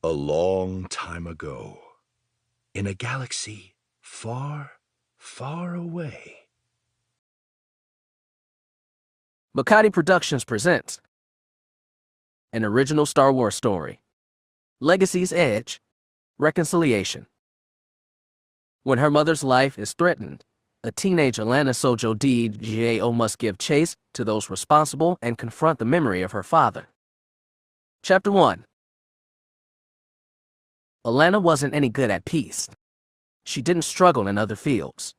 A long time ago, in a galaxy far, far away. Makati Productions presents an original Star Wars story. Legacy's Edge. Reconciliation. When her mother's life is threatened, a teenage Allana Solo Djo must give chase to those responsible and confront the memory of her father. Chapter 1. Allana wasn't any good at peace. She didn't struggle in other fields.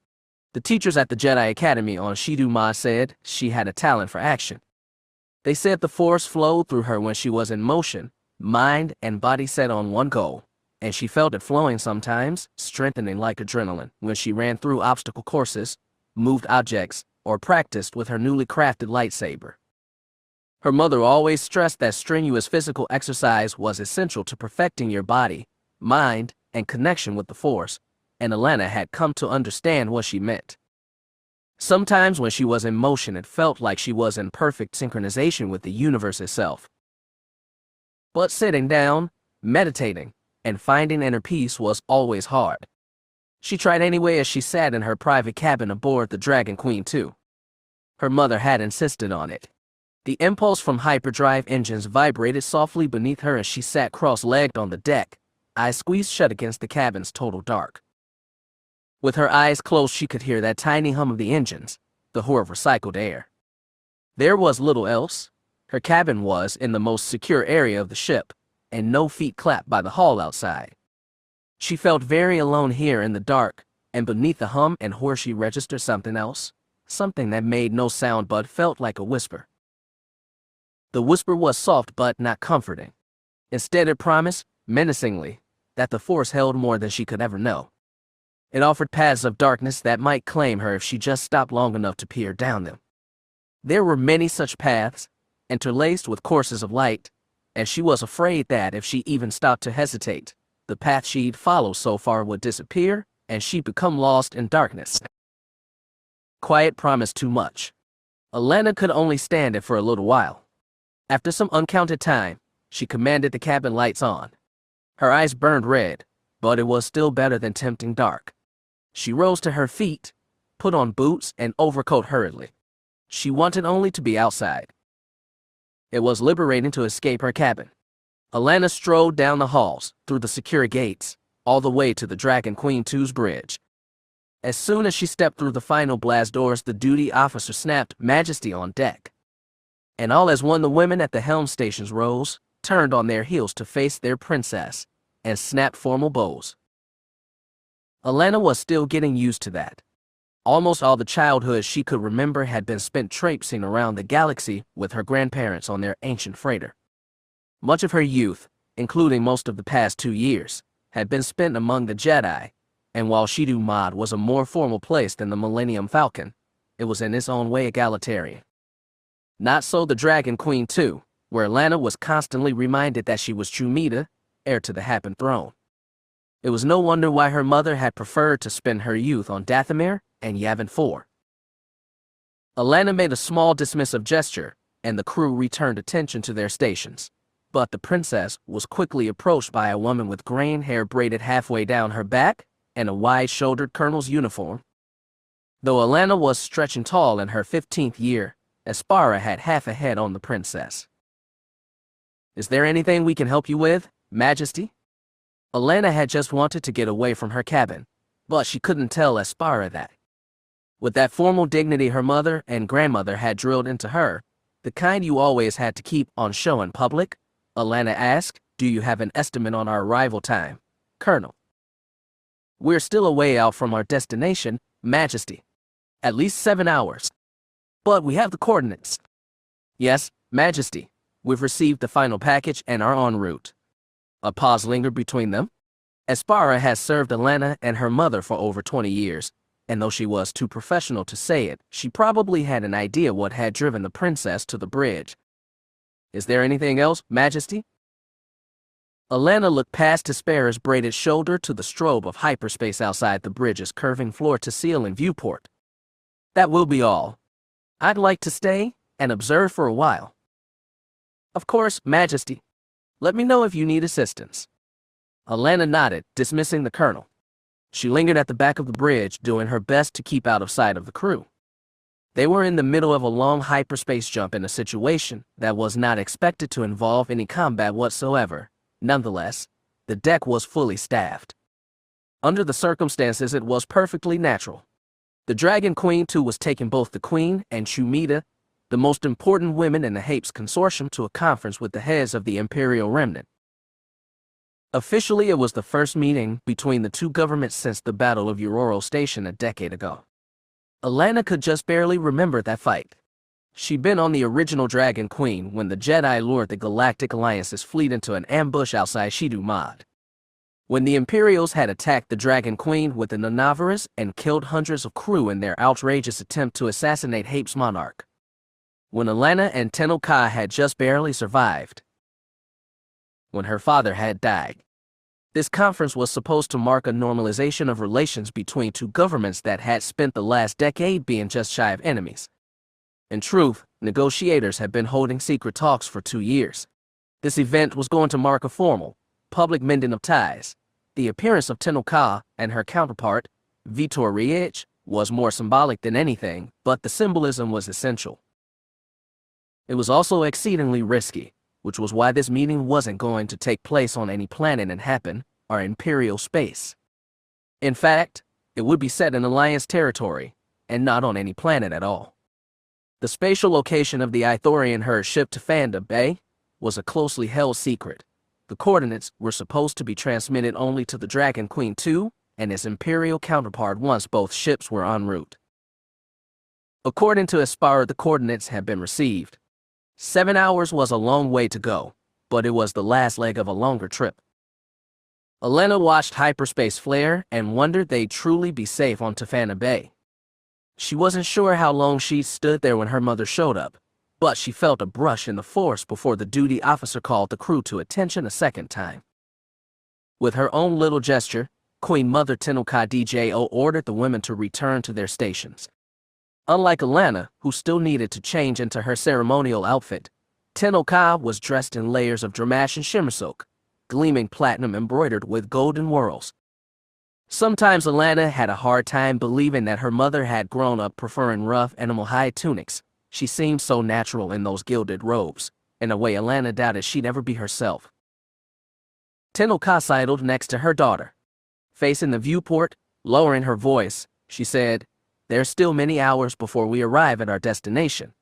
The teachers at the Jedi Academy on Shidu Ma said she had a talent for action. They said the Force flowed through her when she was in motion, mind and body set on one goal, and she felt it flowing sometimes, strengthening like adrenaline when she ran through obstacle courses, moved objects, or practiced with her newly crafted lightsaber. Her mother always stressed that strenuous physical exercise was essential to perfecting your body, mind, and connection with the Force, and Allana had come to understand what she meant. Sometimes when she was in motion, it felt like she was in perfect synchronization with the universe itself. But sitting down, meditating, and finding inner peace was always hard. She tried anyway as she sat in her private cabin aboard the Dragon Queen II. Her mother had insisted on it. The impulse from hyperdrive engines vibrated softly beneath her as she sat cross-legged on the deck, eyes squeezed shut against the cabin's total dark. With her eyes closed, she could hear that tiny hum of the engines, the whir of recycled air. There was little else. Her cabin was in the most secure area of the ship, and no feet clapped by the hall outside. She felt very alone here in the dark, and beneath the hum and whir she registered something else, something that made no sound but felt like a whisper. The whisper was soft but not comforting. Instead, it promised, menacingly, that the Force held more than she could ever know. It offered paths of darkness that might claim her if she just stopped long enough to peer down them. There were many such paths, interlaced with courses of light, and she was afraid that if she even stopped to hesitate, the path she'd follow so far would disappear, and she'd become lost in darkness. Quiet promised too much. Allana could only stand it for a little while. After some uncounted time, she commanded the cabin lights on. Her eyes burned red, but it was still better than tempting dark. She rose to her feet, put on boots and overcoat hurriedly. She wanted only to be outside. It was liberating to escape her cabin. Allana strode down the halls, through the secure gates, all the way to the Dragon Queen II's bridge. As soon as she stepped through the final blast doors, the duty officer snapped "Majesty" on deck. And all as one, the women at the helm stations rose, turned on their heels to face their princess, and snapped formal bows. Allana was still getting used to that. Almost all the childhood she could remember had been spent traipsing around the galaxy with her grandparents on their ancient freighter. Much of her youth, including most of the past 2 years, had been spent among the Jedi, and while Shidu Mod was a more formal place than the Millennium Falcon, it was in its own way egalitarian. Not so the Dragon Queen II, where Allana was constantly reminded that she was true Mida, heir to the Hapan throne. It was no wonder why her mother had preferred to spend her youth on Dathomir and Yavin 4. Allana made a small dismissive gesture, and the crew returned attention to their stations. But the princess was quickly approached by a woman with graying hair braided halfway down her back and a wide-shouldered colonel's uniform. Though Allana was stretching tall in her 15th year, Aspara had half a head on the princess. "Is there anything we can help you with, Majesty?" Allana had just wanted to get away from her cabin, but she couldn't tell Aspara that. With that formal dignity her mother and grandmother had drilled into her, the kind you always had to keep on show in public, Allana asked, "Do you have an estimate on our arrival time, Colonel?" "We're still a way out from our destination, Majesty. At least 7 hours. But we have the coordinates." "Yes, Majesty. We've received the final package and are en route." A pause lingered between them. Aspara has served Allana and her mother for over 20 years, and though she was too professional to say it, she probably had an idea what had driven the princess to the bridge. "Is there anything else, Majesty?" Allana looked past Aspara's braided shoulder to the strobe of hyperspace outside the bridge's curving floor-to-ceiling viewport. "That will be all. I'd like to stay and observe for a while." "Of course, Majesty. Let me know if you need assistance." Allana nodded, dismissing the colonel. She lingered at the back of the bridge, doing her best to keep out of sight of the crew. They were in the middle of a long hyperspace jump in a situation that was not expected to involve any combat whatsoever. Nonetheless, the deck was fully staffed. Under the circumstances, it was perfectly natural. The Dragon Queen too was taking both the Queen and Shumida, the most important women in the Hapes Consortium, to a conference with the heads of the Imperial Remnant. Officially, it was the first meeting between the two governments since the Battle of Uroro Station a decade ago. Allana could just barely remember that fight. She'd been on the original Dragon Queen when the Jedi lured the Galactic Alliance's fleet into an ambush outside Shidu Mod. When the Imperials had attacked the Dragon Queen with the Nanavarus and killed hundreds of crew in their outrageous attempt to assassinate Hapes' monarch. When Allana and Tenel Ka had just barely survived. When her father had died. This conference was supposed to mark a normalization of relations between two governments that had spent the last decade being just shy of enemies. In truth, negotiators had been holding secret talks for 2 years. This event was going to mark a formal, public mending of ties. The appearance of Tenel Ka and her counterpart, Ithorian, was more symbolic than anything, but the symbolism was essential. It was also exceedingly risky, which was why this meeting wasn't going to take place on any planet in Hapan, or Imperial space. In fact, it would be set in Alliance territory, and not on any planet at all. The spatial location of the Ithorian heir ship Tafanda Bay was a closely held secret. The coordinates were supposed to be transmitted only to the Dragon Queen II and its Imperial counterpart once both ships were en route. According to Aspara, the coordinates had been received. 7 hours was a long way to go, but it was the last leg of a longer trip. Allana watched hyperspace flare and wondered they'd truly be safe on Tafanda Bay. She wasn't sure how long she'd stood there when her mother showed up, but she felt a brush in the force before the duty officer called the crew to attention a second time. With her own little gesture, Queen Mother Tenel Ka Djo ordered the women to return to their stations. Unlike Allana, who still needed to change into her ceremonial outfit, Tenel Ka was dressed in layers of Dramash and shimmer silk, gleaming platinum embroidered with golden whorls. Sometimes Allana had a hard time believing that her mother had grown up preferring rough animal hide tunics. She seemed so natural in those gilded robes, in a way Allana doubted she'd ever be herself. Tenel Ka sidled next to her daughter. Facing the viewport, lowering her voice, she said, "There's still many hours before we arrive at our destination."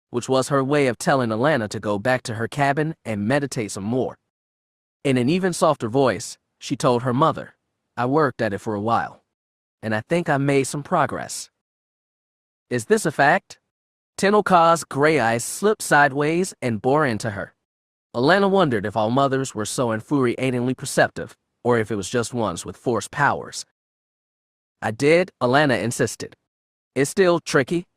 Which was her way of telling Allana to go back to her cabin and meditate some more. In an even softer voice, she told her mother, "I worked at it for a while, and I think I made some progress." Is this a fact? Tenel Ka's gray eyes slipped sideways and bore into her. Allana wondered if all mothers were so infuriatingly perceptive, or if it was just ones with force powers. "I did," Allana insisted. "It's still tricky."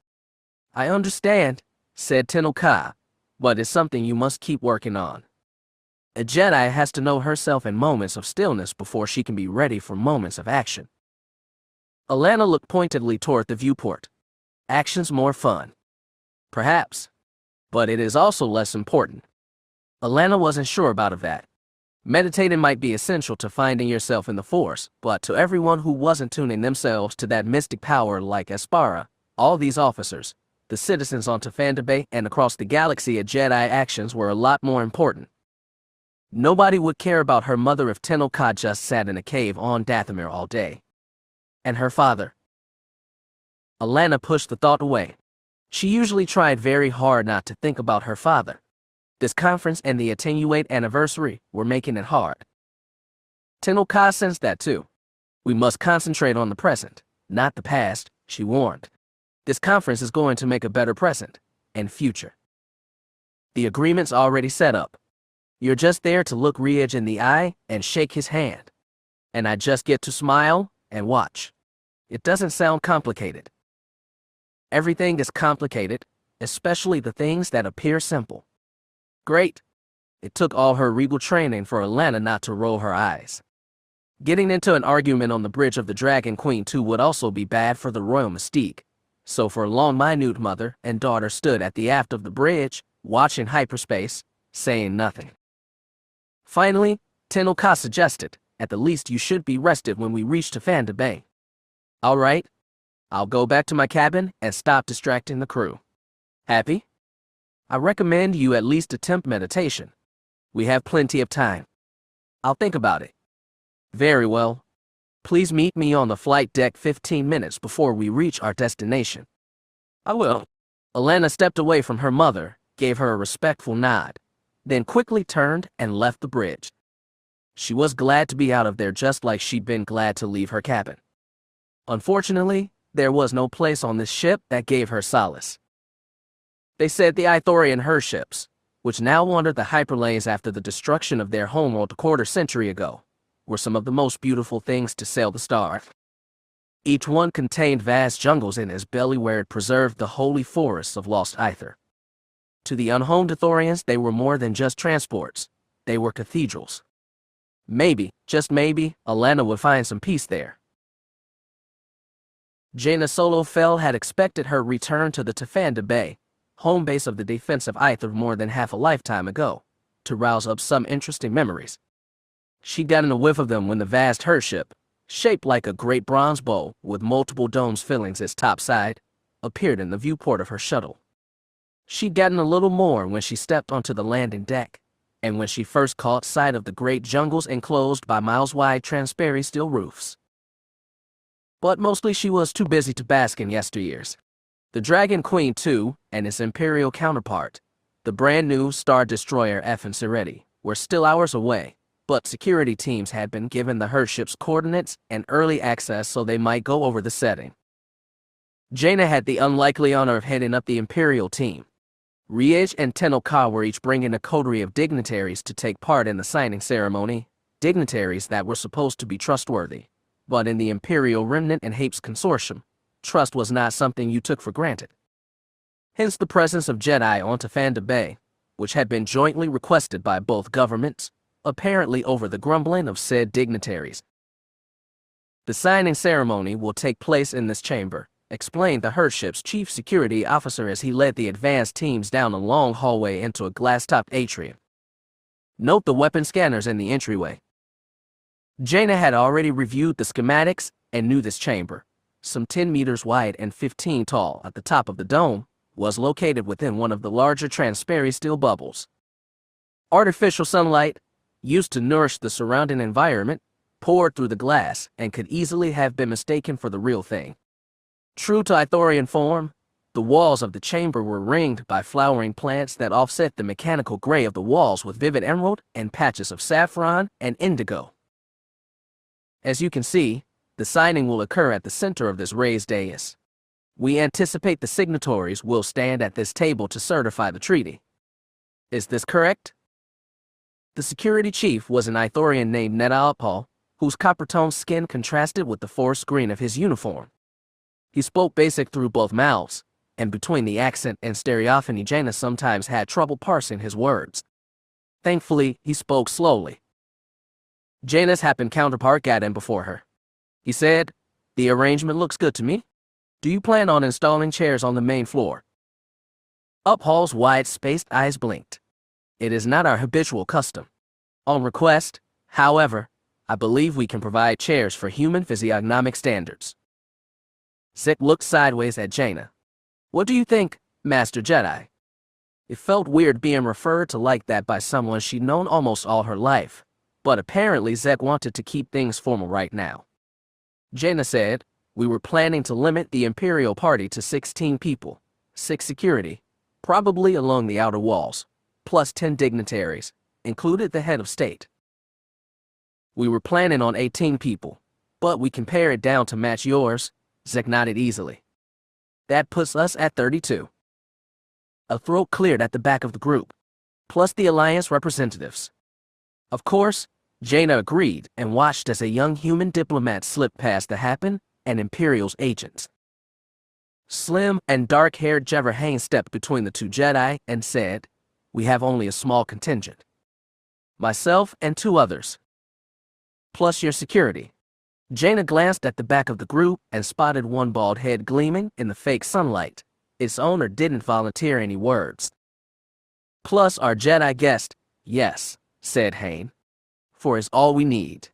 "I understand," said Tenel Ka, "but it's something you must keep working on. A Jedi has to know herself in moments of stillness before she can be ready for moments of action." Allana looked pointedly toward the viewport. "Action's more fun." "Perhaps. But it is also less important." Allana wasn't sure about that. Meditating might be essential to finding yourself in the Force, but to everyone who wasn't tuning themselves to that mystic power like Aspara, all these officers, the citizens on Tafanda Bay and across the galaxy, Jedi actions were a lot more important. Nobody would care about her mother if Tenel Ka just sat in a cave on Dathomir all day. And her father. Allana pushed the thought away. She usually tried very hard not to think about her father. This conference and the attenuate anniversary were making it hard. Tenel Ka sensed that too. "We must concentrate on the present, not the past," she warned. "This conference is going to make a better present and future. The agreement's already set up. You're just there to look Riej in the eye and shake his hand. And I just get to smile and watch. It doesn't sound complicated." "Everything is complicated, especially the things that appear simple." "Great." It took all her regal training for Allana not to roll her eyes. Getting into an argument on the bridge of the Dragon Queen II would also be bad for the royal mystique, so for a long minute mother and daughter stood at the aft of the bridge, watching hyperspace, saying nothing. Finally, Tenel Ka suggested. At the least you should be rested when we reach Tafanda Bay. All right. I'll go back to my cabin and stop distracting the crew. Happy? I recommend you at least attempt meditation. We have plenty of time. I'll think about it. Very well. Please meet me on the flight deck 15 minutes before we reach our destination. I will. Allana stepped away from her mother, gave her a respectful nod, then quickly turned and left the bridge. She was glad to be out of there just like she'd been glad to leave her cabin. Unfortunately, there was no place on this ship that gave her solace. They said the Ithorian her ships, which now wandered the hyperlanes after the destruction of their homeworld a quarter-century ago, were some of the most beautiful things to sail the star. Each one contained vast jungles in its belly where it preserved the holy forests of lost Aether. To the unhomed Ithorians, they were more than just transports. They were cathedrals. Maybe, just maybe, Allana would find some peace there. Jacen Solo had expected her return to the Tafanda Bay, home base of the defensive Aether more than half a lifetime ago, to rouse up some interesting memories. She got in a whiff of them when the vast her ship, shaped like a great bronze bowl with multiple domes filling its top side, appeared in the viewport of her shuttle. She'd gotten a little more when she stepped onto the landing deck, and when she first caught sight of the great jungles enclosed by miles-wide transparent steel roofs. But mostly she was too busy to bask in yesteryears. The Dragon Queen II and its Imperial counterpart, the brand-new Star Destroyer F. were still hours away, but security teams had been given the her ship's coordinates and early access so they might go over the setting. Jaina had the unlikely honor of heading up the Imperial team. Riej and Tenel Ka were each bringing a coterie of dignitaries to take part in the signing ceremony, dignitaries that were supposed to be trustworthy. But in the Imperial Remnant and Hapes Consortium, trust was not something you took for granted. Hence the presence of Jedi on Tafanda Bay, which had been jointly requested by both governments, apparently over the grumbling of said dignitaries. The signing ceremony will take place in this chamber, explained the her ship's chief security officer as he led the advanced teams down a long hallway into a glass-topped atrium. Note the weapon scanners in the entryway. Jaina had already reviewed the schematics and knew this chamber, some 10 meters wide and 15 tall at the top of the dome, was located within one of the larger transparent steel bubbles. Artificial sunlight, used to nourish the surrounding environment, poured through the glass and could easily have been mistaken for the real thing. True to Ithorian form, the walls of the chamber were ringed by flowering plants that offset the mechanical gray of the walls with vivid emerald and patches of saffron and indigo. As you can see, the signing will occur at the center of this raised dais. We anticipate the signatories will stand at this table to certify the treaty. Is this correct? The security chief was an Ithorian named Nedalpal, whose copper-toned skin contrasted with the forest green of his uniform. He spoke basic through both mouths, and between the accent and stereophony Jaina sometimes had trouble parsing his words. Thankfully, he spoke slowly. Jaina's Hapan counterpart got in before her. He said, "The arrangement looks good to me. Do you plan on installing chairs on the main floor?" Uphal's wide-spaced eyes blinked. It is not our habitual custom. On request, however, I believe we can provide chairs for human physiognomic standards. Zek looked sideways at Jaina. What do you think, Master Jedi? It felt weird being referred to like that by someone she'd known almost all her life, but apparently Zek wanted to keep things formal right now. Jaina said, "We were planning to limit the Imperial party to 16 people, 6 security, probably along the outer walls, plus 10 dignitaries, included the head of state. We were planning on 18 people, but we can pare it down to match yours." Zek nodded easily. "That puts us at 32. A throat cleared at the back of the group, plus the Alliance representatives. Of course, Jaina agreed and watched as a young human diplomat slipped past the Hapan and Imperial's agents. Slim and dark-haired Jevahane stepped between the two Jedi and said, "We have only a small contingent. Myself and 2 others. Plus your security." Jaina glanced at the back of the group and spotted one bald head gleaming in the fake sunlight. Its owner didn't volunteer any words. "Plus our Jedi guest, yes," said Hane. for is all we need.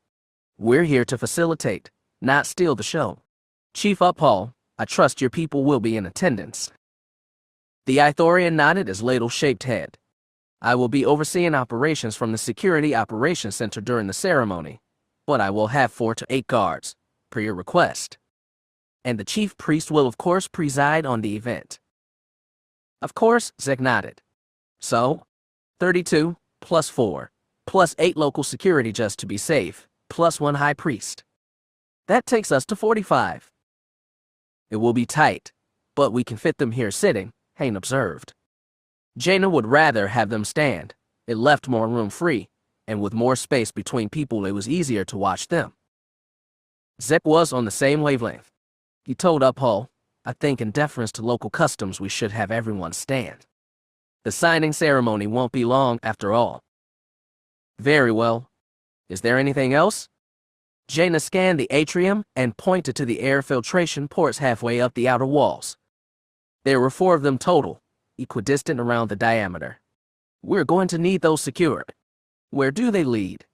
We're here to facilitate, not steal the show. Chief Uphaul, I trust your people will be in attendance. The Ithorian nodded his ladle-shaped head. I will be overseeing operations from the Security Operations Center during the ceremony, but I will have 4 to 8 guards, per your request. And the chief priest will of course preside on the event. Of course, Zek nodded. So, 32, plus 4, plus 8 local security just to be safe, plus 1 high priest. That takes us to 45. It will be tight, but we can fit them here sitting, Hayne observed. Jaina would rather have them stand. It left more room free, and with more space between people it was easier to watch them. Zek was on the same wavelength. He told Uphaul, I think in deference to local customs we should have everyone stand. The signing ceremony won't be long after all. Very well. Is there anything else? Jaina scanned the atrium and pointed to the air filtration ports halfway up the outer walls. There were 4 of them total, equidistant around the diameter. We're going to need those secured. Where do they lead?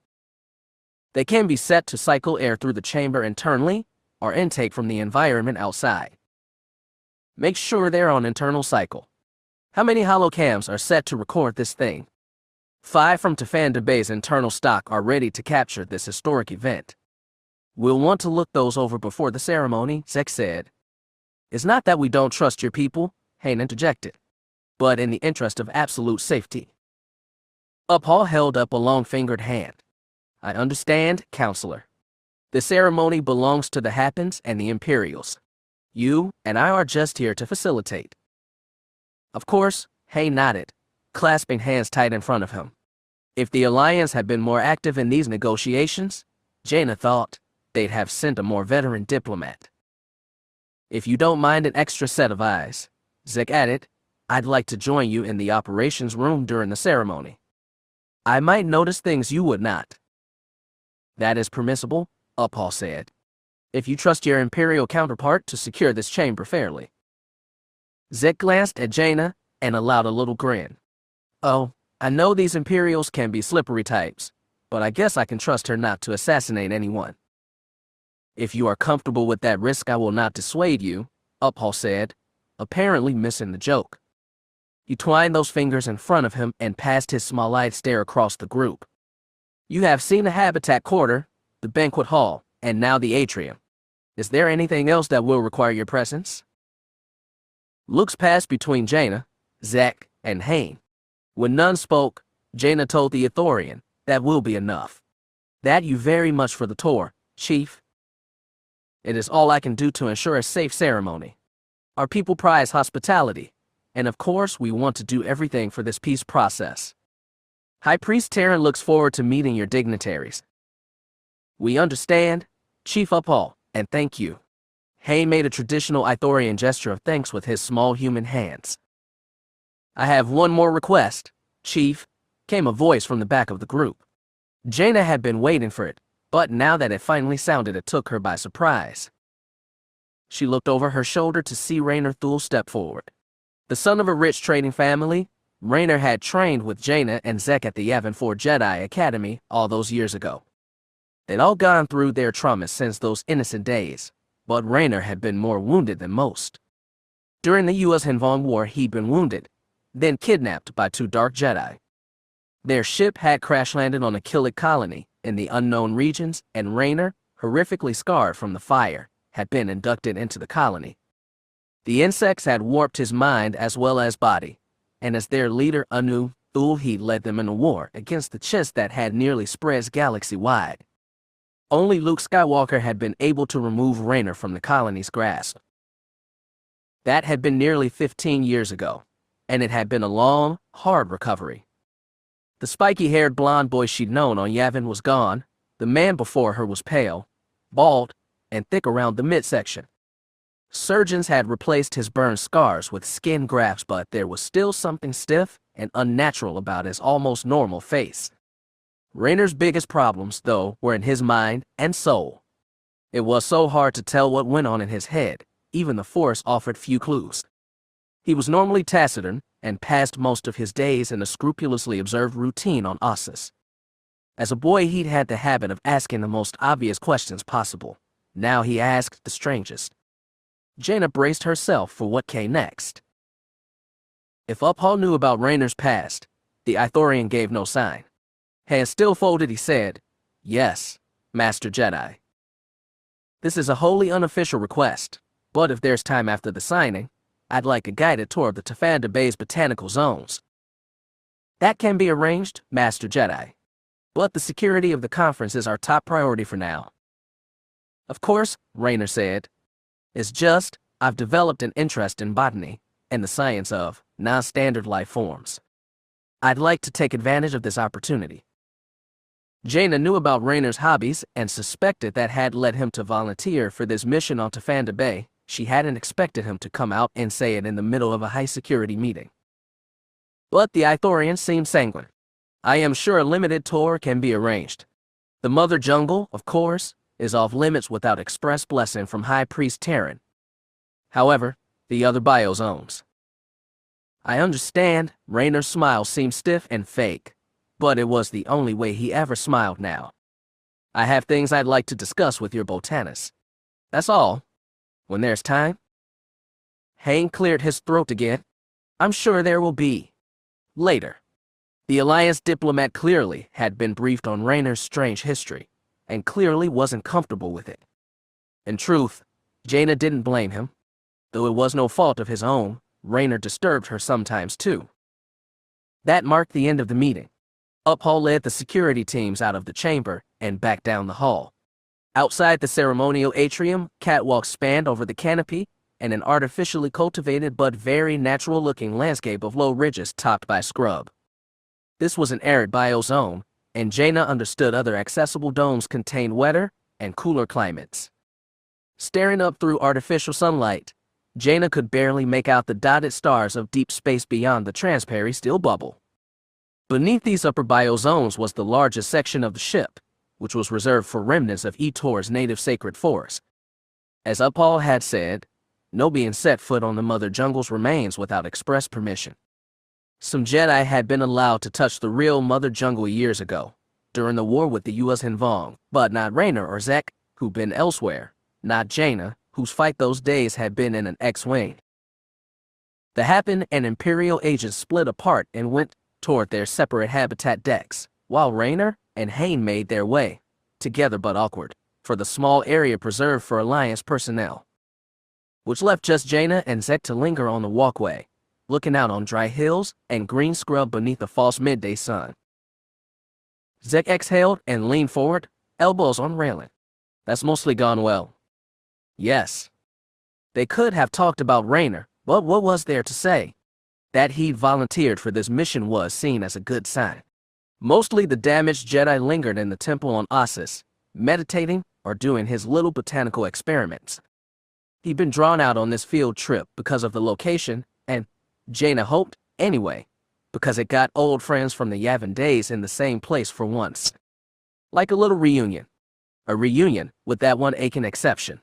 They can be set to cycle air through the chamber internally, or intake from the environment outside. Make sure they're on internal cycle. How many holocams are set to record this thing? 5 from Tafanda Bay's internal stock are ready to capture this historic event. We'll want to look those over before the ceremony, Zek said. It's not that we don't trust your people, Hayne interjected, but in the interest of absolute safety. Uphaul held up a long-fingered hand. I understand, Counselor. The ceremony belongs to the Hapans and the Imperials. You and I are just here to facilitate. Of course, Hayne nodded, clasping hands tight in front of him. If the Alliance had been more active in these negotiations, Jaina thought, they'd have sent a more veteran diplomat. If you don't mind an extra set of eyes, Zek added, I'd like to join you in the operations room during the ceremony. I might notice things you would not. That is permissible, Uphaul said, if you trust your Imperial counterpart to secure this chamber fairly. Zek glanced at Jaina and allowed a little grin. Oh, I know these Imperials can be slippery types, but I guess I can trust her not to assassinate anyone. If you are comfortable with that risk, I will not dissuade you, Uphaul said, apparently missing the joke. He twined those fingers in front of him and passed his small-eyed stare across the group. You have seen the habitat quarter, the banquet hall, and now the atrium. Is there anything else that will require your presence? Looks passed between Jaina, Zek, and Hayne. When none spoke, Jaina told the Ithorian, that will be enough. That you very much for the tour, Chief. It is all I can do to ensure a safe ceremony. Our people prize hospitality, and of course we want to do everything for this peace process. High Priest Terran looks forward to meeting your dignitaries. We understand, Chief Uphaul, and thank you. Hayne made a traditional Ithorian gesture of thanks with his small human hands. I have one more request, Chief, came a voice from the back of the group. Jaina had been waiting for it, but now that it finally sounded, it took her by surprise. She looked over her shoulder to see Raynar Thul step forward. The son of a rich trading family, Raynar had trained with Jaina and Zek at the Yavin 4 Jedi Academy all those years ago. They'd all gone through their traumas since those innocent days, but Raynar had been more wounded than most. During the U.S. Hinvong War, he'd been wounded, then kidnapped by 2 Dark Jedi. Their ship had crash-landed on a Killik colony in the unknown regions, and Raynar, horrifically scarred from the fire, had been inducted into the colony. The insects had warped his mind as well as body, and as their leader Anu Thul, he led them in a war against the Chiss that had nearly spread galaxy-wide. Only Luke Skywalker had been able to remove Raynar from the colony's grasp. That had been nearly 15 years ago, and it had been a long, hard recovery. The spiky-haired blonde boy she'd known on Yavin was gone. The man before her was pale, bald, and thick around the midsection. Surgeons had replaced his burned scars with skin grafts, but there was still something stiff and unnatural about his almost normal face. Raynar's biggest problems, though, were in his mind and soul. It was so hard to tell what went on in his head, even the Force offered few clues. He was normally taciturn and passed most of his days in a scrupulously observed routine on Ossus. As a boy, he'd had the habit of asking the most obvious questions possible. Now he asked the strangest. Jaina braced herself for what came next. If Uphall knew about Raynar's past, the Ithorian gave no sign. Hands still folded, he said, "Yes, Master Jedi. This is a wholly unofficial request, but if there's time after the signing, I'd like a guided tour of the Tafanda Bay's botanical zones." "That can be arranged, Master Jedi. But the security of the conference is our top priority for now." "Of course," Raynar said. "It's just, I've developed an interest in botany and the science of non-standard life forms. I'd like to take advantage of this opportunity." Jaina knew about Raynar's hobbies and suspected that had led him to volunteer for this mission on Tafanda Bay. She hadn't expected him to come out and say it in the middle of a high-security meeting. But the Ithorian seemed sanguine. "I am sure a limited tour can be arranged. The Mother Jungle, of course, is off limits without express blessing from High Priest Terran. However, the other biozones." "I understand." Raynar's smile seemed stiff and fake, but it was the only way he ever smiled now. "I have things I'd like to discuss with your botanist. That's all. When there's time." Hayne cleared his throat again. "I'm sure there will be. Later." The Alliance diplomat clearly had been briefed on Raynar's strange history, and clearly wasn't comfortable with it. In truth, Jaina didn't blame him. Though it was no fault of his own, Raynar disturbed her sometimes too. That marked the end of the meeting. Uphall led the security teams out of the chamber and back down the hall. Outside the ceremonial atrium, catwalks spanned over the canopy and an artificially cultivated but very natural-looking landscape of low ridges topped by scrub. This was an arid biozone, and Jaina understood other accessible domes contained wetter and cooler climates. Staring up through artificial sunlight, Jaina could barely make out the dotted stars of deep space beyond the transperi-steel bubble. Beneath these upper biozones was the largest section of the ship, which was reserved for remnants of Ithor's native sacred forest. As Uphall had said, no being set foot on the Mother Jungle's remains without express permission. Some Jedi had been allowed to touch the real Mother Jungle years ago, during the war with the U.S. Vong, but not Raynar or Zek, who'd been elsewhere, not Jaina, whose fight those days had been in an X-Wing. The Hapan and Imperial agents split apart and went toward their separate habitat decks, while Raynar and Hayne made their way, together but awkward, for the small area preserved for Alliance personnel, which left just Jaina and Zek to linger on the walkway, looking out on dry hills and green scrub beneath a false midday sun. Zek exhaled and leaned forward, elbows on railing. "That's mostly gone well." Yes. They could have talked about Raynar, but what was there to say? That he'd volunteered for this mission was seen as a good sign. Mostly the damaged Jedi lingered in the temple on Ossus, meditating or doing his little botanical experiments. He'd been drawn out on this field trip because of the location, and, Jaina hoped, anyway, because it got old friends from the Yavin days in the same place for once. Like a little reunion. A reunion, with that one aching exception.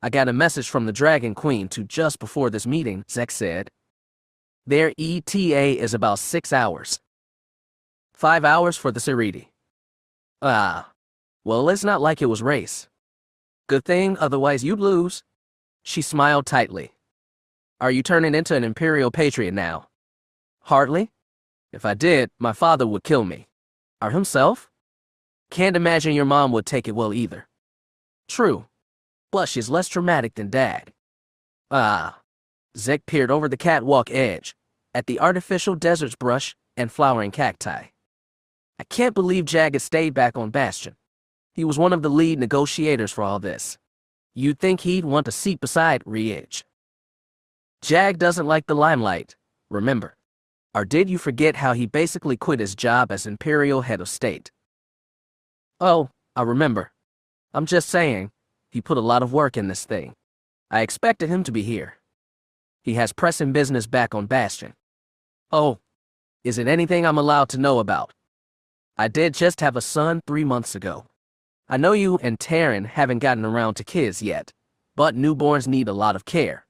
"I got a message from the Dragon Queen to just before this meeting," Zek said. "Their ETA is about 6 hours. 5 hours for the Seridi." "Ah. Well, it's not like it was race. Good thing, otherwise you'd lose." She smiled tightly. "Are you turning into an Imperial patriot now?" "Hardly. If I did, my father would kill me." "Or himself?" "Can't imagine your mom would take it well either." "True. But she's less dramatic than Dad." "Ah." Zek peered over the catwalk edge, at the artificial desert's brush and flowering cacti. "I can't believe Jag had stayed back on Bastion. He was one of the lead negotiators for all this. You'd think he'd want a seat beside Riech." "Jag doesn't like the limelight, remember? Or did you forget how he basically quit his job as Imperial head of state?" "Oh, I remember. I'm just saying, he put a lot of work in this thing. I expected him to be here. He has pressing business back on Bastion." "Oh, is it anything I'm allowed to know about?" "I did just have a son 3 months ago. I know you and Terran haven't gotten around to kids yet, but newborns need a lot of care.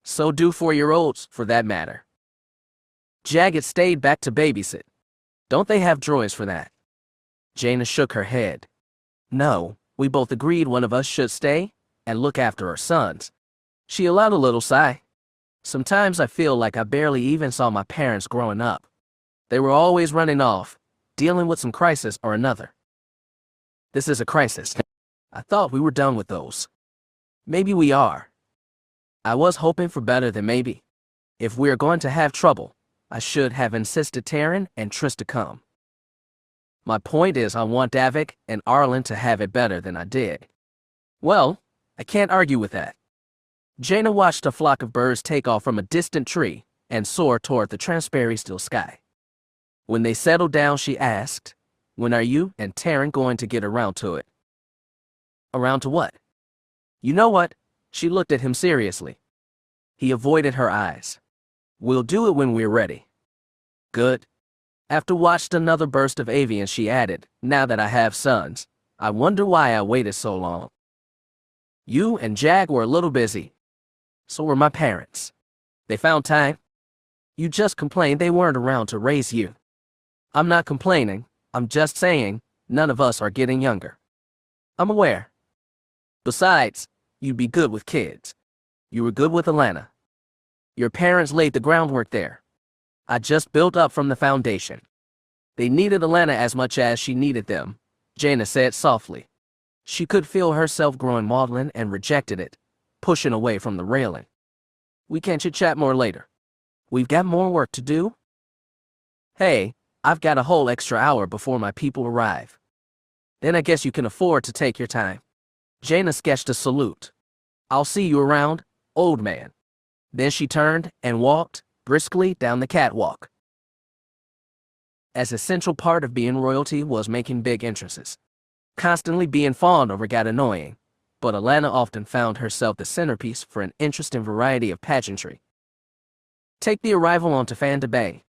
So do 4-year-olds, for that matter." Jag had stayed back to babysit. Don't they have droids for that? Jaina shook her head. No, we both agreed one of us should stay and look after our sons. She allowed a little sigh. Sometimes I feel like I barely even saw my parents growing up. They were always running off, dealing with some crisis or another. This is a crisis. I thought we were done with those. Maybe we are. I was hoping for better than maybe. If we're going to have trouble, I should have insisted Taryn and Triss to come. My point is I want Davik and Arlen to have it better than I did. Well, I can't argue with that. Jaina watched a flock of birds take off from a distant tree and soar toward the transparent still sky. When they settled down, she asked, "When are you and Taryn going to get around to it?" Around to what? You know what? She looked at him seriously. He avoided her eyes. We'll do it when we're ready. Good. After watched another burst of avian, she added, now that I have sons, I wonder why I waited so long. You and Jag were a little busy. So were my parents. They found time. You just complained they weren't around to raise you. I'm not complaining, I'm just saying, none of us are getting younger. I'm aware. Besides, you'd be good with kids. You were good with Allana. Your parents laid the groundwork there. I just built up from the foundation. They needed Allana as much as she needed them, Jaina said softly. She could feel herself growing maudlin and rejected it, pushing away from the railing. We can chit-chat more later. We've got more work to do. Hey, I've got a whole extra hour before my people arrive. Then I guess you can afford to take your time. Jaina sketched a salute. I'll see you around, old man. Then she turned and walked briskly down the catwalk. As a central part of being royalty was making big entrances. Constantly being fawned over got annoying, but Allana often found herself the centerpiece for an interesting variety of pageantry. Take the arrival on Tafanda Bay.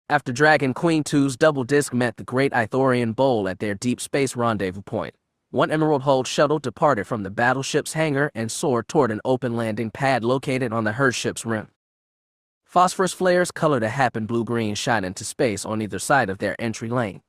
After Dragon Queen 2's double disc met the Great Ithorian Bowl at their deep space rendezvous point, one Emerald-hulled shuttle departed from the battleship's hangar and soared toward an open landing pad located on the Her ship's rim. Phosphorus flares colored a Hapan blue-green shot into space on either side of their entry lane.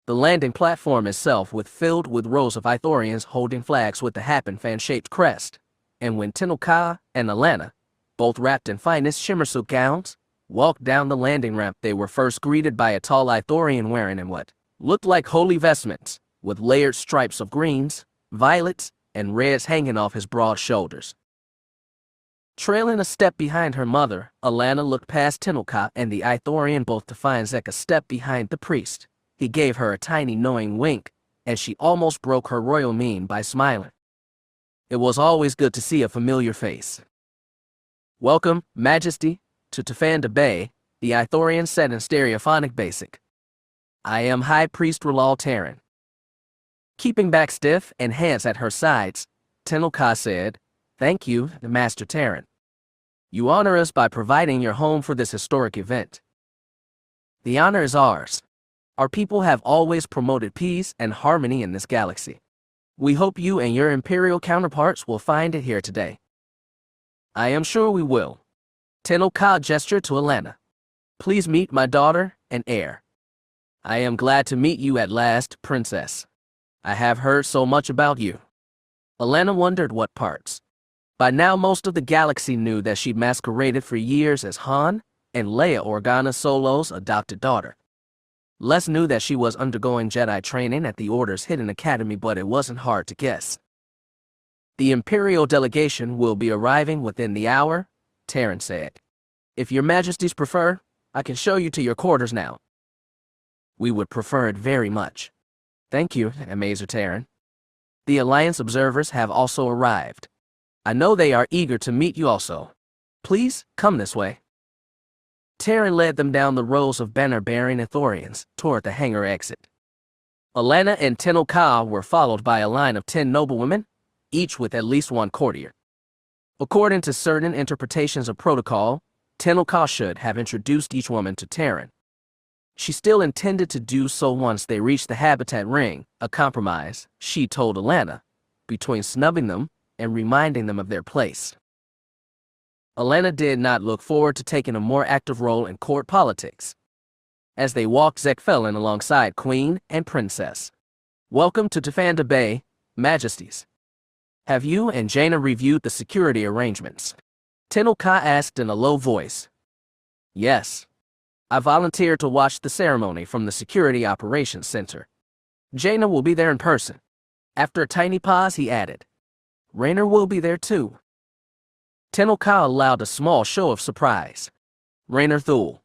The landing platform itself was filled with rows of Ithorians holding flags with the Hapan fan-shaped crest, and when Tenel Ka and Allana, both wrapped in finest shimmer silk gowns, walked down the landing ramp, they were first greeted by a tall Ithorian wearing in what looked like holy vestments, with layered stripes of greens, violets, and reds hanging off his broad shoulders. Trailing a step behind her mother, Allana looked past Tenel Ka and the Ithorian both to find Zek a step behind the priest. He gave her a tiny knowing wink, and she almost broke her royal mien by smiling. It was always good to see a familiar face. Welcome, Majesty, to Tafanda Bay, the Ithorian said in stereophonic basic. I am High Priest R'hllal Taryn. Keeping back stiff and hands at her sides, Tenel Ka said, Thank you, Master Taryn. You honor us by providing your home for this historic event. The honor is ours. Our people have always promoted peace and harmony in this galaxy. We hope you and your Imperial counterparts will find it here today. I am sure we will. Tenel Ka gestured to Allana. Please meet my daughter and heir. I am glad to meet you at last, Princess. I have heard so much about you. Allana wondered what parts. By now most of the galaxy knew that she'd masqueraded for years as Han and Leia Organa Solo's adopted daughter. Less knew that she was undergoing Jedi training at the Order's hidden academy, but it wasn't hard to guess. The Imperial delegation will be arriving within the hour, Taryn said. If your Majesties prefer, I can show you to your quarters now. We would prefer it very much. Thank you, Mazer Taryn. The Alliance observers have also arrived. I know they are eager to meet you also. Please, come this way. Taryn led them down the rows of banner-bearing Ithorians toward the hangar exit. Allana and Tenel Ka were followed by a line of 10 noblewomen, each with at least one courtier. According to certain interpretations of protocol, Tenel Ka should have introduced each woman to Taryn. She still intended to do so once they reached the habitat ring, a compromise, she told Allana, between snubbing them and reminding them of their place. Allana did not look forward to taking a more active role in court politics. As they walked, Zek fell in alongside Queen and Princess. "Welcome to Tafanda Bay, Majesties. Have you and Jaina reviewed the security arrangements?" Tenel Ka asked in a low voice. "Yes. I volunteered to watch the ceremony from the Security Operations Center. Jaina will be there in person." After a tiny pause, he added, "Raynar will be there too." Tenel Ka allowed a small show of surprise. "Raynar Thul.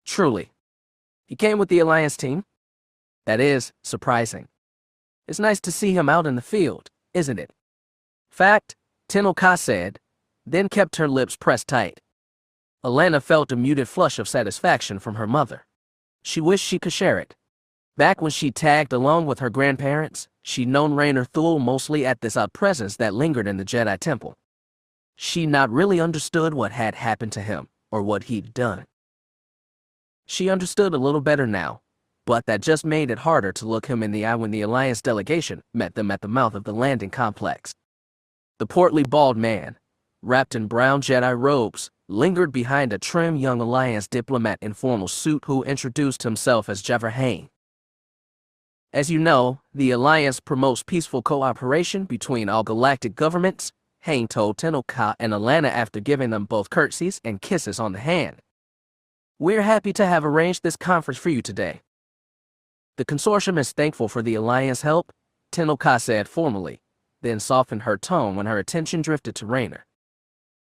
Truly. He came with the Alliance team? That is surprising. It's nice to see him out in the field, isn't it?" "Fact," Tenel Ka said, then kept her lips pressed tight. Allana felt a muted flush of satisfaction from her mother. She wished she could share it. Back when she tagged along with her grandparents, she'd known Raynar Thul mostly at this odd presence that lingered in the Jedi Temple. She'd not really understood what had happened to him, or what he'd done. She understood a little better now, but that just made it harder to look him in the eye when the Alliance delegation met them at the mouth of the landing complex. The portly bald man, wrapped in brown Jedi robes, lingered behind a trim young Alliance diplomat in formal suit who introduced himself as Hapan. "As you know, the Alliance promotes peaceful cooperation between all galactic governments," Hapan told Tenel Ka and Allana after giving them both curtsies and kisses on the hand. "We're happy to have arranged this conference for you today. The consortium is thankful for the Alliance help," Tenel Ka said formally, then softened her tone when her attention drifted to Raynar.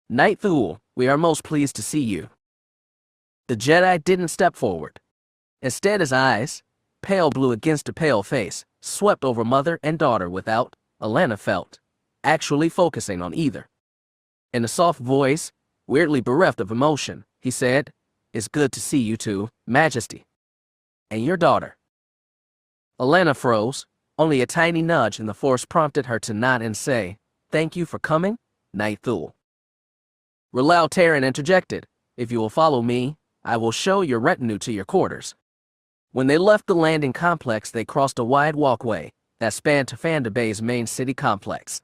"Knight Thul, we are most pleased to see you." The Jedi didn't step forward. Instead, his eyes, pale blue against a pale face, swept over mother and daughter without, Allana felt, actually focusing on either. In a soft voice, weirdly bereft of emotion, he said, "It's good to see you two, Majesty. And your daughter." Allana froze. Only a tiny nudge in the Force prompted her to nod and say, "Thank you for coming, Knight Thul." Ralau Terran interjected, "If you will follow me, I will show your retinue to your quarters." When they left the landing complex, they crossed a wide walkway that spanned Tafanda Bay's main city complex.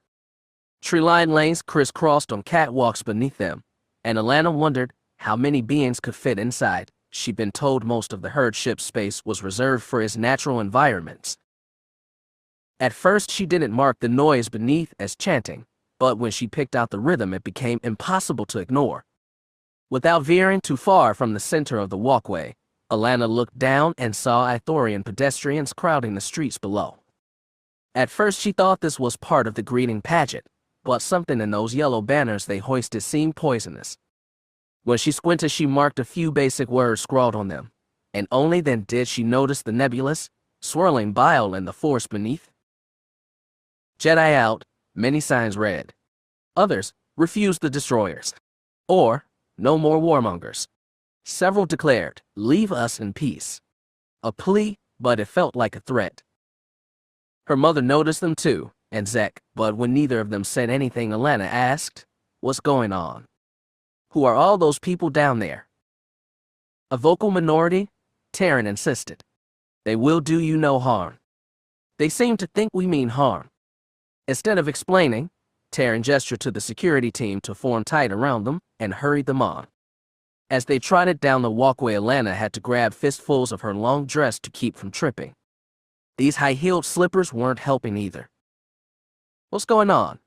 Tree-lined lanes crisscrossed on catwalks beneath them, and Allana wondered how many beings could fit inside. She'd been told most of the herd ship's space was reserved for its natural environments. At first, she didn't mark the noise beneath as chanting, but when she picked out the rhythm, it became impossible to ignore. Without veering too far from the center of the walkway, Allana looked down and saw Ithorian pedestrians crowding the streets below. At first, she thought this was part of the greeting pageant, but something in those yellow banners they hoisted seemed poisonous. When she squinted, she marked a few basic words scrawled on them, and only then did she notice the nebulous, swirling bile in the force beneath. "Jedi out," many signs read. Others, "Refuse the destroyers," or "No more warmongers." Several declared, "Leave us in peace." A plea, but it felt like a threat. Her mother noticed them too, and Zek, but when neither of them said anything, Allana asked, "What's going on? Who are all those people down there?" A vocal minority, Terran insisted. "They will do you no harm. They seem to think we mean harm." Instead of explaining, Terran gestured to the security team to form tight around them and hurried them on. As they trotted down the walkway, Allana had to grab fistfuls of her long dress to keep from tripping. These high-heeled slippers weren't helping either. "What's going on?"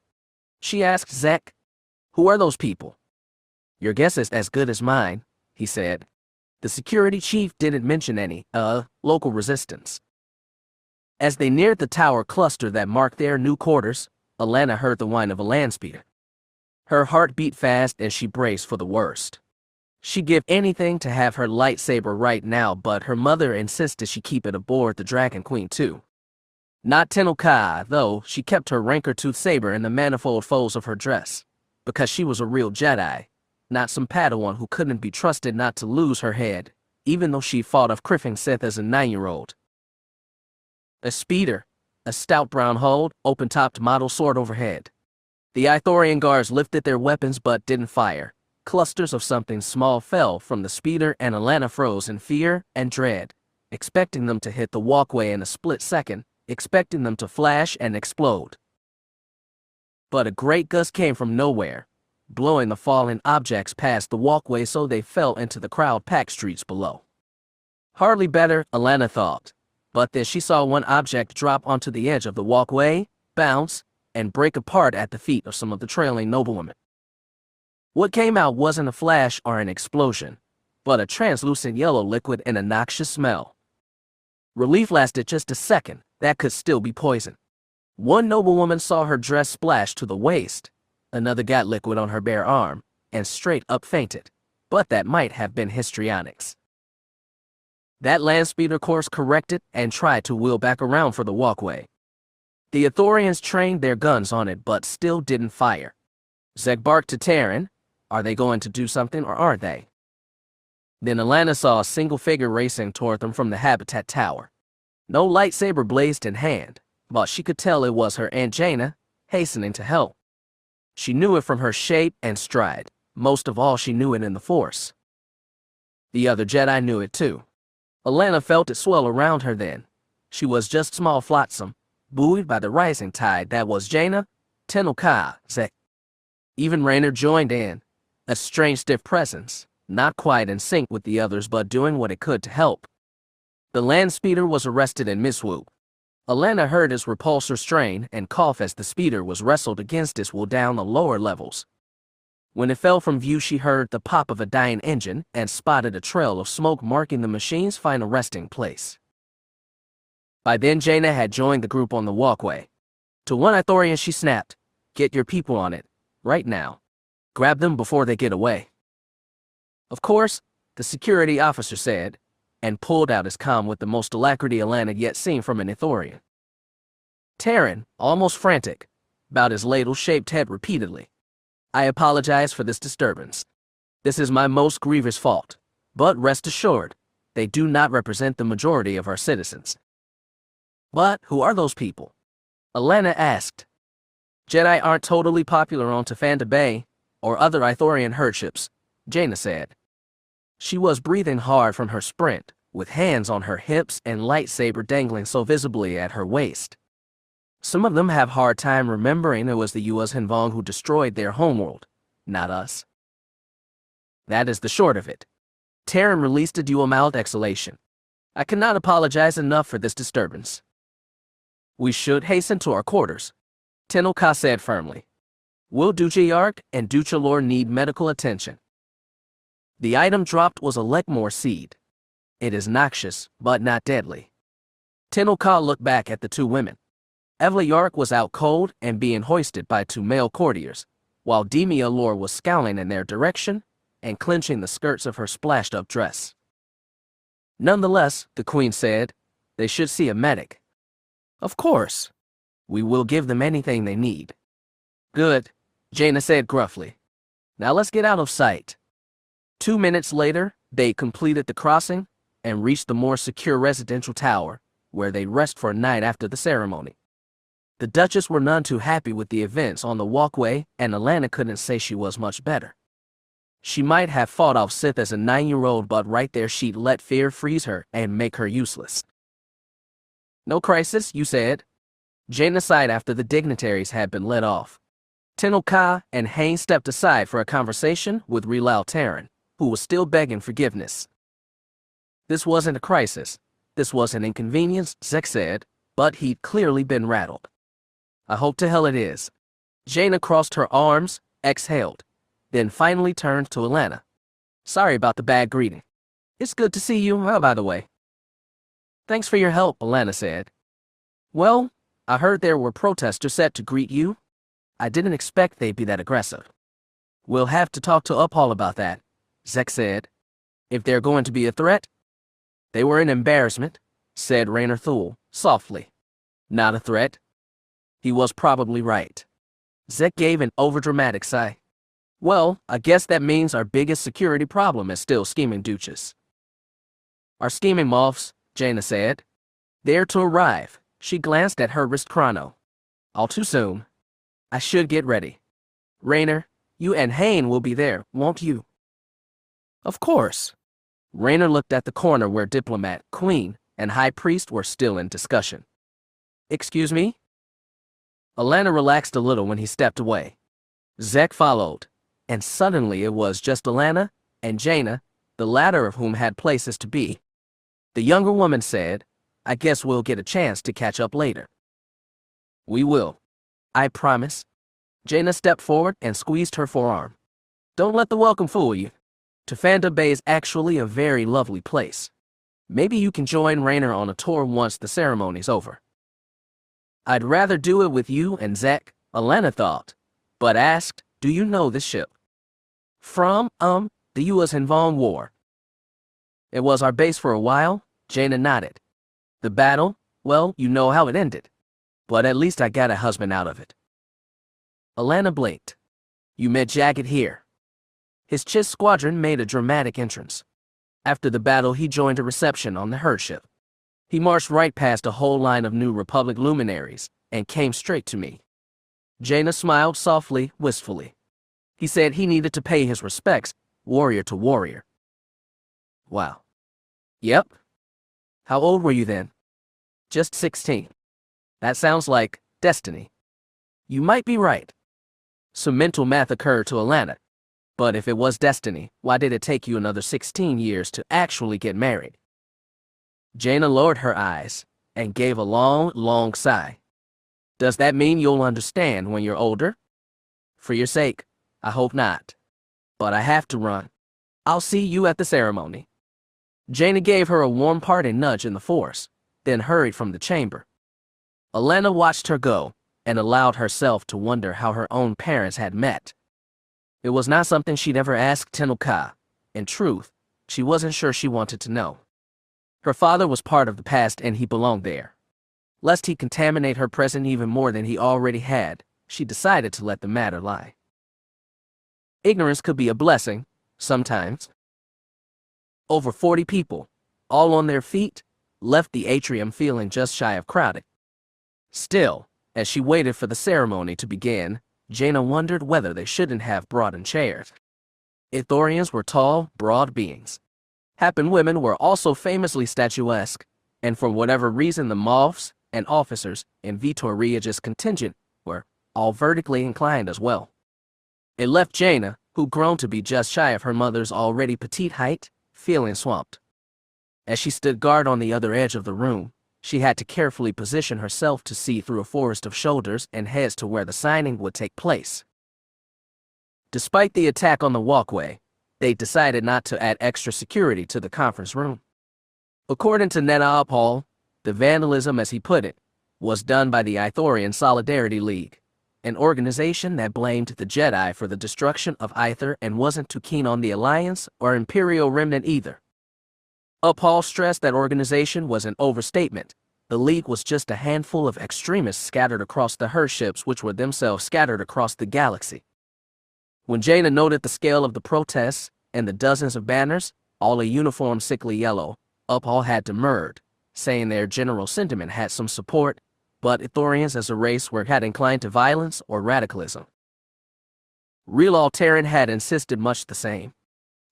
she asked Zek. "Who are those people?" "Your guess is as good as mine," he said. The security chief didn't mention any, local resistance. As they neared the tower cluster that marked their new quarters, Allana heard the whine of a land speeder. Her heart beat fast as she braced for the worst. She'd give anything to have her lightsaber right now, but her mother insisted she keep it aboard the Dragon Queen too. Not Tenel Ka, though. She kept her rancor-toothed saber in the manifold folds of her dress, because she was a real Jedi, not some Padawan who couldn't be trusted not to lose her head, even though she fought off Criffing Sith as a 9-year-old. A speeder, a stout brown-hulled, open-topped model soared overhead. The Ithorian guards lifted their weapons but didn't fire. Clusters of something small fell from the speeder, and Allana froze in fear and dread, expecting them to hit the walkway in a split second, expecting them to flash and explode. But a great gust came from nowhere, blowing the fallen objects past the walkway so they fell into the crowd-packed streets below. Hardly better, Allana thought. But then she saw one object drop onto the edge of the walkway, bounce, and break apart at the feet of some of the trailing noblewomen. What came out wasn't a flash or an explosion, but a translucent yellow liquid and a noxious smell. Relief lasted just a second. That could still be poison. One noblewoman saw her dress splash to the waist. Another got liquid on her bare arm and straight up fainted. But that might have been histrionics. That landspeeder course corrected and tried to wheel back around for the walkway. The Ithorians trained their guns on it but still didn't fire. Zek barked to Terran. Are they going to do something or aren't they? Then Allana saw a single figure racing toward them from the habitat tower. No lightsaber blazed in hand, but she could tell it was her Aunt Jaina, hastening to help. She knew it from her shape and stride. Most of all, she knew it in the Force. The other Jedi knew it too. Allana felt it swell around her then. She was just small flotsam, buoyed by the rising tide that was Jaina, Tenel Ka, Zek. Even Raynar joined in, a strange stiff presence, not quite in sync with the others but doing what it could to help. The land speeder was arrested in misswoop. Allana heard its repulsor strain and cough as the speeder was wrestled against its will down the lower levels. When it fell from view, she heard the pop of a dying engine and spotted a trail of smoke marking the machine's final resting place. By then, Jaina had joined the group on the walkway. To one Ithorian she snapped, "Get your people on it, right now. Grab them before they get away." Of course, the security officer said, and pulled out his comm with the most alacrity Allana had yet seen from an Ithorian. Terran, almost frantic, bowed his ladle-shaped head repeatedly. "I apologize for this disturbance. This is my most grievous fault, but rest assured, they do not represent the majority of our citizens." "But who are those people?" Allana asked. "Jedi aren't totally popular on Tafanda Bay or other Ithorian herdships," Jaina said. She was breathing hard from her sprint, with hands on her hips and lightsaber dangling so visibly at her waist. "Some of them have hard time remembering it was the U.S. Hinvong who destroyed their homeworld, not us." That is the short of it. Terran released a dual-mouthed exhalation. "I cannot apologize enough for this disturbance." "We should hasten to our quarters," Tenel Ka said firmly. "Will Ducha Yark and Ducha Lore need medical attention?" The item dropped was a Lekmore seed. It is noxious, but not deadly. Tenel Ka looked back at the two women. Evla Yark was out cold and being hoisted by two male courtiers, while Demia Lore was scowling in their direction and clenching the skirts of her splashed-up dress. "Nonetheless," the Queen said, "they should see a medic." "Of course. We will give them anything they need." "Good," Jaina said gruffly. "Now let's get out of sight." 2 minutes later, they completed the crossing and reached the more secure residential tower, where they'd rest for a night after the ceremony. The Duchess were none too happy with the events on the walkway, and Allana couldn't say she was much better. She might have fought off Sith as a 9-year-old, but right there she'd let fear freeze her and make her useless. "No crisis, you said?" Jaina sighed after the dignitaries had been let off. Tenel Ka and Haynes stepped aside for a conversation with Relal Terran, who was still begging forgiveness. "This wasn't a crisis. This was an inconvenience," Zek said, but he'd clearly been rattled. "I hope to hell it is." Jaina crossed her arms, exhaled, then finally turned to Allana. "Sorry about the bad greeting. It's good to see you, by the way." "Thanks for your help," Allana said. "Well, I heard there were protesters set to greet you. I didn't expect they'd be that aggressive." "We'll have to talk to Uphall about that," Zek said. "If they're going to be a threat." "They were an embarrassment," said Raynar Thul softly. "Not a threat." He was probably right. Zek gave an overdramatic sigh. "Well, I guess that means our biggest security problem is still scheming Duchess." "Our scheming moths," Jaina said. "They're to arrive." She glanced at her wrist chrono. "All too soon. I should get ready. Raynar, you and Hayne will be there, won't you?" "Of course." Raynar looked at the corner where Diplomat, Queen, and High Priest were still in discussion. "Excuse me?" Allana relaxed a little when he stepped away. Zek followed, and suddenly it was just Allana and Jaina, the latter of whom had places to be. The younger woman said, I guess we'll get a chance to catch up later. We will. I promise. Jaina stepped forward and squeezed her forearm. Don't let the welcome fool you. Tafanda Bay is actually a very lovely place. Maybe you can join Raynar on a tour once the ceremony's over. I'd rather do it with you and Zek, Allana thought, but asked, do you know this ship? From, the U.S. Invon War. It was our base for a while, Jaina nodded. The battle, well, you know how it ended. But at least I got a husband out of it. Allana blinked. You met Jagged here. His Chiss squadron made a dramatic entrance. After the battle, he joined a reception on the herd ship. He marched right past a whole line of New Republic luminaries and came straight to me. Jaina smiled softly, wistfully. He said he needed to pay his respects, warrior to warrior. Wow. Yep. How old were you then? Just 16. That sounds like destiny. You might be right. Some mental math occurred to Allana. But if it was destiny, why did it take you another 16 years to actually get married? Jaina lowered her eyes and gave a long, long sigh. Does that mean you'll understand when you're older? For your sake, I hope not. But I have to run. I'll see you at the ceremony. Jaina gave her a warm parting nudge in the Force, then hurried from the chamber. Allana watched her go and allowed herself to wonder how her own parents had met. It was not something she'd ever asked Tenel Ka. In truth, she wasn't sure she wanted to know. Her father was part of the past and he belonged there. Lest he contaminate her present even more than he already had, she decided to let the matter lie. Ignorance could be a blessing, sometimes. Over 40 people, all on their feet, left the atrium feeling just shy of crowded. Still, as she waited for the ceremony to begin, Jaina wondered whether they shouldn't have brought in chairs. Ithorians were tall, broad beings. Hapan women were also famously statuesque, and for whatever reason the moths and officers in Vitoria's contingent were all vertically inclined as well. It left Jaina, who'd grown to be just shy of her mother's already petite height, feeling swamped. As she stood guard on the other edge of the room, she had to carefully position herself to see through a forest of shoulders and heads to where the signing would take place. Despite the attack on the walkway, they decided not to add extra security to the conference room. According to Neda Paul, the vandalism, as he put it, was done by the Ithorian Solidarity League, an organization that blamed the Jedi for the destruction of Ithor and wasn't too keen on the Alliance or Imperial Remnant either. Paul stressed that organization was an overstatement. The League was just a handful of extremists scattered across the herd ships, which were themselves scattered across the galaxy. When Jaina noted the scale of the protests and the dozens of banners, all a uniform sickly yellow, Paul had demurred, saying their general sentiment had some support, but Ithorians as a race were had inclined to violence or radicalism. Real Alteran had insisted much the same.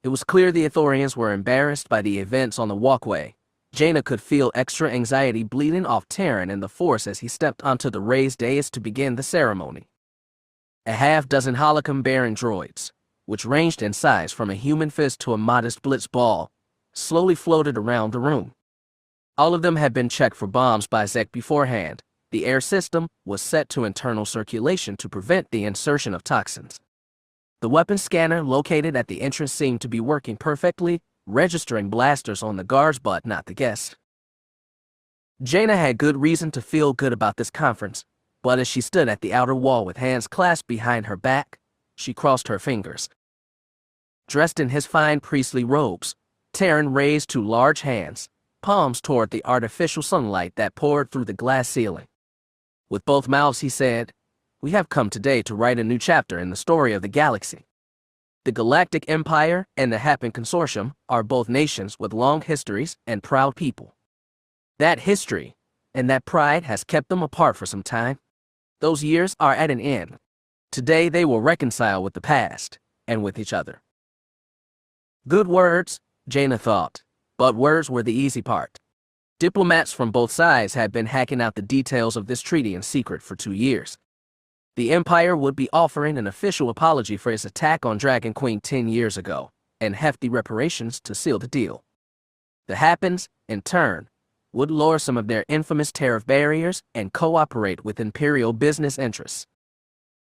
It was clear the Ithorians were embarrassed by the events on the walkway. Jaina could feel extra anxiety bleeding off Terran in the Force as he stepped onto the raised dais to begin the ceremony. A half-dozen holocron-bearing droids, which ranged in size from a human fist to a modest blitz ball, slowly floated around the room. All of them had been checked for bombs by Zek beforehand. The air system was set to internal circulation to prevent the insertion of toxins. The weapon scanner located at the entrance seemed to be working perfectly, registering blasters on the guards but not the guests. Jaina had good reason to feel good about this conference, but as she stood at the outer wall with hands clasped behind her back, she crossed her fingers. Dressed in his fine priestly robes, Terran raised two large hands, palms toward the artificial sunlight that poured through the glass ceiling. With both mouths he said, "We have come today to write a new chapter in the story of the galaxy. The Galactic Empire and the Hapes Consortium are both nations with long histories and proud people. That history and that pride has kept them apart for some time. Those years are at an end. Today they will reconcile with the past and with each other." Good words, Jaina thought, but words were the easy part. Diplomats from both sides had been hacking out the details of this treaty in secret for 2 years. The Empire would be offering an official apology for its attack on Dragon Queen 10 years ago, and hefty reparations to seal the deal. The Hapans, in turn, would lower some of their infamous tariff barriers and cooperate with Imperial business interests.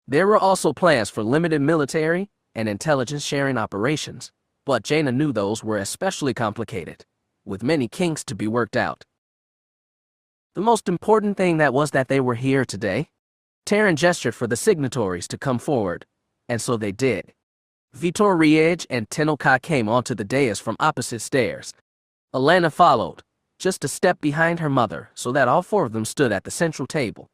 There were also plans for limited military and intelligence sharing operations, but Jaina knew those were especially complicated, with many kinks to be worked out. The most important thing was that they were here today. Terran gestured for the signatories to come forward, and so they did. Vitor Riej and Tenel Ka came onto the dais from opposite stairs. Allana followed, just a step behind her mother, so that all four of them stood at the central table.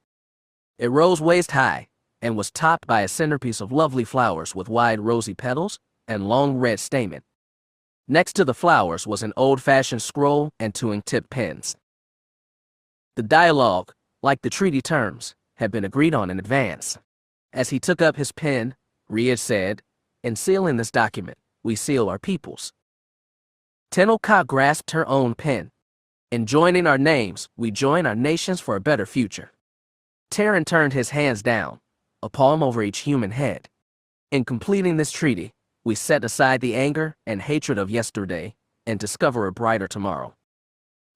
It rose waist-high, and was topped by a centerpiece of lovely flowers with wide rosy petals and long red stamen. Next to the flowers was an old-fashioned scroll and two ink-tipped pens. The dialogue, like the treaty terms, had been agreed on in advance. As he took up his pen, Riej said, "In sealing this document, we seal our peoples." Tenel Ka grasped her own pen. "In joining our names, we join our nations for a better future." Terran turned his hands down, a palm over each human head. "In completing this treaty, we set aside the anger and hatred of yesterday and discover a brighter tomorrow.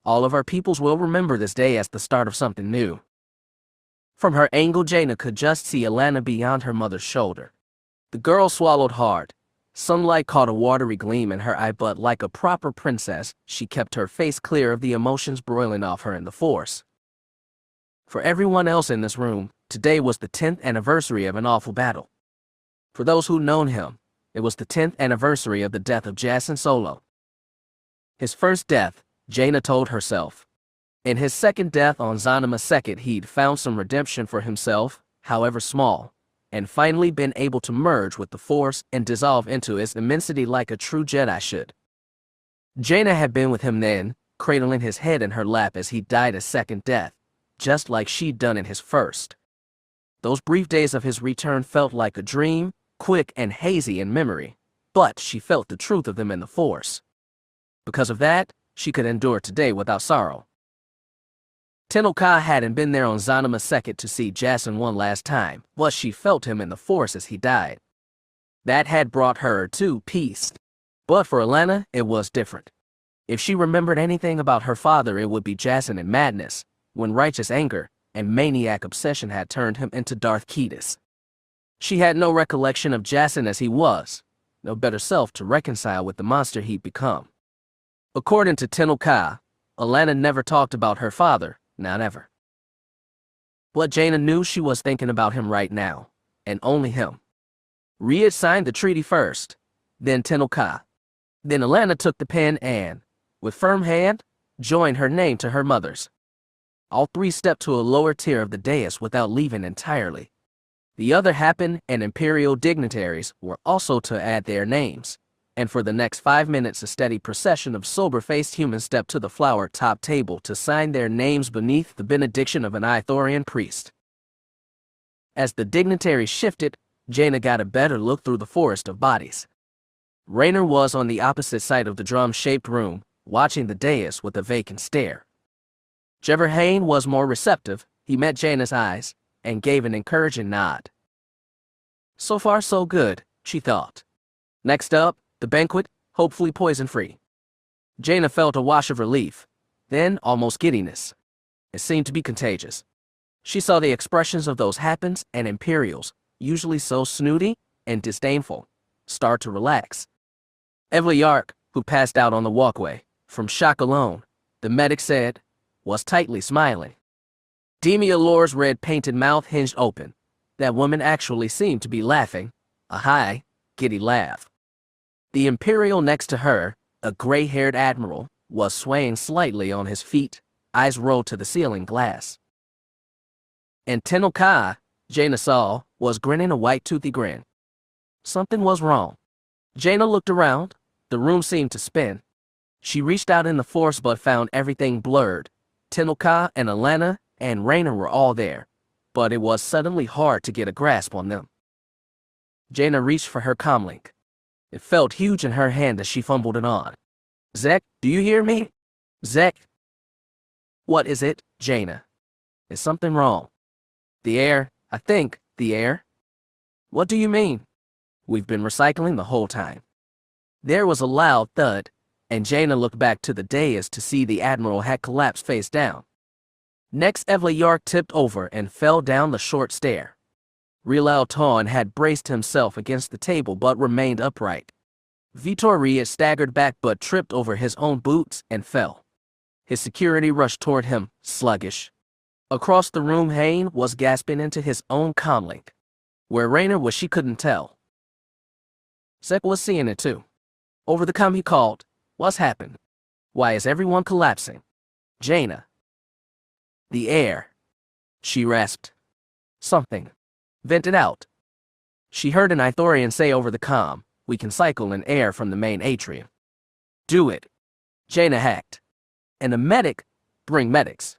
All of our peoples will remember this day as the start of something new." From her angle, Jaina could just see Allana beyond her mother's shoulder. The girl swallowed hard. Sunlight caught a watery gleam in her eye, but like a proper princess, she kept her face clear of the emotions broiling off her in the Force. For everyone else in this room, today was the 10th anniversary of an awful battle. For those who'd known him, it was the 10th anniversary of the death of Jacen Solo. His first death, Jaina told herself. In his second death on Zanima II, he'd found some redemption for himself, however small, and finally been able to merge with the Force and dissolve into its immensity like a true Jedi should. Jaina had been with him then, cradling his head in her lap as he died a second death, just like she'd done in his first. Those brief days of his return felt like a dream, quick and hazy in memory, but she felt the truth of them in the Force. Because of that, she could endure today without sorrow. Tenel Ka hadn't been there on Zanima II to see Jacen one last time, but she felt him in the Force as he died. That had brought her to peace. But for Allana, it was different. If she remembered anything about her father, it would be Jacen in madness, when righteous anger and maniac obsession had turned him into Darth Caedus. She had no recollection of Jacen as he was, no better self to reconcile with the monster he'd become. According to Tenel Ka, Allana never talked about her father, not ever. But Jaina knew she was thinking about him right now, and only him. Riej signed the treaty first, then Tenel Ka. Then Allana took the pen and, with firm hand, joined her name to her mother's. All three stepped to a lower tier of the dais without leaving entirely. The other Hapan and Imperial dignitaries were also to add their names, and for the next 5 minutes a steady procession of sober-faced humans stepped to the flower-topped table to sign their names beneath the benediction of an Ithorian priest. As the dignitaries shifted, Jaina got a better look through the forest of bodies. Raynar was on the opposite side of the drum-shaped room, watching the dais with a vacant stare. Jeverhain was more receptive. He met Jaina's eyes and gave an encouraging nod. So far so good, she thought. Next up, the banquet, hopefully poison-free. Jaina felt a wash of relief, then almost giddiness. It seemed to be contagious. She saw the expressions of those Hapans and Imperials, usually so snooty and disdainful, start to relax. Evely Yark, who passed out on the walkway, from shock alone, the medic said, was tightly smiling. Demia Lore's red-painted mouth hinged open. That woman actually seemed to be laughing, a high, giddy laugh. The Imperial next to her, a gray-haired admiral, was swaying slightly on his feet, eyes rolled to the ceiling glass. And Tenel Ka, Jaina saw, was grinning a white-toothy grin. Something was wrong. Jaina looked around. The room seemed to spin. She reached out in the Force but found everything blurred. Tenel Ka and Allana and Raynar were all there, but it was suddenly hard to get a grasp on them. Jaina reached for her comlink. It felt huge in her hand as she fumbled it on. "Zek, do you hear me? Zek?" "What is it, Jaina? Is something wrong?" "The heir, I think, the heir." "What do you mean?" "We've been recycling the whole time." There was a loud thud. and Jaina looked back to the dais to see the Admiral had collapsed face down. Next, Evla Yark tipped over and fell down the short stair. Rilal Taun had braced himself against the table but remained upright. Vittoria staggered back but tripped over his own boots and fell. His security rushed toward him, sluggish. Across the room, Hain was gasping into his own comlink. Where Raynar was she couldn't tell. Zek was seeing it too. Over the comm he called, "What's happened? Why is everyone collapsing?" "Jaina." "The heir," she rasped. "Something. Vent it out." She heard an Ithorian say over the comm, "We can cycle an heir from the main atrium." "Do it," Jaina hacked. "And a medic, bring medics."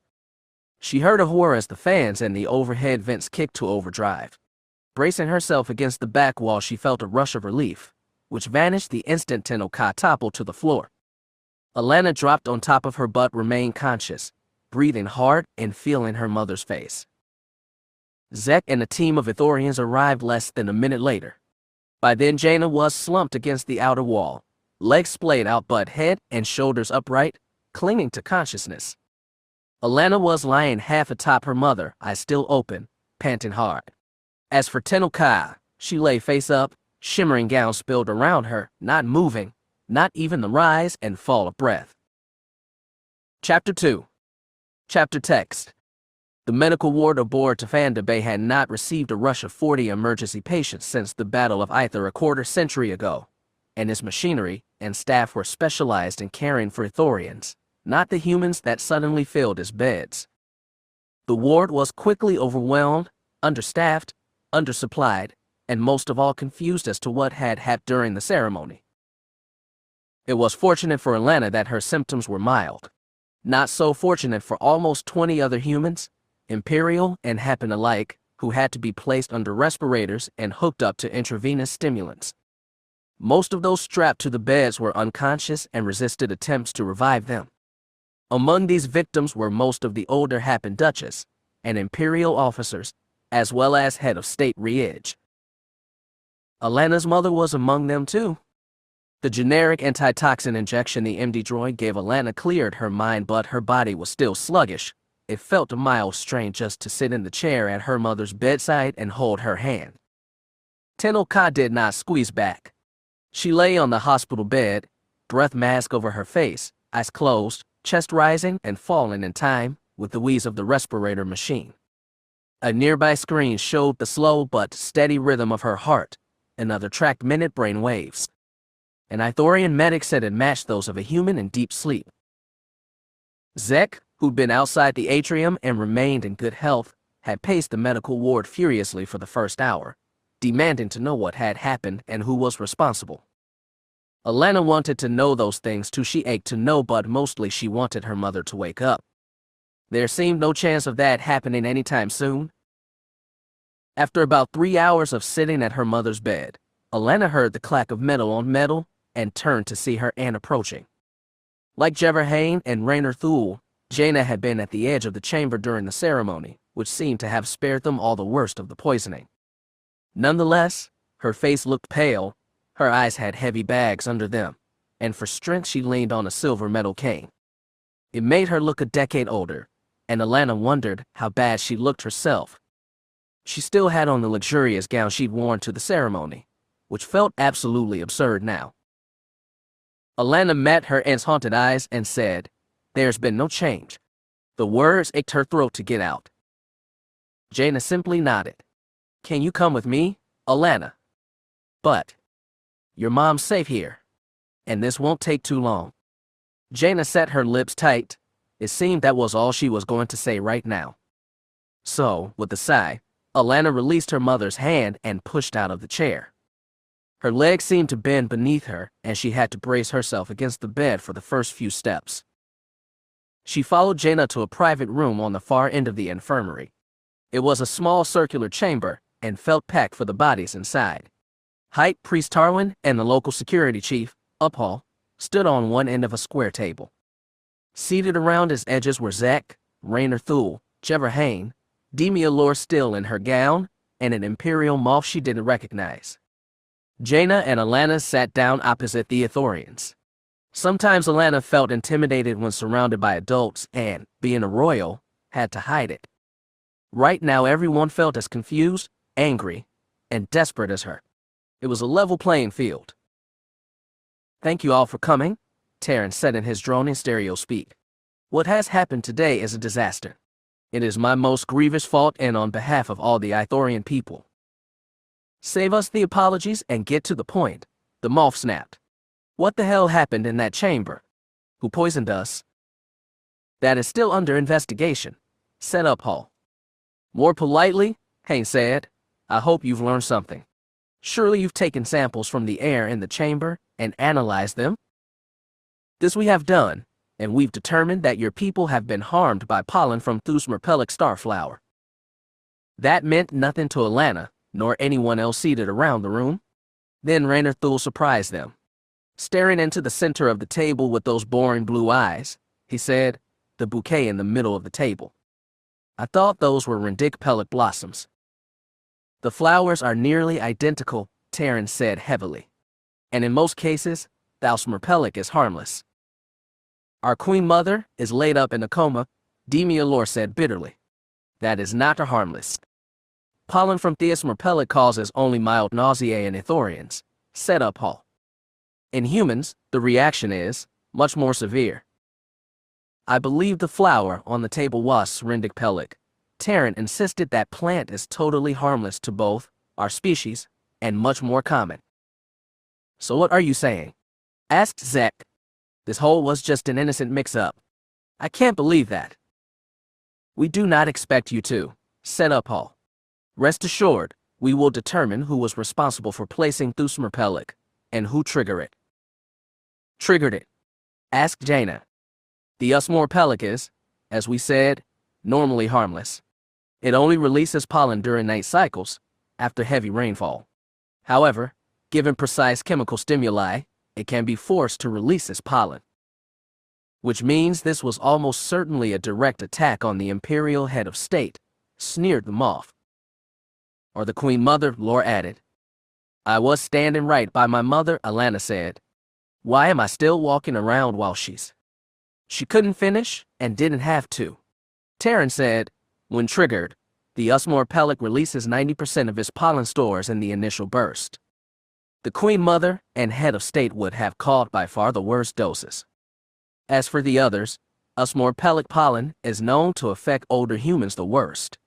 She heard a whir as the fans and the overhead vents kicked to overdrive. Bracing herself against the back wall, she felt a rush of relief, which vanished the instant Tenel Ka toppled to the floor. Allana dropped on top of her but remained conscious, breathing hard and feeling her mother's face. Zek and a team of Ithorians arrived less than a minute later. By then, Jaina was slumped against the outer wall, legs splayed out but head and shoulders upright, clinging to consciousness. Allana was lying half atop her mother, eyes still open, panting hard. As for Tenel Ka, she lay face up, shimmering gown spilled around her, not moving, not even the rise and fall of breath. Chapter 2. Chapter Text. The medical ward aboard Tafanda Bay had not received a rush of 40 emergency patients since the Battle of Ithor a quarter century ago, and its machinery and staff were specialized in caring for Ithorians, not the humans that suddenly filled its beds. The ward was quickly overwhelmed, understaffed, undersupplied, and most of all confused as to what had happened during the ceremony. It was fortunate for Allana that her symptoms were mild. Not so fortunate for almost 20 other humans, Imperial and Hapan alike, who had to be placed under respirators and hooked up to intravenous stimulants. Most of those strapped to the beds were unconscious and resisted attempts to revive them. Among these victims were most of the older Hapan Duchess and Imperial officers, as well as head of state Riege. Allana's mother was among them too. The generic antitoxin injection the MD droid gave Allana cleared her mind, but her body was still sluggish. It felt a mild strain just to sit in the chair at her mother's bedside and hold her hand. Tenel Ka did not squeeze back. She lay on the hospital bed, breath mask over her face, eyes closed, chest rising and falling in time with the wheeze of the respirator machine. A nearby screen showed the slow but steady rhythm of her heart, another tracked minute brain waves. An Ithorian medic said it matched those of a human in deep sleep. Zek, who'd been outside the atrium and remained in good health, had paced the medical ward furiously for the first hour, demanding to know what had happened and who was responsible. Allana wanted to know those things too. She ached to know, but mostly she wanted her mother to wake up. There seemed no chance of that happening anytime soon. After about 3 hours of sitting at her mother's bed, Allana heard the clack of metal on metal and turned to see her aunt approaching. Like Jacen and Raynar Thul, Jaina had been at the edge of the chamber during the ceremony, which seemed to have spared them all the worst of the poisoning. Nonetheless, her face looked pale, her eyes had heavy bags under them, and for strength she leaned on a silver metal cane. It made her look a decade older, and Allana wondered how bad she looked herself. She still had on the luxurious gown she'd worn to the ceremony, which felt absolutely absurd now. Allana met her aunt's haunted eyes and said, "There's been no change." The words ached her throat to get out. Jaina simply nodded. "Can you come with me, Allana?" "But your mom's safe here, and this won't take too long." Jaina set her lips tight. It seemed that was all she was going to say right now. So, with a sigh, Allana released her mother's hand and pushed out of the chair. Her legs seemed to bend beneath her, and she had to brace herself against the bed for the first few steps. She followed Jaina to a private room on the far end of the infirmary. It was a small circular chamber, and felt packed for the bodies inside. High Priest Tarwin and the local security chief, Uphall, stood on one end of a square table. Seated around its edges were Zek, Raynar Thul, Jacen, Demia Lore still in her gown, and an Imperial moth she didn't recognize. Jaina and Allana sat down opposite the Ithorians. Sometimes Allana felt intimidated when surrounded by adults and, being a royal, had to hide it. Right now everyone felt as confused, angry, and desperate as her. It was a level playing field. "Thank you all for coming," Terran said in his droning stereo speak. "What has happened today is a disaster. It is my most grievous fault and on behalf of all the Ithorian people." "Save us the apologies and get to the point," the Moff snapped. "What the hell happened in that chamber? Who poisoned us?" "That is still under investigation," said Hall. More politely, Haynes said, "I hope you've learned something. Surely you've taken samples from the air in the chamber and analyzed them?" "This we have done, and we've determined that your people have been harmed by pollen from Thusmerpelic starflower." That meant nothing to Allana, nor anyone else seated around the room. Then Raynar Thul surprised them. Staring into the center of the table with those boring blue eyes, he said, the bouquet in the middle of the table. "I thought those were Rendikpelic blossoms." "The flowers are nearly identical," Terran said heavily. "And in most cases, Thusmerpelic is harmless." "Our Queen Mother is laid up in a coma," Demialor said bitterly. "That is not harmless." "Pollen from Thusmerpelic causes only mild nausea in Ithorians," said Hall. "In humans, the reaction is much more severe." "I believe the flower on the table was Rendikpelic." Terran insisted that plant is totally harmless to both our species and much more common. "So what are you saying?" asked Zek. "This whole was just an innocent mix-up." "I can't believe that." "We do not expect you to," said Hall. "Rest assured, we will determine who was responsible for placing Thusmerpelic and who triggered it." "Triggered it?" asked Jaina. "The Thusmerpelic is, as we said, normally harmless. It only releases pollen during night cycles, after heavy rainfall. However, given precise chemical stimuli, it can be forced to release its pollen. Which means this was almost certainly a direct attack on the Imperial head of state," sneered the Moff. "Or the Queen Mother," Lore added. "I was standing right by my mother," Allana said. "Why am I still walking around while she's—" "She couldn't finish and didn't have to." Terran said, "When triggered, the Thusmerpelic releases 90% of its pollen stores in the initial burst. The Queen Mother and head of state would have caught by far the worst doses. As for the others, Thusmerpelic pollen is known to affect older humans the worst.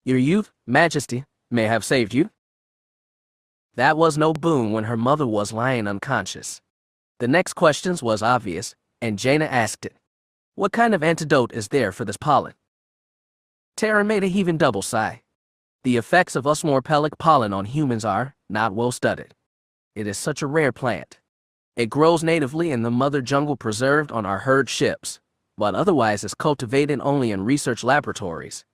Your youth, Majesty, may have saved you." That was no boon when her mother was lying unconscious. The next questions was obvious, and Jaina asked it. "What kind of antidote is there for this pollen?" Terran made a heaving double sigh. "The effects of Thusmerpelic pollen on humans are not well studied. It is such a rare plant. It grows natively in the mother jungle preserved on our herd ships, but otherwise is cultivated only in research laboratories.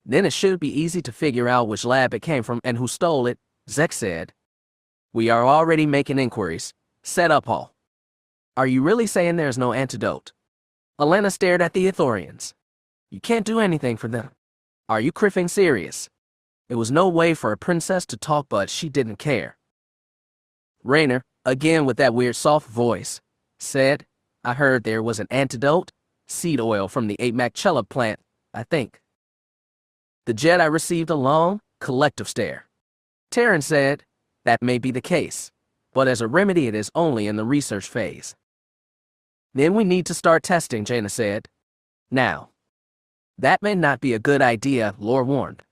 Then it should be easy to figure out which lab it came from and who stole it," Zek said. "We are already making inquiries," said Hall. "Are you really saying there is no antidote?" Allana stared at the Ithorians. "You can't do anything for them. Are you criffing serious?" It was no way for a princess to talk, but she didn't care. Raynar, again with that weird soft voice, said, "I heard there was an antidote, seed oil from the Apemachella plant, I think." The Jedi received a long, collective stare. Terran said, "That may be the case, but as a remedy it is only in the research phase." "Then we need to start testing," Jaina said. "Now." "That may not be a good idea," Lore warned.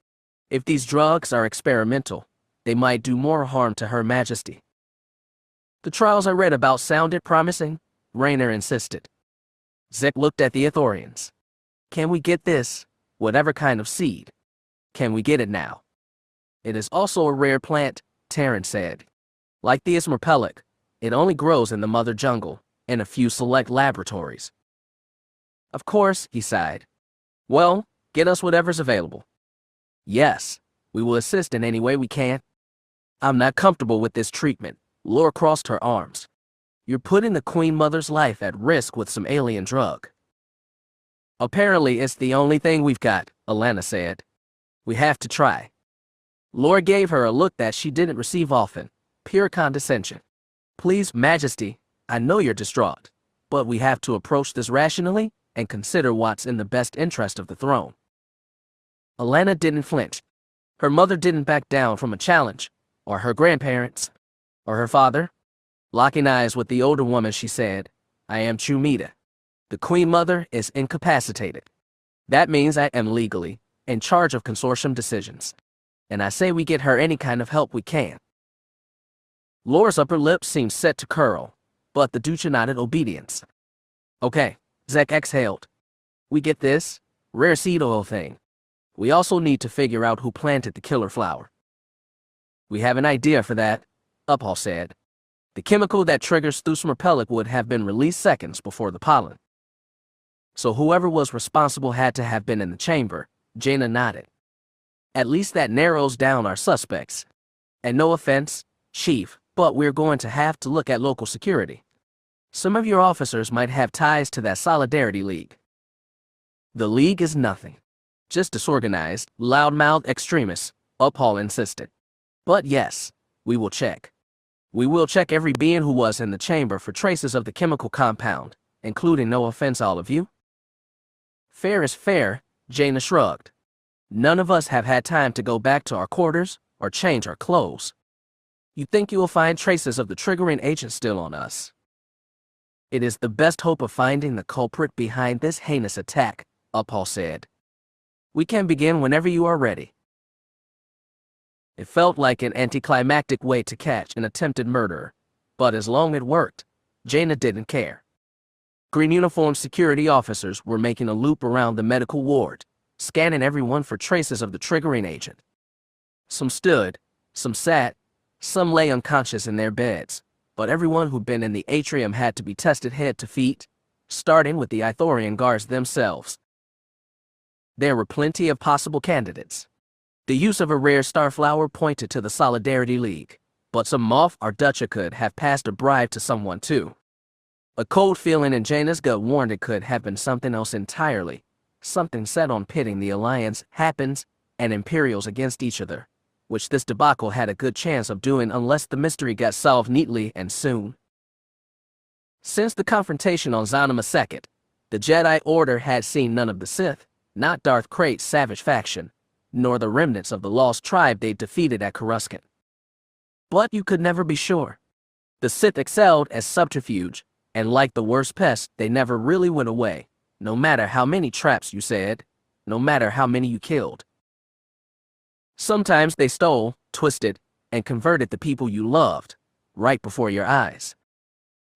"If these drugs are experimental, they might do more harm to Her Majesty." "The trials I read about sounded promising," Raynar insisted. Zek looked at the Ithorians. "Can we get this, whatever kind of seed? Can we get it now?" "It is also a rare plant," Terran said. "Like the Thusmerpelic, it only grows in the mother jungle, in a few select laboratories." "Of course," he sighed. "Well, get us whatever's available." "Yes, we will assist in any way we can." "I'm not comfortable with this treatment," Lore crossed her arms. "You're putting the Queen Mother's life at risk with some alien drug." "Apparently it's the only thing we've got," Allana said. "We have to try." Lore gave her a look that she didn't receive often, pure condescension. "Please, Majesty, I know you're distraught, but we have to approach this rationally and consider what's in the best interest of the throne. Allana didn't flinch. Her mother didn't back down from a challenge, or her grandparents, or her father. Locking eyes with the older woman, she said, I am Chumita. The Queen Mother is incapacitated. That means I am legally in charge of consortium decisions, and I say we get her any kind of help we can. Laura's upper lip seemed set to curl, but the Ducha nodded obedience. Okay, Zek exhaled. We get this rare seed oil thing. We also need to figure out who planted the killer flower. We have an idea for that, Upal said. The chemical that triggers Thusmar Pellic would have been released seconds before the pollen. So whoever was responsible had to have been in the chamber, Jaina nodded. At least that narrows down our suspects. And no offense, Chief, but we're going to have to look at local security. Some of your officers might have ties to that Solidarity League. The League is nothing. Just disorganized, loud-mouthed extremists, Upal insisted. But yes, we will check. We will check every being who was in the chamber for traces of the chemical compound, including no offense all of you. Fair is fair, Jaina shrugged. None of us have had time to go back to our quarters or change our clothes. You think you will find traces of the triggering agent still on us? It is the best hope of finding the culprit behind this heinous attack, Upal said. We can begin whenever you are ready. It felt like an anticlimactic way to catch an attempted murderer, but as long as it worked, Jaina didn't care. Green uniformed security officers were making a loop around the medical ward, scanning everyone for traces of the triggering agent. Some stood, some sat, some lay unconscious in their beds, but everyone who'd been in the atrium had to be tested head to feet, starting with the Ithorian guards themselves. There were plenty of possible candidates. The use of a rare starflower pointed to the Solidarity League, but some moth or Ducha could have passed a bribe to someone too. A cold feeling in Jaina's gut warned it could have been something else entirely, something set on pitting the Alliance, Hapans, and Imperials against each other, which this debacle had a good chance of doing unless the mystery got solved neatly and soon. Since the confrontation on Zanima II, the Jedi Order had seen none of the Sith, not Darth Caedus' savage faction, nor the remnants of the lost tribe they defeated at Coruscant. But you could never be sure. The Sith excelled as subterfuge, and like the worst pests, they never really went away, no matter how many traps you set, no matter how many you killed. Sometimes they stole, twisted, and converted the people you loved, right before your eyes.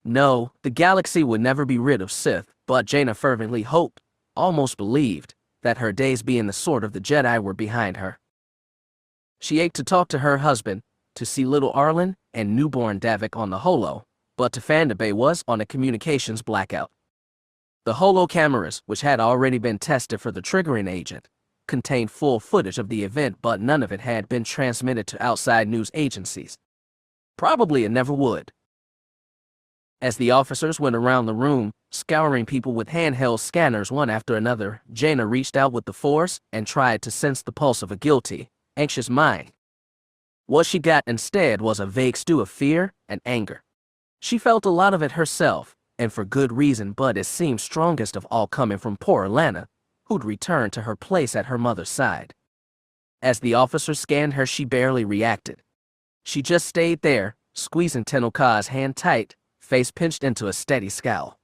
No, the galaxy would never be rid of Sith, but Jaina fervently hoped, almost believed, that her days being the sword of the Jedi were behind her. She ached to talk to her husband, to see little Arlen and newborn Davik on the holo, but Tafanda Bay was on a communications blackout. The holo cameras, which had already been tested for the triggering agent, contained full footage of the event, but none of it had been transmitted to outside news agencies. Probably it never would. As the officers went around the room, scouring people with handheld scanners one after another, Jaina reached out with the Force and tried to sense the pulse of a guilty, anxious mind. What she got instead was a vague stew of fear and anger. She felt a lot of it herself, and for good reason, but it seemed strongest of all coming from poor Allana, who'd returned to her place at her mother's side. As the officers scanned her, she barely reacted. She just stayed there, squeezing Tenel Ka's hand tight, face pinched into a steady scowl.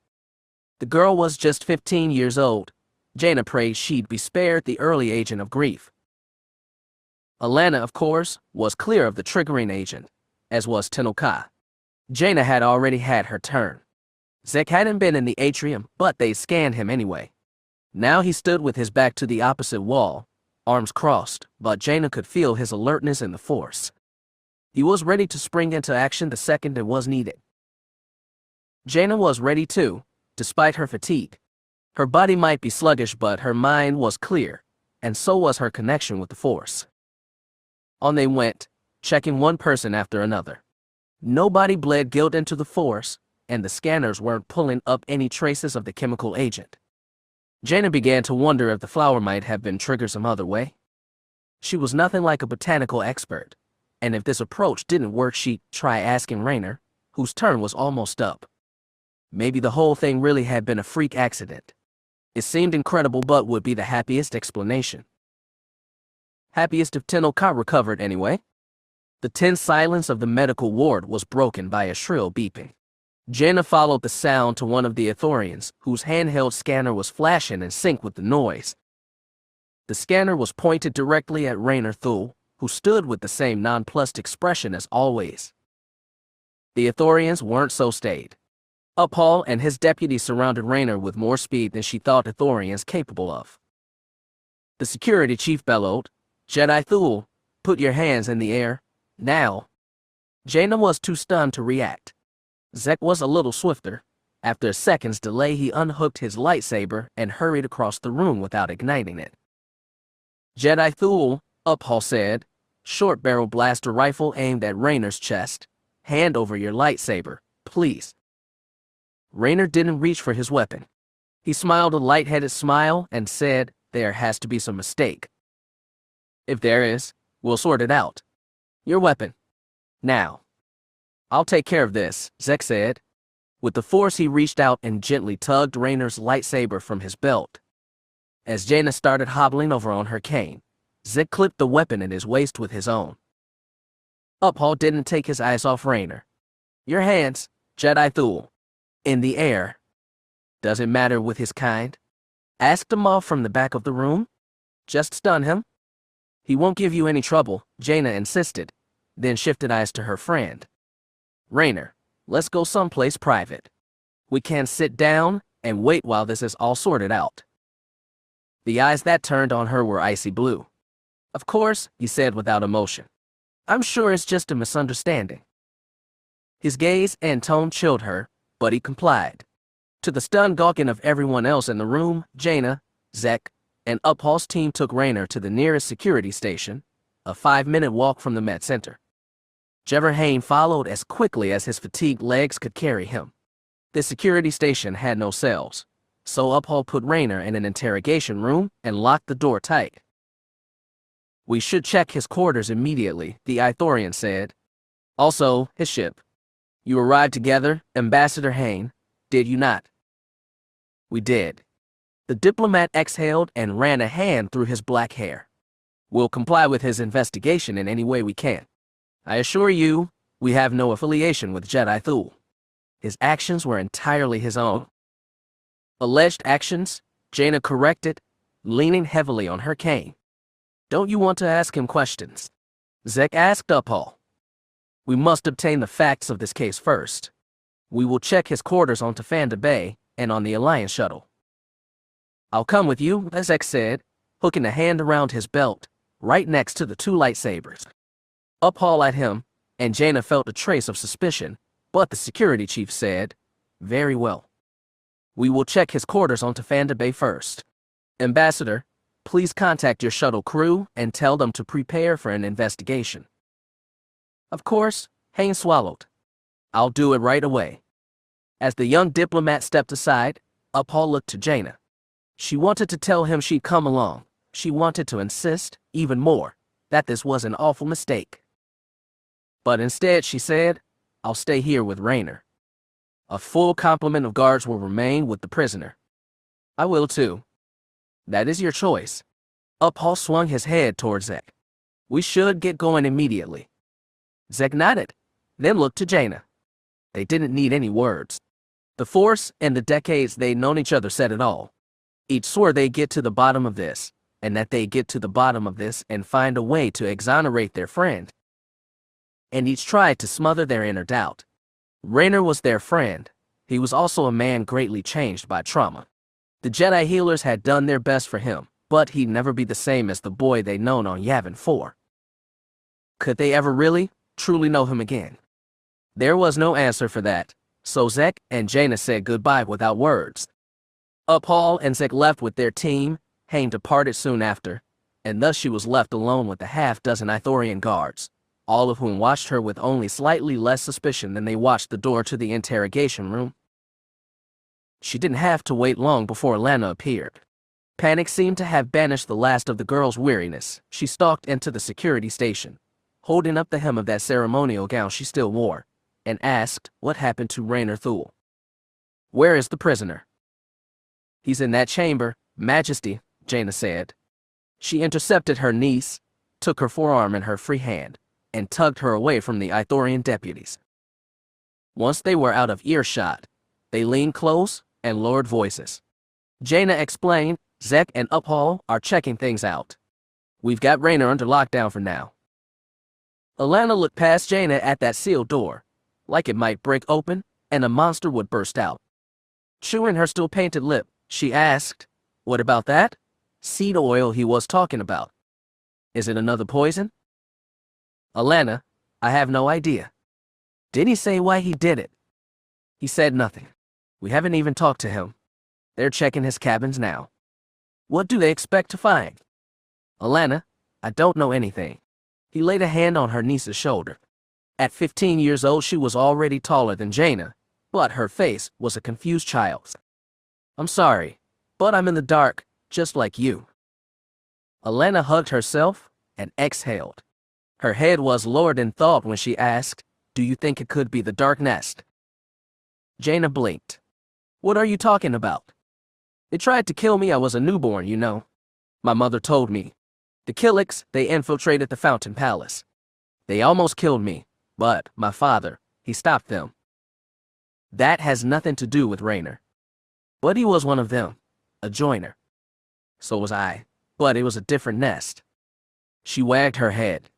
The girl was just 15 years old. Jaina prayed she'd be spared the early agent of grief. Allana, of course, was clear of the triggering agent, as was Tenel Ka. Jaina had already had her turn. Zek hadn't been in the atrium, but they scanned him anyway. Now he stood with his back to the opposite wall, arms crossed, but Jaina could feel his alertness in the Force. He was ready to spring into action the second it was needed. Jaina was ready too, despite her fatigue. Her body might be sluggish, but her mind was clear, and so was her connection with the Force. On they went, checking one person after another. Nobody bled guilt into the Force, and the scanners weren't pulling up any traces of the chemical agent. Jaina began to wonder if the flower might have been triggered some other way. She was nothing like a botanical expert, and if this approach didn't work, she'd try asking Raynar, whose turn was almost up. Maybe the whole thing really had been a freak accident. It seemed incredible but would be the happiest explanation. Happiest if Tenel Ka recovered anyway. The tense silence of the medical ward was broken by a shrill beeping. Jaina followed the sound to one of the Ithorians, whose handheld scanner was flashing in sync with the noise. The scanner was pointed directly at Raynar Thul, who stood with the same nonplussed expression as always. The Ithorians weren't so staid. Uphall and his deputy surrounded Raynar with more speed than she thought Ithorians capable of. The security chief bellowed, "Jedi Thul, put your hands in the air, now." Jaina was too stunned to react. Zek was a little swifter. After a second's delay, he unhooked his lightsaber and hurried across the room without igniting it. "Jedi Thul," Uphall said, short-barrel blaster rifle aimed at Raynar's chest. "Hand over your lightsaber, please." Raynar didn't reach for his weapon. He smiled a light-headed smile and said, "There has to be some mistake. If there is, we'll sort it out. Your weapon. Now." "I'll take care of this," Zek said. With the force, he reached out and gently tugged Raynar's lightsaber from his belt. As Jaina started hobbling over on her cane, Zek clipped the weapon in his waist with his own. Uphall didn't take his eyes off Raynar. "Your hands, Jedi Thul. In the air." "Does it matter with his kind?" asked Amal from the back of the room. "Just stun him." "He won't give you any trouble," Jaina insisted, then shifted eyes to her friend. "Raynar, let's go someplace private. We can sit down and wait while this is all sorted out." The eyes that turned on her were icy blue. "Of course," he said without emotion. "I'm sure it's just a misunderstanding." His gaze and tone chilled her, but he complied. To the stunned gawking of everyone else in the room, Jaina, Zek, and Uphall's team took Raynar to the nearest security station, a 5-minute walk from the Met Center. Jevverhane followed as quickly as his fatigued legs could carry him. The security station had no cells, so Uphall put Raynar in an interrogation room and locked the door tight. "We should check his quarters immediately," the Ithorian said. "Also, his ship. You arrived together, Ambassador Hane, did you not?" "We did." The diplomat exhaled and ran a hand through his black hair. "We'll comply with his investigation in any way we can. I assure you, we have no affiliation with Jedi Thul. His actions were entirely his own." "Alleged actions," Jaina corrected, leaning heavily on her cane. "Don't you want to ask him questions?" Zek asked Uphall. "We must obtain the facts of this case first. We will check his quarters on Tafanda Bay and on the Alliance shuttle." "I'll come with you," Zek said, hooking a hand around his belt, right next to the 2 lightsabers. Uphall at him, and Jaina felt a trace of suspicion, but the security chief said, "Very well. We will check his quarters on Tafanda Bay first. Ambassador, please contact your shuttle crew and tell them to prepare for an investigation." "Of course," Hane swallowed. "I'll do it right away." As the young diplomat stepped aside, Uphall looked to Jaina. She wanted to tell him she'd come along. She wanted to insist, even more, that this was an awful mistake. But instead she said, "I'll stay here with Raynar. A full complement of guards will remain with the prisoner." "I will too." "That is your choice." Uphall swung his head towards Zek. "We should get going immediately." Zek nodded, then looked to Jaina. They didn't need any words. The Force and the decades they'd known each other said it all. Each swore they'd get to the bottom of this, and that they'd get to the bottom of this and find a way to exonerate their friend. And each tried to smother their inner doubt. Raynar was their friend. He was also a man greatly changed by trauma. The Jedi healers had done their best for him, but he'd never be the same as the boy they'd known on Yavin 4. Could they ever really, truly know him again? There was no answer for that, so Zek and Jaina said goodbye without words. Uphall and Zek left with their team. Hane departed soon after, and thus she was left alone with a half-dozen Ithorian guards, all of whom watched her with only slightly less suspicion than they watched the door to the interrogation room. She didn't have to wait long before Allana appeared. Panic seemed to have banished the last of the girl's weariness. She stalked into the security station, holding up the hem of that ceremonial gown she still wore, and asked what happened to Raynar Thul. Where is the prisoner? He's in that chamber, Majesty, Jaina said. She intercepted her niece, took her forearm in her free hand, and tugged her away from the Ithorian deputies. Once they were out of earshot, they leaned close and lowered voices. Jaina explained, Zek and Uphall are checking things out. We've got Raynar under lockdown for now. Allana looked past Jaina at that sealed door, like it might break open and a monster would burst out. Chewing her still painted lip, she asked, What about that? Seed oil he was talking about. Is it another poison? Allana, I have no idea. Did he say why he did it? He said nothing. We haven't even talked to him. They're checking his cabins now. What do they expect to find? Allana, I don't know anything. He laid a hand on her niece's shoulder. At 15 years old, she was already taller than Jaina, but her face was a confused child's. I'm sorry, but I'm in the dark, just like you. Allana hugged herself and exhaled. Her head was lowered in thought when she asked, Do you think it could be the Dark Nest? Jaina blinked. What are you talking about? They tried to kill me. I was a newborn, you know. My mother told me. The Killiks, they infiltrated the Fountain Palace. They almost killed me, but my father, he stopped them. That has nothing to do with Raynar. But he was one of them, a joiner. So was I, but it was a different nest. She wagged her head.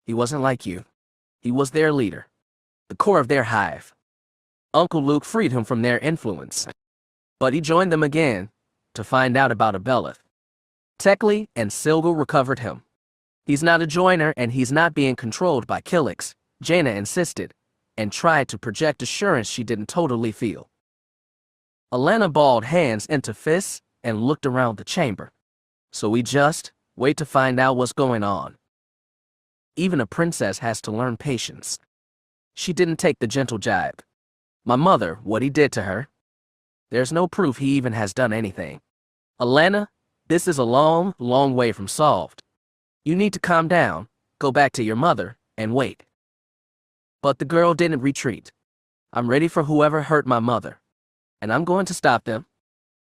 He wasn't like you. He was their leader, the core of their hive. Uncle Luke freed him from their influence. But he joined them again to find out about Abelith. Tekli and Silgal recovered him. He's not a joiner and he's not being controlled by Killiks, Jaina insisted, and tried to project assurance she didn't totally feel. Allana balled hands into fists and looked around the chamber. So we just wait to find out what's going on. Even a princess has to learn patience. She didn't take the gentle jibe. My mother, what he did to her. There's no proof he even has done anything. Allana, this is a long, long way from solved. You need to calm down, go back to your mother, and wait. But the girl didn't retreat. I'm ready for whoever hurt my mother. And I'm going to stop them.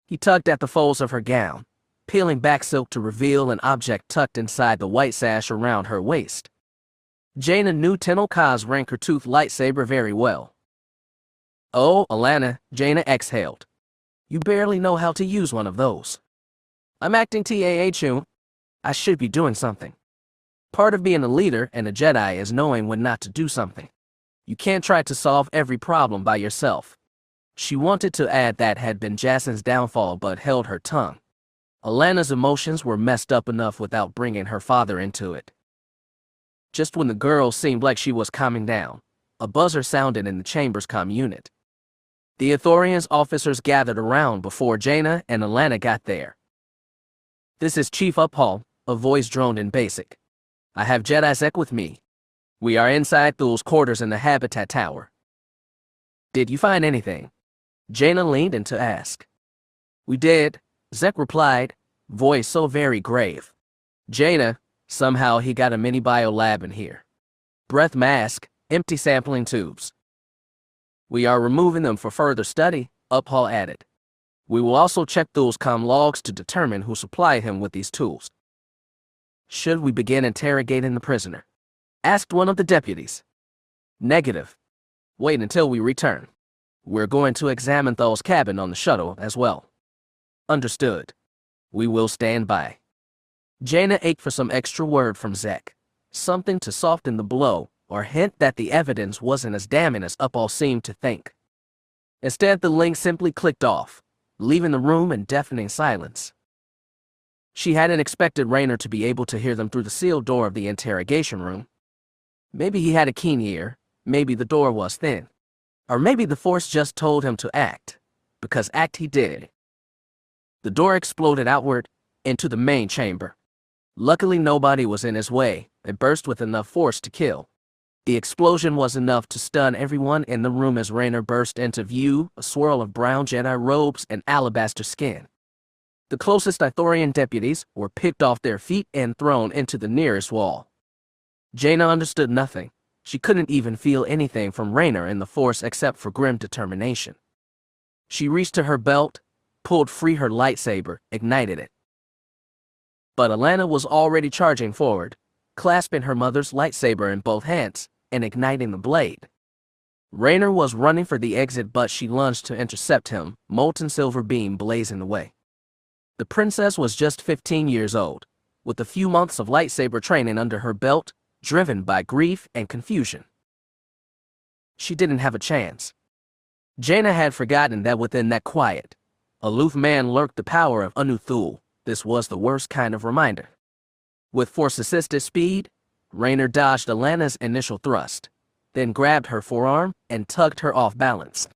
He tugged at the folds of her gown, peeling back silk to reveal an object tucked inside the white sash around her waist. Jaina knew Tenel Ka's rancor-toothed lightsaber very well. Oh, Allana, Jaina exhaled. You barely know how to use one of those. I'm acting TAHU. I should be doing something. Part of being a leader and a Jedi is knowing when not to do something. You can't try to solve every problem by yourself. She wanted to add that had been Jacen's downfall but held her tongue. Allana's emotions were messed up enough without bringing her father into it. Just when the girl seemed like she was calming down, a buzzer sounded in the chamber's comm unit. The Ithorian's officers gathered around before Jaina and Allana got there. This is Chief Uphall, a voice droned in Basic. I have Jedi Zek with me. We are inside Thul's quarters in the Habitat Tower. Did you find anything? Jaina leaned in to ask. We did, Zek replied, voice so very grave. Jaina, somehow he got a mini biolab in here. Breath mask, empty sampling tubes. We are removing them for further study, Uphall added. We will also check Thul's comm logs to determine who supplied him with these tools. Should we begin interrogating the prisoner? Asked one of the deputies. Negative. Wait until we return. We're going to examine Thul's cabin on the shuttle as well. Understood. We will stand by. Jaina ached for some extra word from Zek. Something to soften the blow or hint that the evidence wasn't as damning as Uphall seemed to think. Instead, the link simply clicked off, leaving the room in deafening silence. She hadn't expected Raynar to be able to hear them through the sealed door of the interrogation room. Maybe he had a keen ear, maybe the door was thin. Or maybe the Force just told him to act, because act he did. The door exploded outward, into the main chamber. Luckily nobody was in his way, it burst with enough force to kill. The explosion was enough to stun everyone in the room as Raynar burst into view, a swirl of brown Jedi robes and alabaster skin. The closest Ithorian deputies were picked off their feet and thrown into the nearest wall. Jaina understood nothing. She couldn't even feel anything from Raynar in the Force except for grim determination. She reached to her belt, pulled free her lightsaber, ignited it. But Allana was already charging forward, clasping her mother's lightsaber in both hands and igniting the blade. Raynar was running for the exit, but she lunged to intercept him, molten silver beam blazing the way. The princess was just 15 years old, with a few months of lightsaber training under her belt, driven by grief and confusion. She didn't have a chance. Jaina had forgotten that within that quiet, aloof man lurked the power of Allana Thul. This was the worst kind of reminder. With force-assisted speed, Raynar dodged Allana's initial thrust, then grabbed her forearm and tugged her off balance.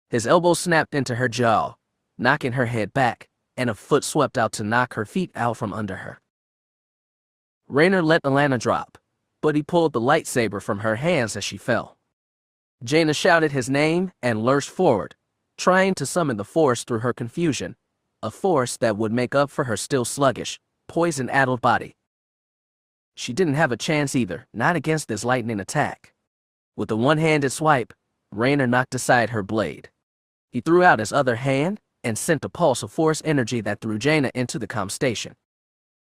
His elbow snapped into her jaw, knocking her head back, and a foot swept out to knock her feet out from under her. Raynar let Allana drop, but he pulled the lightsaber from her hands as she fell. Jaina shouted his name and lurched forward, trying to summon the force through her confusion, a force that would make up for her still sluggish, poison-addled body. She didn't have a chance either, not against this lightning attack. With a one-handed swipe, Raynar knocked aside her blade. He threw out his other hand and sent a pulse of force energy that threw Jaina into the comm station.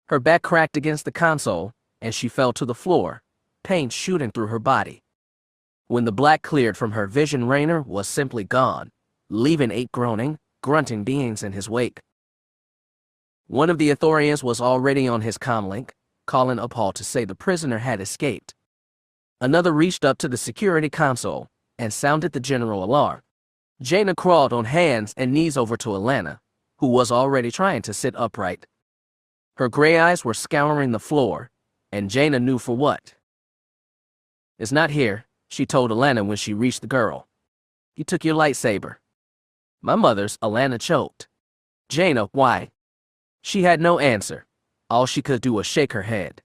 Her back cracked against the console, and she fell to the floor, pain shooting through her body. When the black cleared from her vision, Raynar was simply gone, leaving 8 groaning, grunting beings in his wake. One of the Ithorians was already on his comlink, calling Upal to say the prisoner had escaped. Another reached up to the security console and sounded the general alarm. Jaina crawled on hands and knees over to Allana, who was already trying to sit upright. Her gray eyes were scouring the floor, and Jaina knew for what. "It's not here," she told Allana when she reached the girl. "You took your lightsaber." "My mother's," Allana choked. "Jaina, why?" She had no answer. All she could do was shake her head.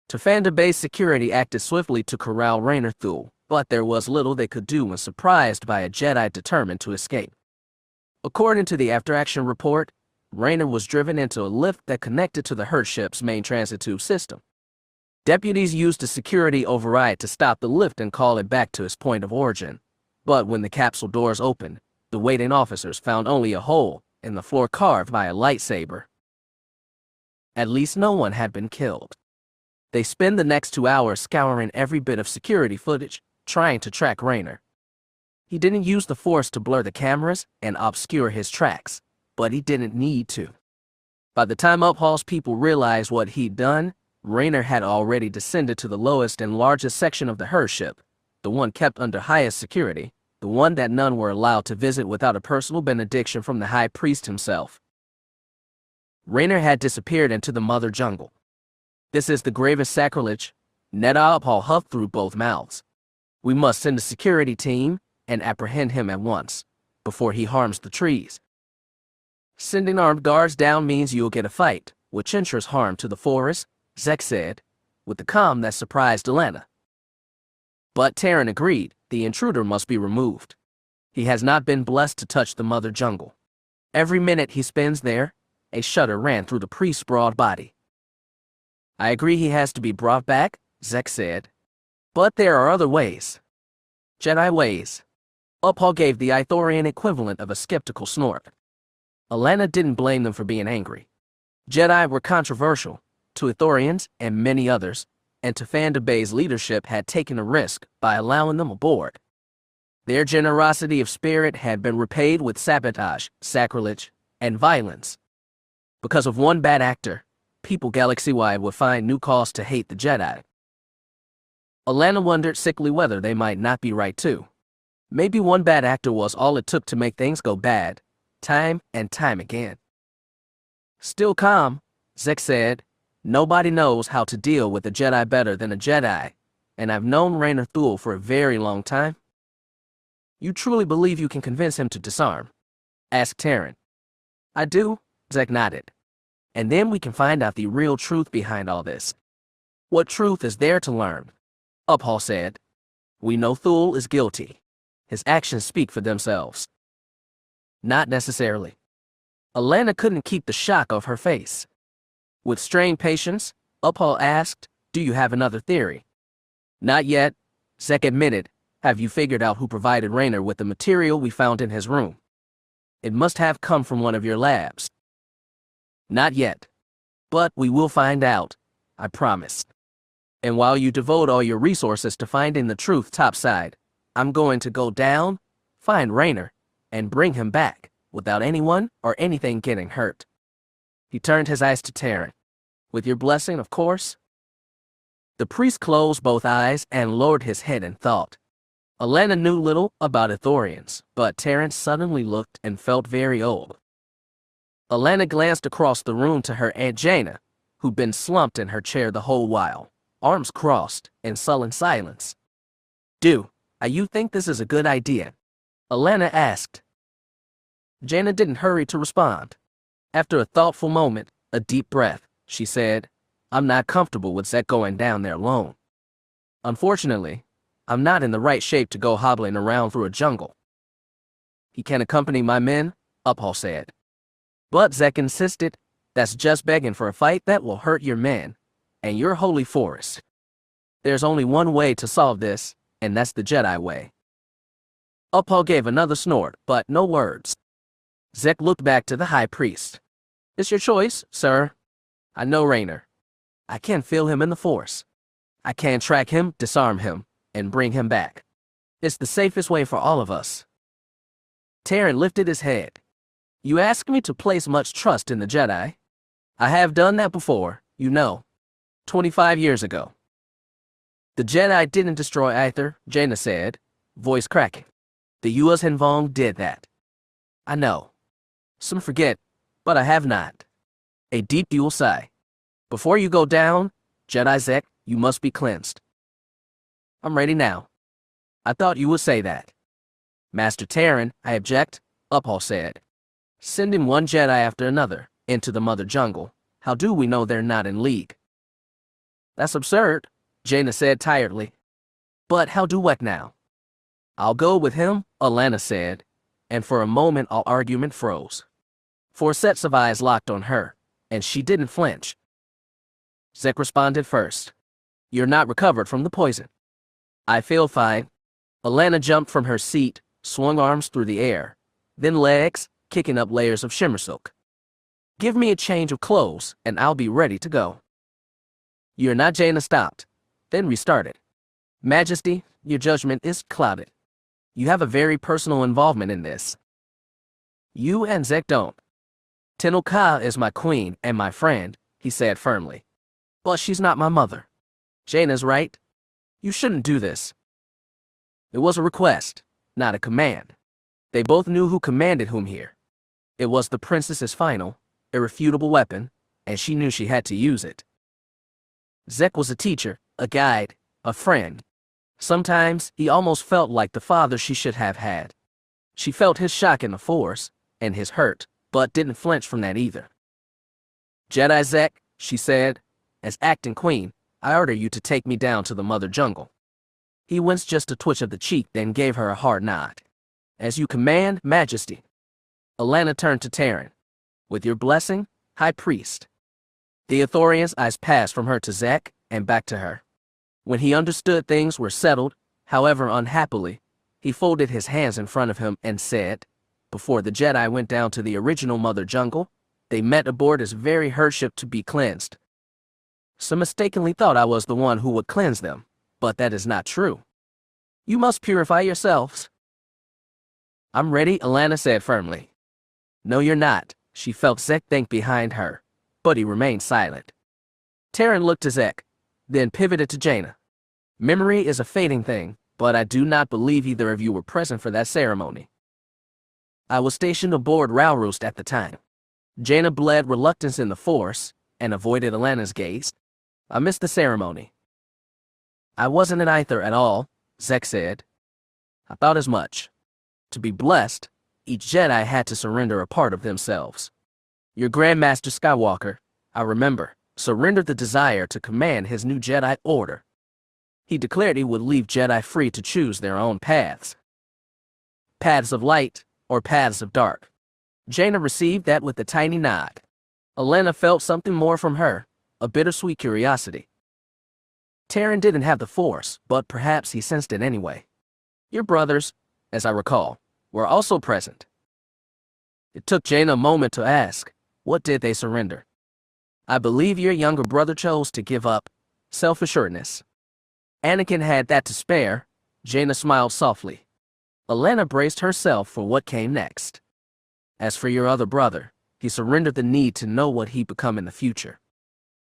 Tafanda Bay's security acted swiftly to corral Raynar Thul, but there was little they could do when surprised by a Jedi determined to escape. According to the after-action report, Raynar was driven into a lift that connected to the herd ship's main transit tube system. Deputies used a security override to stop the lift and call it back to its point of origin, but when the capsule doors opened, the waiting officers found only a hole in the floor carved by a lightsaber. At least no one had been killed. They spent the next 2 hours scouring every bit of security footage, trying to track Raynar. He didn't use the Force to blur the cameras and obscure his tracks, but he didn't need to. By the time Uphal's people realized what he'd done, Raynar had already descended to the lowest and largest section of the herd ship, the one kept under highest security, the one that none were allowed to visit without a personal benediction from the High Priest himself. Raynar had disappeared into the mother jungle. "This is the gravest sacrilege," Neda Uphal huffed through both mouths. "We must send a security team and apprehend him at once, before he harms the trees." "Sending armed guards down means you'll get a fight, which ensures harm to the forest," Zek said, with the calm that surprised Allana. But Terran agreed, the intruder must be removed. He has not been blessed to touch the mother jungle. Every minute he spends there, a shudder ran through the priest's broad body. "I agree he has to be brought back," Zek said. "But there are other ways." "Jedi ways." Uphal gave the Ithorian equivalent of a skeptical snort. Allana didn't blame them for being angry. Jedi were controversial to Ithorians and many others, and Tafanda Bay's leadership had taken a risk by allowing them aboard. Their generosity of spirit had been repaid with sabotage, sacrilege, and violence. Because of one bad actor, people galaxy-wide would find new cause to hate the Jedi. Allana wondered sickly whether they might not be right too. Maybe one bad actor was all it took to make things go bad, time and time again. Still calm, Zek said, "Nobody knows how to deal with a Jedi better than a Jedi, and I've known Raynar Thul for a very long time." "You truly believe you can convince him to disarm?" asked Terran. "I do," Zek nodded. "And then we can find out the real truth behind all this." "What truth is there to learn?" Uphal said. "We know Thul is guilty. His actions speak for themselves." "Not necessarily." Allana couldn't keep the shock off her face. With strained patience, Uphal asked, "Do you have another theory?" "Not yet," Zek admitted, Have you figured out who provided Raynar with the material we found in his room? It must have come from one of your labs. Not yet. But we will find out, I promise. And while you devote all your resources to finding the truth topside, I'm going to go down, find Raynar, and bring him back, without anyone or anything getting hurt. He turned his eyes to Terran. With your blessing, of course. The priest closed both eyes and lowered his head in thought. Allana knew little about Ithorians, but Terran suddenly looked and felt very old. Allana glanced across the room to her Aunt Jaina, who'd been slumped in her chair the whole while, arms crossed, in sullen silence. "Do you think this is a good idea?" Allana asked. Jaina didn't hurry to respond. After a thoughtful moment, a deep breath, she said, "I'm not comfortable with Zek going down there alone. Unfortunately, I'm not in the right shape to go hobbling around through a jungle." "He can accompany my men," Uphal said. But Zek insisted, "That's just begging for a fight that will hurt your men and your holy forest. There's only one way to solve this, and that's the Jedi way." Uphal gave another snort, but no words. Zek looked back to the High Priest. "It's your choice, sir. I know Raynar. I can feel him in the Force. I can track him, disarm him, and bring him back. It's the safest way for all of us." Terran lifted his head. "You ask me to place much trust in the Jedi. I have done that before, 25 years ago." "The Jedi didn't destroy Aether," Jaina said, voice cracking. "The Yuuz and Vong did that. I know. Some forget, but I have not." A deep dual sigh. "Before you go down, Jedi Zek, you must be cleansed." "I'm ready now." "I thought you would say that." "Master Terran, I object," Uphal said. "Sending one Jedi after another into the Mother Jungle, how do we know they're not in league?" "That's absurd," Jaina said tiredly. "But how do what now?" "I'll go with him," Allana said, and for a moment all argument froze. 4 sets of eyes locked on her, and she didn't flinch. Zek responded first. "You're not recovered from the poison." "I feel fine." Allana jumped from her seat, swung arms through the air, then legs, kicking up layers of shimmer silk. "Give me a change of clothes, and I'll be ready to go." "You're not." Jaina stopped, then restarted. "Majesty, your judgment is clouded. You have a very personal involvement in this. You and Zek don't. Tenel Ka is my queen and my friend," he said firmly. "But she's not my mother. Jaina's right. You shouldn't do this." It was a request, not a command. They both knew who commanded whom here. It was the princess's final, irrefutable weapon, and she knew she had to use it. Zek was a teacher, a guide, a friend. Sometimes he almost felt like the father she should have had. She felt his shock in the Force, and his hurt, but didn't flinch from that either. "Jedi Zek," she said, "as acting queen, I order you to take me down to the Mother Jungle." He winced just a twitch of the cheek, then gave her a hard nod. "As you command, Majesty." Allana turned to Terran. "With your blessing, High Priest." The Ithorian's eyes passed from her to Zek, and back to her. When he understood things were settled, however unhappily, he folded his hands in front of him and said, "Before the Jedi went down to the original Mother Jungle, they met aboard this very herdship to be cleansed. Some mistakenly thought I was the one who would cleanse them, but that is not true. You must purify yourselves." "I'm ready," Allana said firmly. "No, you're not," she felt Zek think behind her, but he remained silent. Terran looked to Zek, then pivoted to Jaina. "Memory is a fading thing, but I do not believe either of you were present for that ceremony." "I was stationed aboard Rau'roost at the time." Jaina bled reluctance in the Force and avoided Allana's gaze. "I missed the ceremony." "I wasn't an Aether at all," Zek said. "I thought as much. To be blessed, each Jedi had to surrender a part of themselves. Your Grandmaster Skywalker, I remember, surrendered the desire to command his new Jedi Order. He declared he would leave Jedi free to choose their own paths. Paths of light or paths of dark." Jaina received that with a tiny nod. Allana felt something more from her, a bittersweet curiosity. Terran didn't have the Force, but perhaps he sensed it anyway. Your brothers, as I recall, were also present. It took Jaina a moment to ask, what did they surrender? I believe your younger brother chose to give up self-assuredness. Anakin had that to spare. Jaina smiled softly. Allana braced herself for what came next. As for your other brother, he surrendered the need to know what he'd become in the future.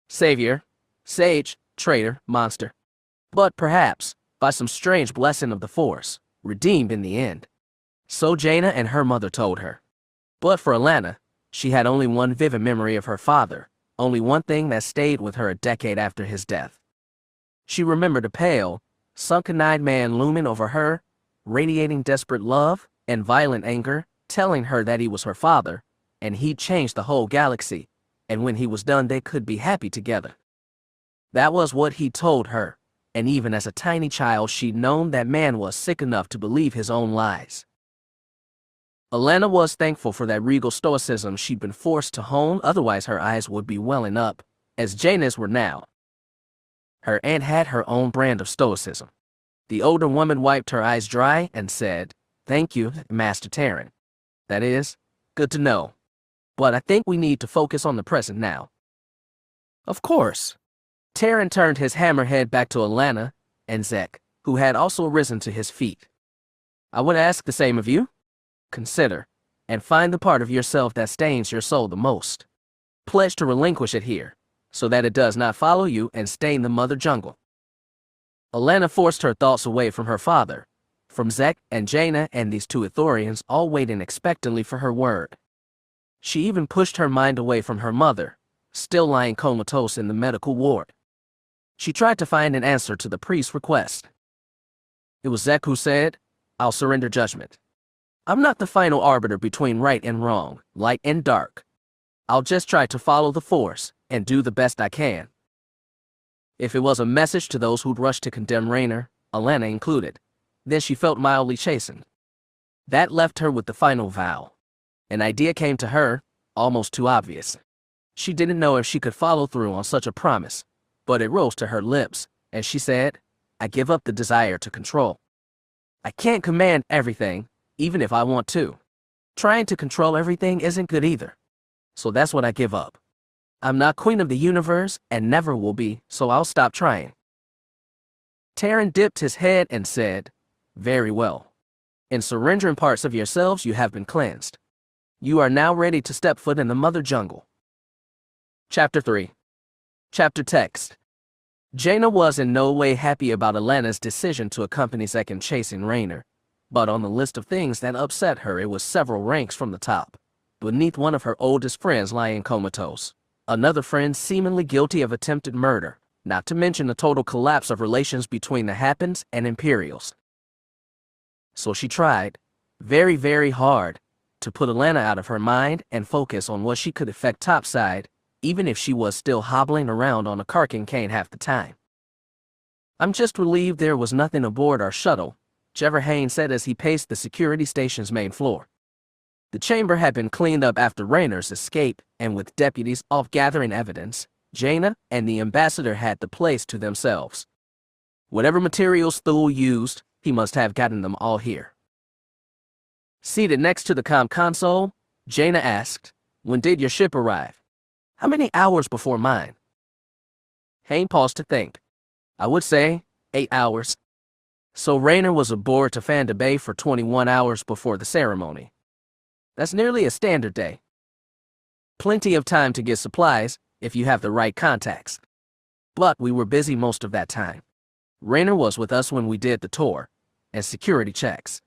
Savior, sage, traitor, monster. But perhaps, by some strange blessing of the Force, redeemed in the end. So Jaina and her mother told her. But for Allana, she had only one vivid memory of her father, only one thing that stayed with her a decade after his death. She remembered a pale, sunken-eyed man looming over her, radiating desperate love and violent anger, telling her that he was her father, and he'd changed the whole galaxy, and when he was done they could be happy together. That was what he told her, and even as a tiny child she'd known that man was sick enough to believe his own lies. Allana was thankful for that regal stoicism she'd been forced to hone, otherwise her eyes would be welling up, as Jaina's were now. Her aunt had her own brand of stoicism. The older woman wiped her eyes dry and said, "Thank you, Master Terran. That is, good to know. But I think we need to focus on the present now." Of course. Terran turned his hammerhead back to Allana and Zek, who had also risen to his feet. I would ask the same of you. Consider, and find the part of yourself that stains your soul the most. Pledge to relinquish it here, so that it does not follow you and stain the mother jungle. Allana forced her thoughts away from her father, from Zek and Jaina and these two Ithorians all waiting expectantly for her word. She even pushed her mind away from her mother, still lying comatose in the medical ward. She tried to find an answer to the priest's request. It was Zek who said, "I'll surrender judgment. I'm not the final arbiter between right and wrong, light and dark. I'll just try to follow the Force and do the best I can." If it was a message to those who'd rushed to condemn Raynar, Allana included, then she felt mildly chastened. That left her with the final vow. An idea came to her, almost too obvious. She didn't know if she could follow through on such a promise, but it rose to her lips, and she said, "I give up the desire to control. I can't command everything, even if I want to. Trying to control everything isn't good either. So that's what I give up. I'm not queen of the universe and never will be, so I'll stop trying." Terran dipped his head and said, "Very well. In surrendering parts of yourselves, you have been cleansed. You are now ready to step foot in the mother jungle." Chapter 3. Chapter Text. Jaina was in no way happy about Allana's decision to accompany Zek in chasing Raynar, but on the list of things that upset her it was several ranks from the top, beneath one of her oldest friends lying comatose, another friend seemingly guilty of attempted murder, not to mention the total collapse of relations between the Hapans and Imperials. So she tried, very, very hard, to put Allana out of her mind and focus on what she could effect topside, even if she was still hobbling around on a carking cane half the time. "I'm just relieved there was nothing aboard our shuttle," Jever Haynes said as he paced the security station's main floor. The chamber had been cleaned up after Raynar's escape, and with deputies off gathering evidence, Jaina and the ambassador had the place to themselves. Whatever materials Thul used, he must have gotten them all here. Seated next to the comm console, Jaina asked, "When did your ship arrive? How many hours before mine?" Hayne paused to think. "I would say 8 hours. So Raynar was aboard Tafanda Bay for 21 hours before the ceremony. That's nearly a standard day. Plenty of time to get supplies, if you have the right contacts. But we were busy most of that time. Raynar was with us when we did the tour, and security checks.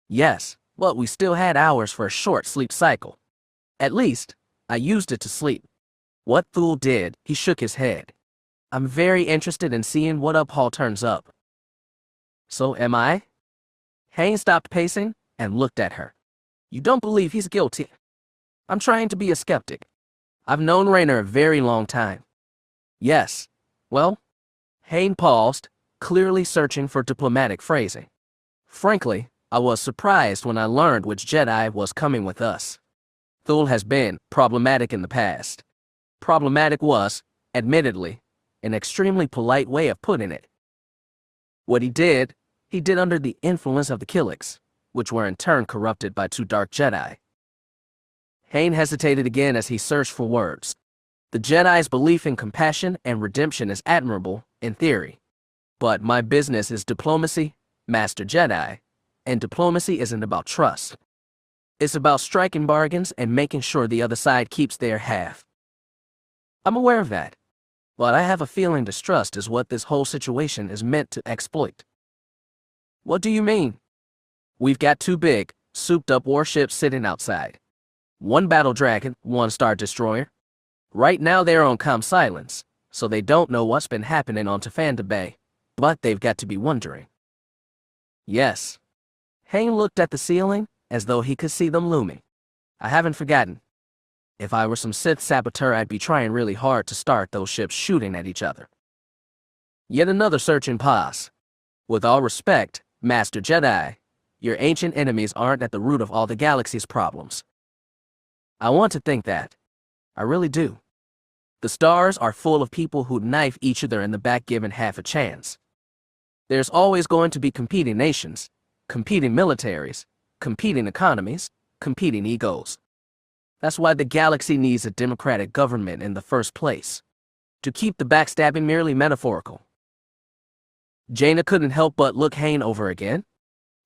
Yes, but we still had hours for a short sleep cycle. At least, I used it to sleep." What Thul did, he shook his head. "I'm very interested in seeing what Uphall turns up." "So am I?" Haynes stopped pacing and looked at her. "You don't believe he's guilty?" "I'm trying to be a skeptic. I've known Raynar a very long time." "Yes. Well," Haynes paused, clearly searching for diplomatic phrasing. "Frankly, I was surprised when I learned which Jedi was coming with us. Thul has been problematic in the past. Problematic was, admittedly, an extremely polite way of putting it. What he did he did under the influence of the Killiks, which were in turn corrupted by 2 dark Jedi. Hayne hesitated again as he searched for words. The Jedi's belief in compassion and redemption is admirable, in theory. But my business is diplomacy, Master Jedi, and diplomacy isn't about trust. It's about striking bargains and making sure the other side keeps their half. I'm aware of that, but I have a feeling distrust is what this whole situation is meant to exploit. What do you mean? We've got 2 big, souped-up warships sitting outside. 1 battle dragon, 1 star destroyer. Right now they're on comm silence, so they don't know what's been happening on Tafanda Bay, but they've got to be wondering. Yes. Hayne looked at the ceiling as though he could see them looming. I haven't forgotten. If I were some Sith saboteur, I'd be trying really hard to start those ships shooting at each other. Yet another searching pause. With all respect, Master Jedi, your ancient enemies aren't at the root of all the galaxy's problems. I want to think that. I really do. The stars are full of people who'd knife each other in the back given half a chance. There's always going to be competing nations, competing militaries, competing economies, competing egos. That's why the galaxy needs a democratic government in the first place, to keep the backstabbing merely metaphorical. Jaina couldn't help but look Hayne over again.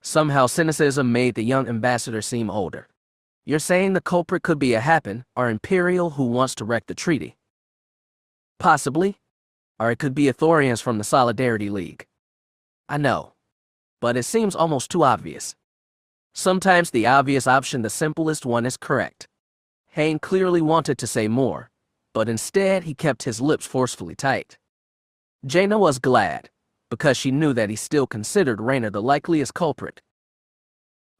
Somehow cynicism made the young ambassador seem older. You're saying the culprit could be a Hapan, or Imperial who wants to wreck the treaty? Possibly. Or it could be Ithorians from the Solidarity League. I know. But it seems almost too obvious. Sometimes the obvious option, the simplest one, is correct. Hayne clearly wanted to say more, but instead he kept his lips forcefully tight. Jaina was glad, because she knew that he still considered Raynar the likeliest culprit.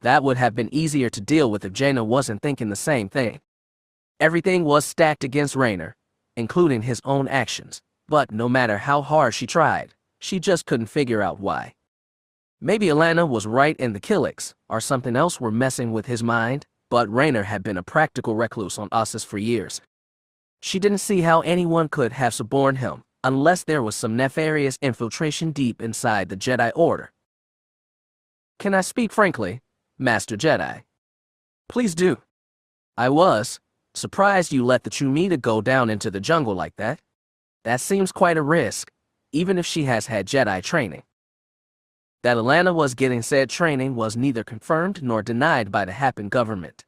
That would have been easier to deal with if Jaina wasn't thinking the same thing. Everything was stacked against Raynar, including his own actions, but no matter how hard she tried, she just couldn't figure out why. Maybe Allana was right in the Killiks, or something else were messing with his mind, but Raynar had been a practical recluse on Ossus for years. She didn't see how anyone could have suborned him, unless there was some nefarious infiltration deep inside the Jedi Order. Can I speak frankly, Master Jedi? Please do. I was surprised you let the Chumita go down into the jungle like that. That seems quite a risk, even if she has had Jedi training. That Allana was getting said training was neither confirmed nor denied by the Hapan government.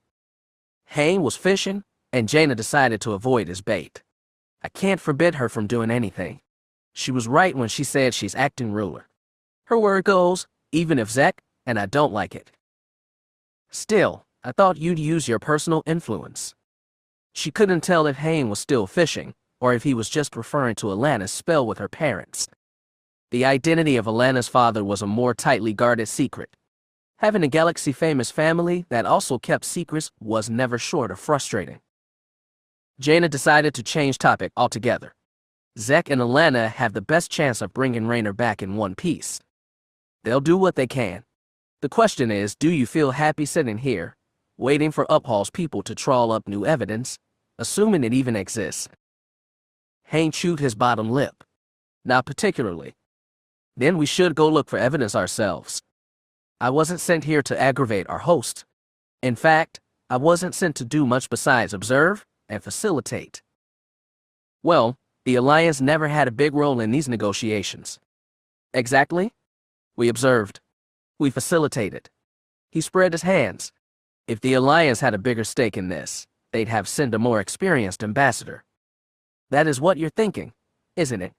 Hayne was fishing, and Jaina decided to avoid his bait. I can't forbid her from doing anything. She was right when she said she's acting ruler. Her word goes, even if Zek, and I don't like it. Still, I thought you'd use your personal influence. She couldn't tell if Hayne was still fishing, or if he was just referring to Allana's spell with her parents. The identity of Allana's father was a more tightly guarded secret. Having a galaxy-famous family that also kept secrets was never short of frustrating. Jaina decided to change topic altogether. Zek and Allana have the best chance of bringing Raynar back in one piece. They'll do what they can. The question is, do you feel happy sitting here, waiting for Uphal's people to trawl up new evidence, assuming it even exists? Hayne chewed his bottom lip. Not particularly. Then we should go look for evidence ourselves. I wasn't sent here to aggravate our host. In fact, I wasn't sent to do much besides observe and facilitate. Well, the Alliance never had a big role in these negotiations. Exactly. We observed. We facilitated. He spread his hands. If the Alliance had a bigger stake in this, they'd have sent a more experienced ambassador. That is what you're thinking, isn't it?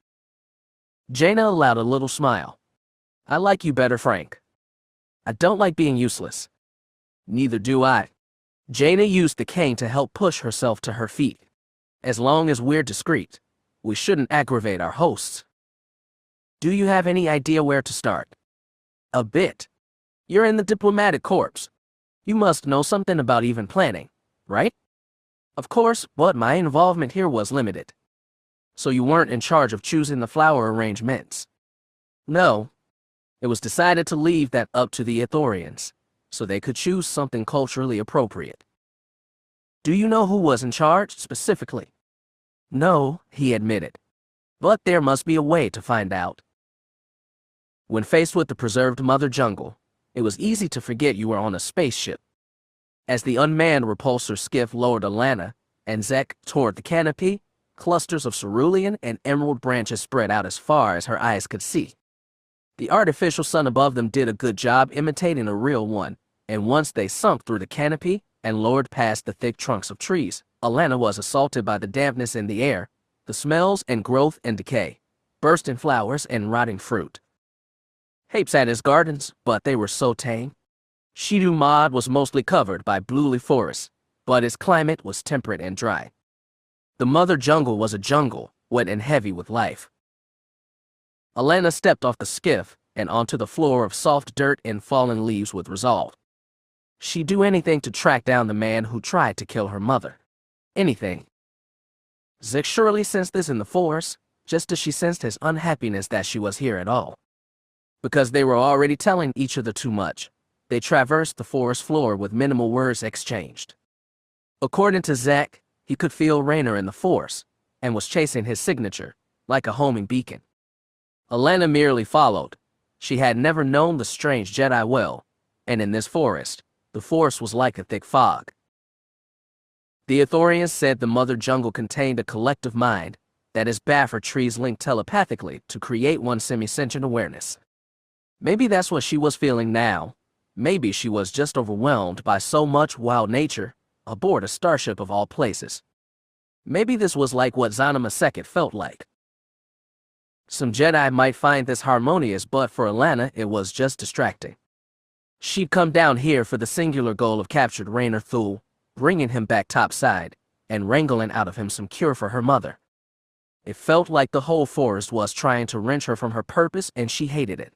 Jaina allowed a little smile. I like you better, Frank. I don't like being useless. Neither do I. Jaina used the cane to help push herself to her feet. As long as we're discreet, we shouldn't aggravate our hosts. Do you have any idea where to start? A bit. You're in the diplomatic corps. You must know something about even planning, right? Of course, but my involvement here was limited. So you weren't in charge of choosing the flower arrangements? No. It was decided to leave that up to the Ithorians, so they could choose something culturally appropriate. Do you know who was in charge, specifically? No, he admitted. But there must be a way to find out. When faced with the preserved mother jungle, it was easy to forget you were on a spaceship. As the unmanned repulsor skiff lowered Allana and Zek toward the canopy, clusters of cerulean and emerald branches spread out as far as her eyes could see. The artificial sun above them did a good job imitating a real one, and once they sunk through the canopy and lowered past the thick trunks of trees, Allana was assaulted by the dampness in the air, the smells and growth and decay, bursting flowers and rotting fruit. Hapes had his gardens, but they were so tame. Shidu Mod was mostly covered by bluely forests, but its climate was temperate and dry. The mother jungle was a jungle, wet and heavy with life. Allana stepped off the skiff and onto the floor of soft dirt and fallen leaves with resolve. She'd do anything to track down the man who tried to kill her mother. Anything. Zek surely sensed this in the forest, just as she sensed his unhappiness that she was here at all. Because they were already telling each other too much, they traversed the forest floor with minimal words exchanged. According to Zek, he could feel Raynar in the force, and was chasing his signature, like a homing beacon. Allana merely followed. She had never known the strange Jedi well, and in this forest, the force was like a thick fog. The Ithorians said the mother jungle contained a collective mind, that is Baffer trees linked telepathically to create one semi-sentient awareness. Maybe that's what she was feeling now. Maybe she was just overwhelmed by so much wild nature, aboard a starship of all places. Maybe this was like what Zanima II felt like. Some Jedi might find this harmonious, but for Allana it was just distracting. She'd come down here for the singular goal of captured Raynar Thul, bringing him back topside, and wrangling out of him some cure for her mother. It felt like the whole forest was trying to wrench her from her purpose, and she hated it.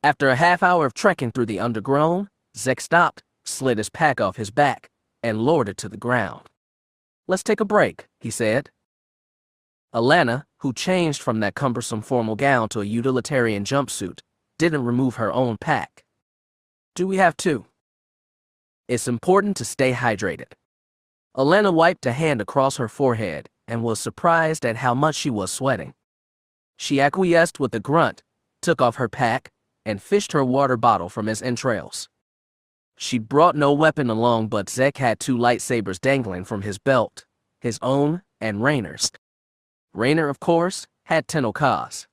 After a half hour of trekking through the undergrowth, Zek stopped, slid his pack off his back, and lowered it to the ground. "Let's take a break," he said. Allana, who changed from that cumbersome formal gown to a utilitarian jumpsuit, didn't remove her own pack. "Do we have to?" "It's important to stay hydrated." Allana wiped a hand across her forehead and was surprised at how much she was sweating. She acquiesced with a grunt, took off her pack, and fished her water bottle from his entrails. She brought no weapon along, but Zek had 2 lightsabers dangling from his belt, his own and Raynar's. Raynar, of course, had Tenel Ka's.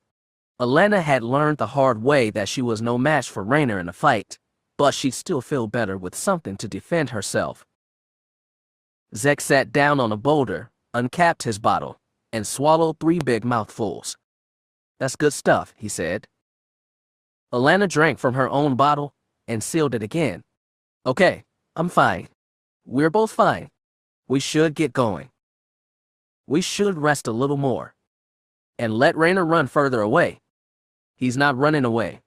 Allana had learned the hard way that she was no match for Raynar in a fight, but she'd still feel better with something to defend herself. Zek sat down on a boulder, uncapped his bottle, and swallowed 3 big mouthfuls. "That's good stuff," he said. Allana drank from her own bottle and sealed it again. "Okay, I'm fine. We're both fine. We should get going. We should rest a little more. And let Raynar run further away." "He's not running away.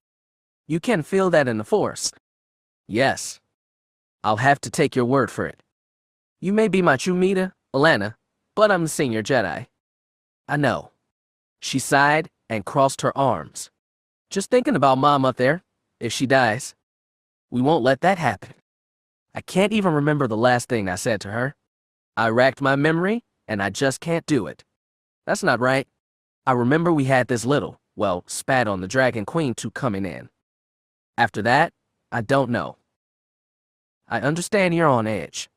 You can feel that in the force." "Yes. I'll have to take your word for it. You may be my true meter, Allana, but I'm the senior Jedi." "I know." She sighed and crossed her arms. "Just thinking about Mom up there, if she dies. We won't let that happen. I can't even remember the last thing I said to her. I racked my memory, and I just can't do it. That's not right. I remember we had this little, spat on the Dragon Queen 2 coming in. After that, I don't know. I understand you're on edge,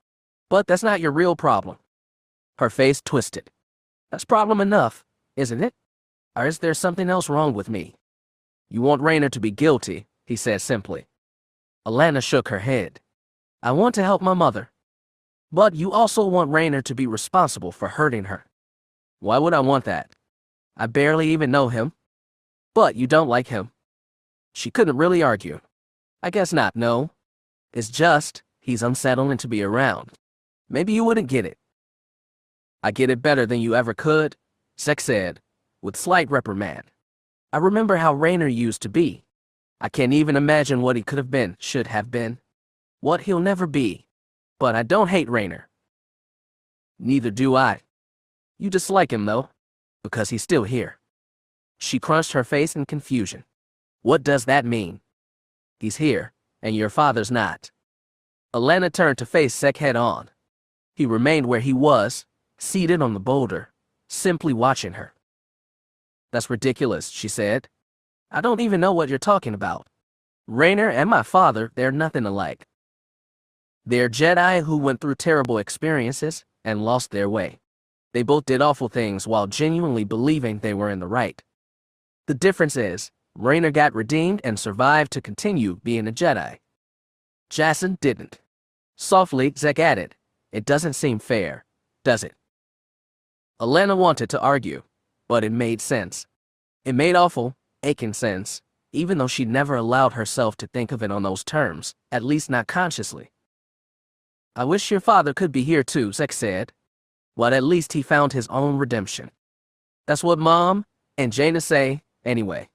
but that's not your real problem." Her face twisted. "That's problem enough, isn't it? Or is there something else wrong with me?" "You want Raynar to be guilty," he said simply. Allana shook her head. "I want to help my mother. But you also want Raynar to be responsible for hurting her." "Why would I want that? I barely even know him." "But you don't like him." She couldn't really argue. "I guess not, no. It's just, he's unsettling to be around. Maybe you wouldn't get it." "I get it better than you ever could," Zek said, with slight reprimand. "I remember how Raynar used to be. I can't even imagine what he could have been, should have been. What he'll never be. But I don't hate Raynar." "Neither do I. You dislike him, though, because he's still here." She crunched her face in confusion. "What does that mean?" "He's here, and your father's not." Allana turned to face Zek head on. He remained where he was, seated on the boulder, simply watching her. "That's ridiculous," she said. I don't even know what you're talking about. Raynar and my father, they're nothing alike. They're Jedi who went through terrible experiences and lost their way. They both did awful things while genuinely believing they were in the right. The difference is, Raynar got redeemed and survived to continue being a Jedi. Jacen didn't. Softly, Zek added, "It doesn't seem fair, does it?" Allana wanted to argue, but it made sense. It made awful, aching sense, even though she'd never allowed herself to think of it on those terms, at least not consciously. "I wish your father could be here too," Zek said. "But at least he found his own redemption." That's what Mom and Jaina say, anyway.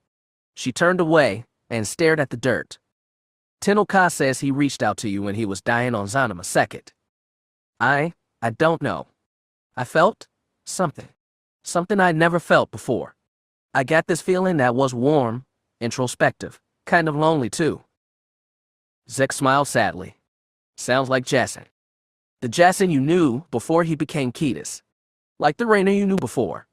She turned away and stared at the dirt. Tenel Ka says he reached out to you when he was dying on Zanima II. I don't know. I felt something. Something I'd never felt before. I got this feeling that was warm, introspective, kind of lonely too. Zek smiled sadly. Sounds like Jacen. The Jacen you knew before he became Caedus. Like the Raynar you knew before.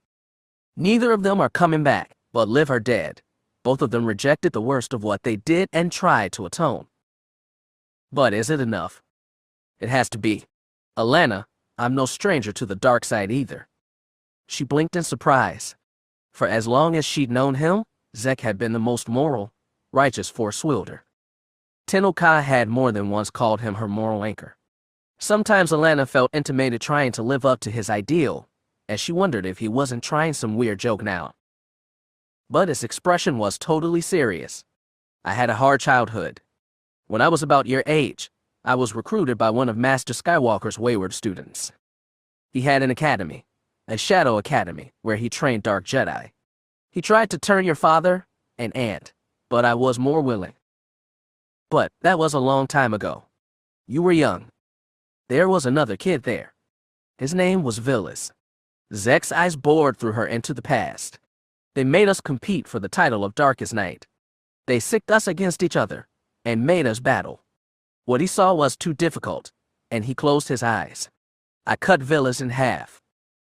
Neither of them are coming back, but live or dead. Both of them rejected the worst of what they did and tried to atone. But is it enough? It has to be. Allana, I'm no stranger to the dark side either. She blinked in surprise. For as long as she'd known him, Zek had been the most moral, righteous Force wielder. Tenel Ka had more than once called him her moral anchor. Sometimes Allana felt intimated trying to live up to his ideal, as she wondered if he wasn't trying some weird joke now. But his expression was totally serious. I had a hard childhood. When I was about your age, I was recruited by one of Master Skywalker's wayward students. He had an academy, a shadow academy, where he trained dark Jedi. He tried to turn your father and aunt, but I was more willing. But that was a long time ago. You were young. There was another kid there. His name was Villas. Zek's eyes bored through her into the past. They made us compete for the title of Darkest Knight. They sicked us against each other and made us battle. What he saw was too difficult, and he closed his eyes. I cut Villas in half.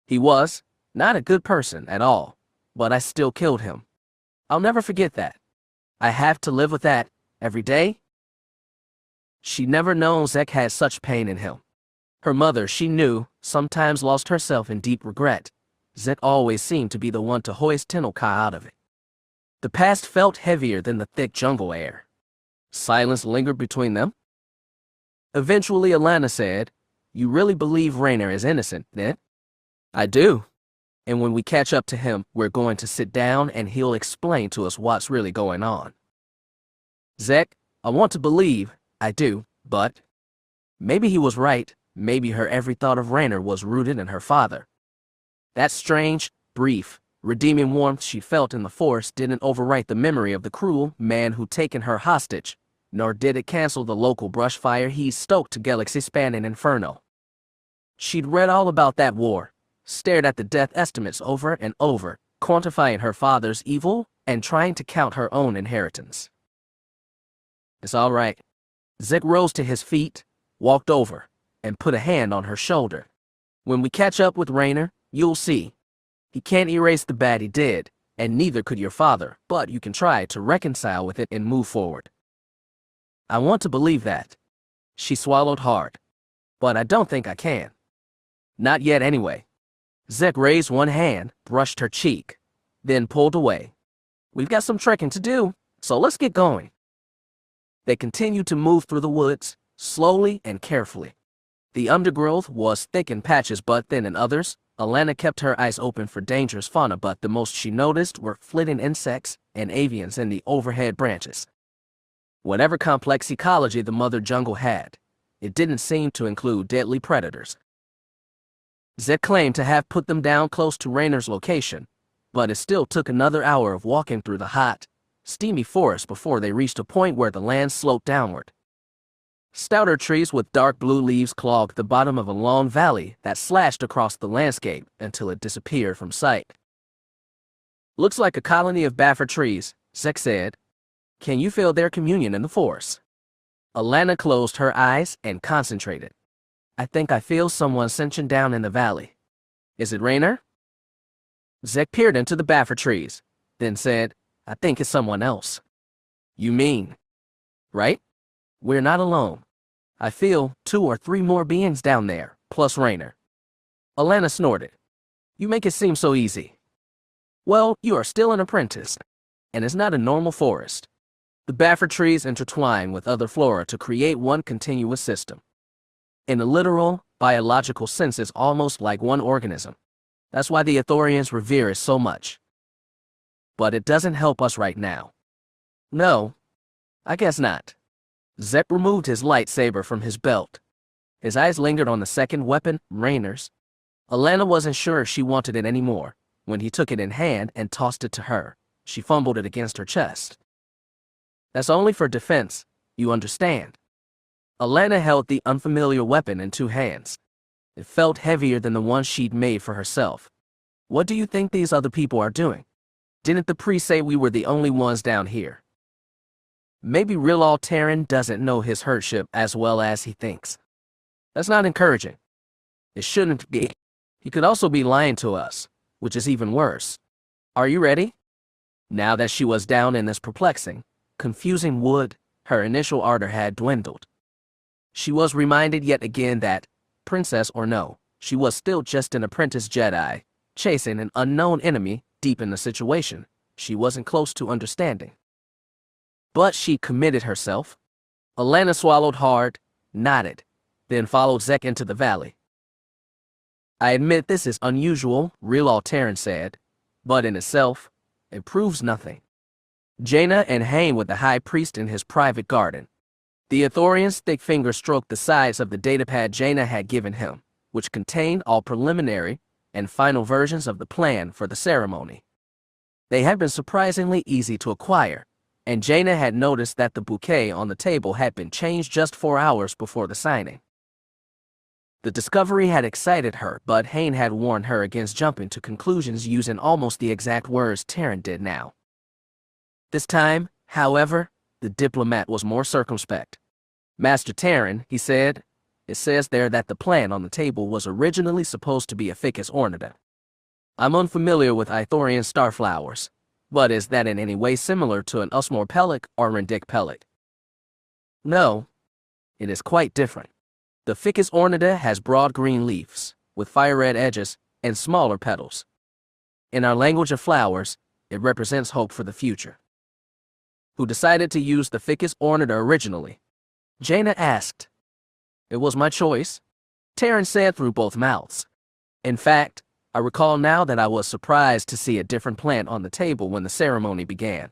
He was not a good person at all, but I still killed him. I'll never forget that. I have to live with that every day. She'd never known Zek had such pain in him. Her mother, she knew, sometimes lost herself in deep regret. Zek always seemed to be the one to hoist Tenel Ka out of it. The past felt heavier than the thick jungle air. Silence lingered between them. Eventually, Allana said, "You really believe Raynar is innocent, then?" "I do. And when we catch up to him, we're going to sit down and he'll explain to us what's really going on." "Zek, I want to believe, I do, but maybe he was right. Maybe her every thought of Raynar was rooted in her father. That strange, brief, redeeming warmth she felt in the Force didn't overwrite the memory of the cruel man who'd taken her hostage, nor did it cancel the local brush fire he stoked to galaxy-spanning inferno. She'd read all about that war, stared at the death estimates over and over, quantifying her father's evil and trying to count her own inheritance. "It's all right." Zek rose to his feet, walked over, and put a hand on her shoulder. "When we catch up with Raynar, you'll see. He can't erase the bad he did, and neither could your father, but you can try to reconcile with it and move forward." "I want to believe that." She swallowed hard. "But I don't think I can. Not yet anyway." Zek raised one hand, brushed her cheek, then pulled away. "We've got some trekking to do, so let's get going." They continued to move through the woods, slowly and carefully. The undergrowth was thick in patches but thin in others. Allana kept her eyes open for dangerous fauna, but the most she noticed were flitting insects and avians in the overhead branches. Whatever complex ecology the mother jungle had, it didn't seem to include deadly predators. Zek claimed to have put them down close to Raynar's location, but it still took another hour of walking through the hot, steamy forest before they reached a point where the land sloped downward. Stouter trees with dark blue leaves clogged the bottom of a long valley that slashed across the landscape until it disappeared from sight. "Looks like a colony of Baffer trees," Zek said. "Can you feel their communion in the forest?" Allana closed her eyes and concentrated. "I think I feel someone cinching down in the valley. Is it Raynar?" Zek peered into the Baffer trees, then said, I think it's someone else. You mean, right? We're not alone. I feel 2 or 3 more beings down there, plus Raynar. Allana snorted. You make it seem so easy. Well, you are still an apprentice, and it's not a normal forest. The Bafford trees intertwine with other flora to create one continuous system. In a literal, biological sense, it's almost like one organism. That's why the Ithorians revere it so much. But it doesn't help us right now. No, I guess not. Zek removed his lightsaber from his belt. His eyes lingered on the second weapon, Raynar's. Allana wasn't sure if she wanted it anymore. When he took it in hand and tossed it to her, she fumbled it against her chest. That's only for defense, you understand. Allana held the unfamiliar weapon in 2 hands. It felt heavier than the one she'd made for herself. What do you think these other people are doing? Didn't the priest say we were the only ones down here? Maybe real Terran doesn't know his herdship as well as he thinks. That's not encouraging. It shouldn't be. He could also be lying to us, which is even worse. Are you ready? Now that she was down in this perplexing, confusing wood, her initial ardor had dwindled. She was reminded yet again that, princess or no, she was still just an apprentice Jedi, chasing an unknown enemy deep in the situation she wasn't close to understanding. But she committed herself. Allana swallowed hard, nodded, then followed Zek into the valley. I admit this is unusual, real Terran said, but in itself, it proves nothing. Jaina and Hayne with the high priest in his private garden. The Ithorian's thick fingers stroked the sides of the datapad Jaina had given him, which contained all preliminary and final versions of the plan for the ceremony. They had been surprisingly easy to acquire, and Jaina had noticed that the bouquet on the table had been changed just 4 hours before the signing. The discovery had excited her, but Hayne had warned her against jumping to conclusions using almost the exact words Terran did now. This time, however, the diplomat was more circumspect. Master Terran, he said, it says there that the plan on the table was originally supposed to be a ficus ornata. I'm unfamiliar with Ithorian starflowers, but is that in any way similar to an Usmore pellet or Rendic pellet? No, it is quite different. The ficus ornata has broad green leaves, with fire-red edges and smaller petals. In our language of flowers, it represents hope for the future. Who decided to use the ficus ornata originally? Jaina asked. It was my choice, Terran said through both mouths. In fact, I recall now that I was surprised to see a different plant on the table when the ceremony began.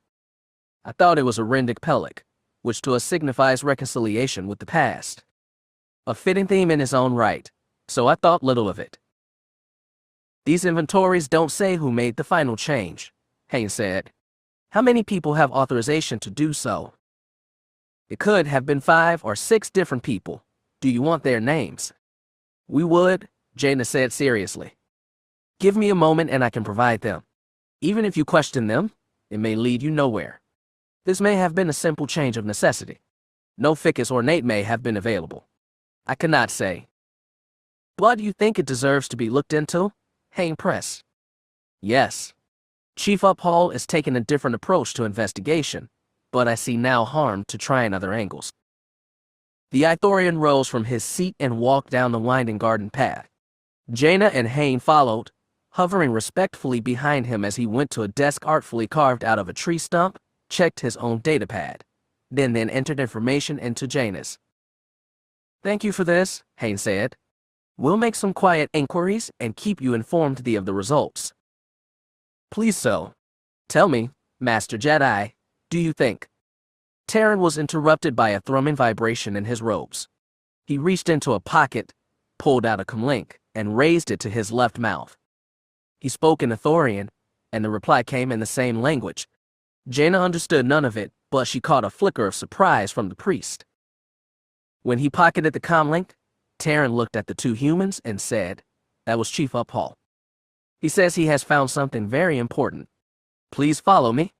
I thought it was a Rendic pellet, which to us signifies reconciliation with the past. A fitting theme in its own right, so I thought little of it. These inventories don't say who made the final change, Hayne said. How many people have authorization to do so? It could have been 5 or 6 different people. Do you want their names? We would, Jaina said seriously. Give me a moment and I can provide them. Even if you question them, it may lead you nowhere. This may have been a simple change of necessity. No ficus ornate may have been available. I cannot say. But do you think it deserves to be looked into? Hayne pressed. Yes. Chief Uphall is taking a different approach to investigation, but I see now harm to trying other angles. The Ithorian rose from his seat and walked down the winding garden path. Jaina and Hayne followed, hovering respectfully behind him as he went to a desk artfully carved out of a tree stump, checked his own datapad, then entered information into Jaina's. Thank you for this, Hayne said. We'll make some quiet inquiries and keep you informed of the results. Please so. Tell me, Master Jedi, do you think? Terran was interrupted by a thrumming vibration in his robes. He reached into a pocket, pulled out a comlink, and raised it to his left mouth. He spoke in Ithorian, and the reply came in the same language. Jaina understood none of it, but she caught a flicker of surprise from the priest. When he pocketed the comlink, Terran looked at the 2 humans and said, that was Chief Uphall. He says he has found something very important. Please follow me.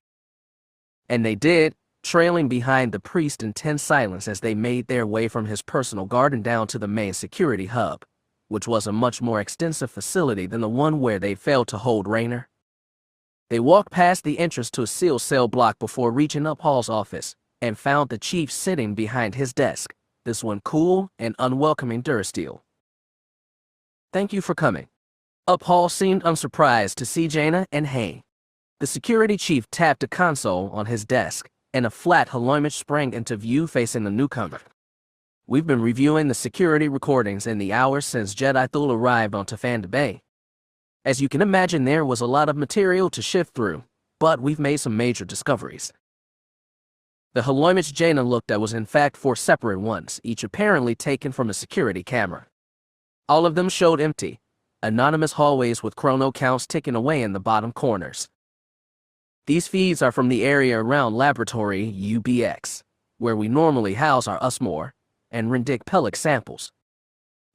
And they did, trailing behind the priest in tense silence as they made their way from his personal garden down to the main security hub, which was a much more extensive facility than the one where they failed to hold Raynar. They walked past the entrance to a sealed cell block before reaching Uphal's office and found the chief sitting behind his desk, this one cool and unwelcoming Durasteel. "Thank you for coming." Uphal seemed unsurprised to see Jaina and Hayne. The security chief tapped a console on his desk, and a flat helmet sprang into view facing the newcomer. "We've been reviewing the security recordings in the hours since Jedi Thul arrived on Tafanda Bay. As you can imagine, there was a lot of material to sift through, but we've made some major discoveries." The helmet Jaina looked at was in fact 4 separate ones, each apparently taken from a security camera. All of them showed empty, anonymous hallways with chrono counts ticking away in the bottom corners. "These feeds are from the area around Laboratory UBX, where we normally house our Usmor and Rindik Pellic samples.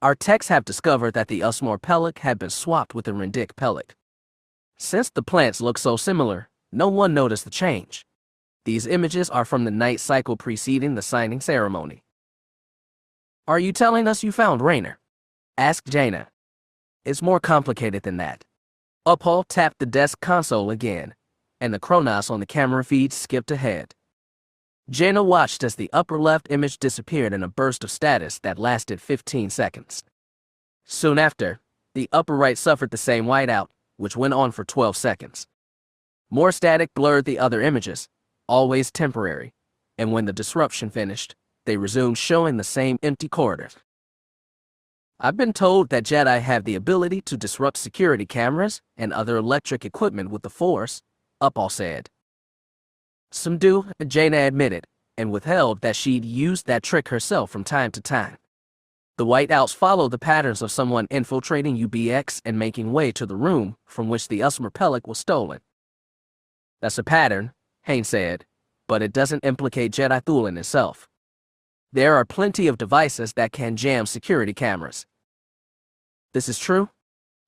Our techs have discovered that the Usmor Pellic had been swapped with the Rindik Pellic. Since the plants look so similar, no one noticed the change. These images are from the night cycle preceding the signing ceremony." "Are you telling us you found Raynar?" asked Jaina. "It's more complicated than that." Uphal tapped the desk console again, and the Kronos on the camera feed skipped ahead. Jaina watched as the upper left image disappeared in a burst of status that lasted 15 seconds. Soon after, the upper right suffered the same whiteout, which went on for 12 seconds. More static blurred the other images, always temporary, and when the disruption finished, they resumed showing the same empty corridors. "I've been told that Jedi have the ability to disrupt security cameras and other electric equipment with the Force," Uphal said. "Some do," Jaina admitted, and withheld that she'd used that trick herself from time to time. The whiteouts followed the patterns of someone infiltrating UBX and making way to the room from which the Usmor Pellic was stolen. "That's a pattern," Hayne said, "but it doesn't implicate Jedi Thul in itself. There are plenty of devices that can jam security cameras. This is true.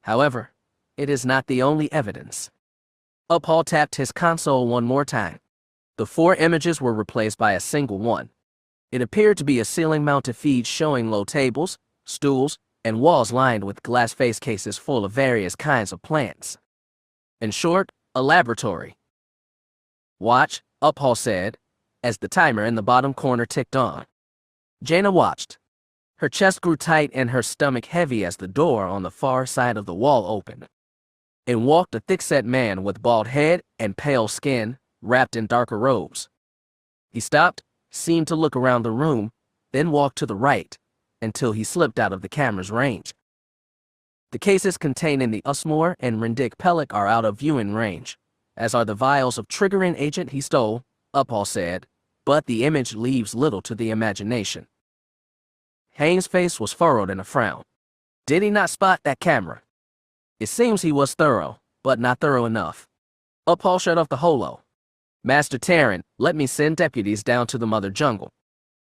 However, it is not the only evidence." Uphal tapped his console one more time. The 4 images were replaced by a single one. It appeared to be a ceiling-mounted feed showing low tables, stools, and walls lined with glass face cases full of various kinds of plants. In short, a laboratory. "Watch," Uphal said, as the timer in the bottom corner ticked on. Jaina watched. Her chest grew tight and her stomach heavy as the door on the far side of the wall opened. In walked a thick-set man with bald head and pale skin, wrapped in darker robes. He stopped, seemed to look around the room, then walked to the right, until he slipped out of the camera's range. "The cases containing the Usmor and Rindik Pellic are out of viewing range, as are the vials of triggering agent he stole," Uphal said, "but the image leaves little to the imagination." Hayne's face was furrowed in a frown. Did he not spot that camera? It seems he was thorough, but not thorough enough. Uphal shut off the holo. "Master Terran, let me send deputies down to the Mother Jungle.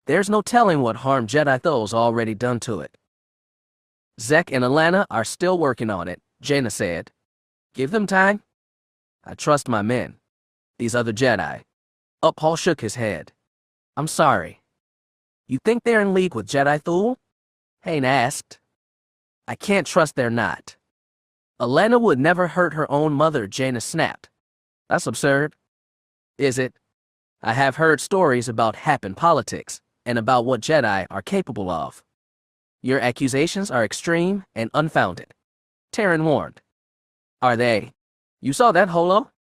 There's no telling what harm Jedi Thul's already done to it." "Zek and Allana are still working on it," Jaina said. "Give them time." "I trust my men. These other Jedi." Uphal shook his head. "I'm sorry." "You think they're in league with Jedi Thul?" Hayne asked. "I can't trust they're not." "Allana would never hurt her own mother," Jaina snapped. "That's absurd." "Is it? I have heard stories about Hapan politics and about what Jedi are capable of." "Your accusations are extreme and unfounded," Terran warned. "Are they? You saw that holo?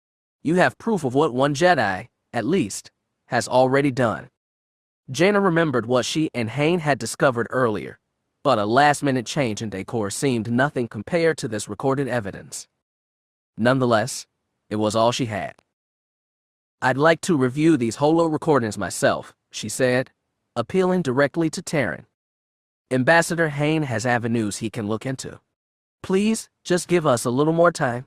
You have proof of what one Jedi, at least, has already done." Jaina remembered what she and Hayne had discovered earlier, but a last-minute change in decor seemed nothing compared to this recorded evidence. Nonetheless, it was all she had. "I'd like to review these holo recordings myself," she said, appealing directly to Terran. "Ambassador Hayne has avenues he can look into. Please, just give us a little more time."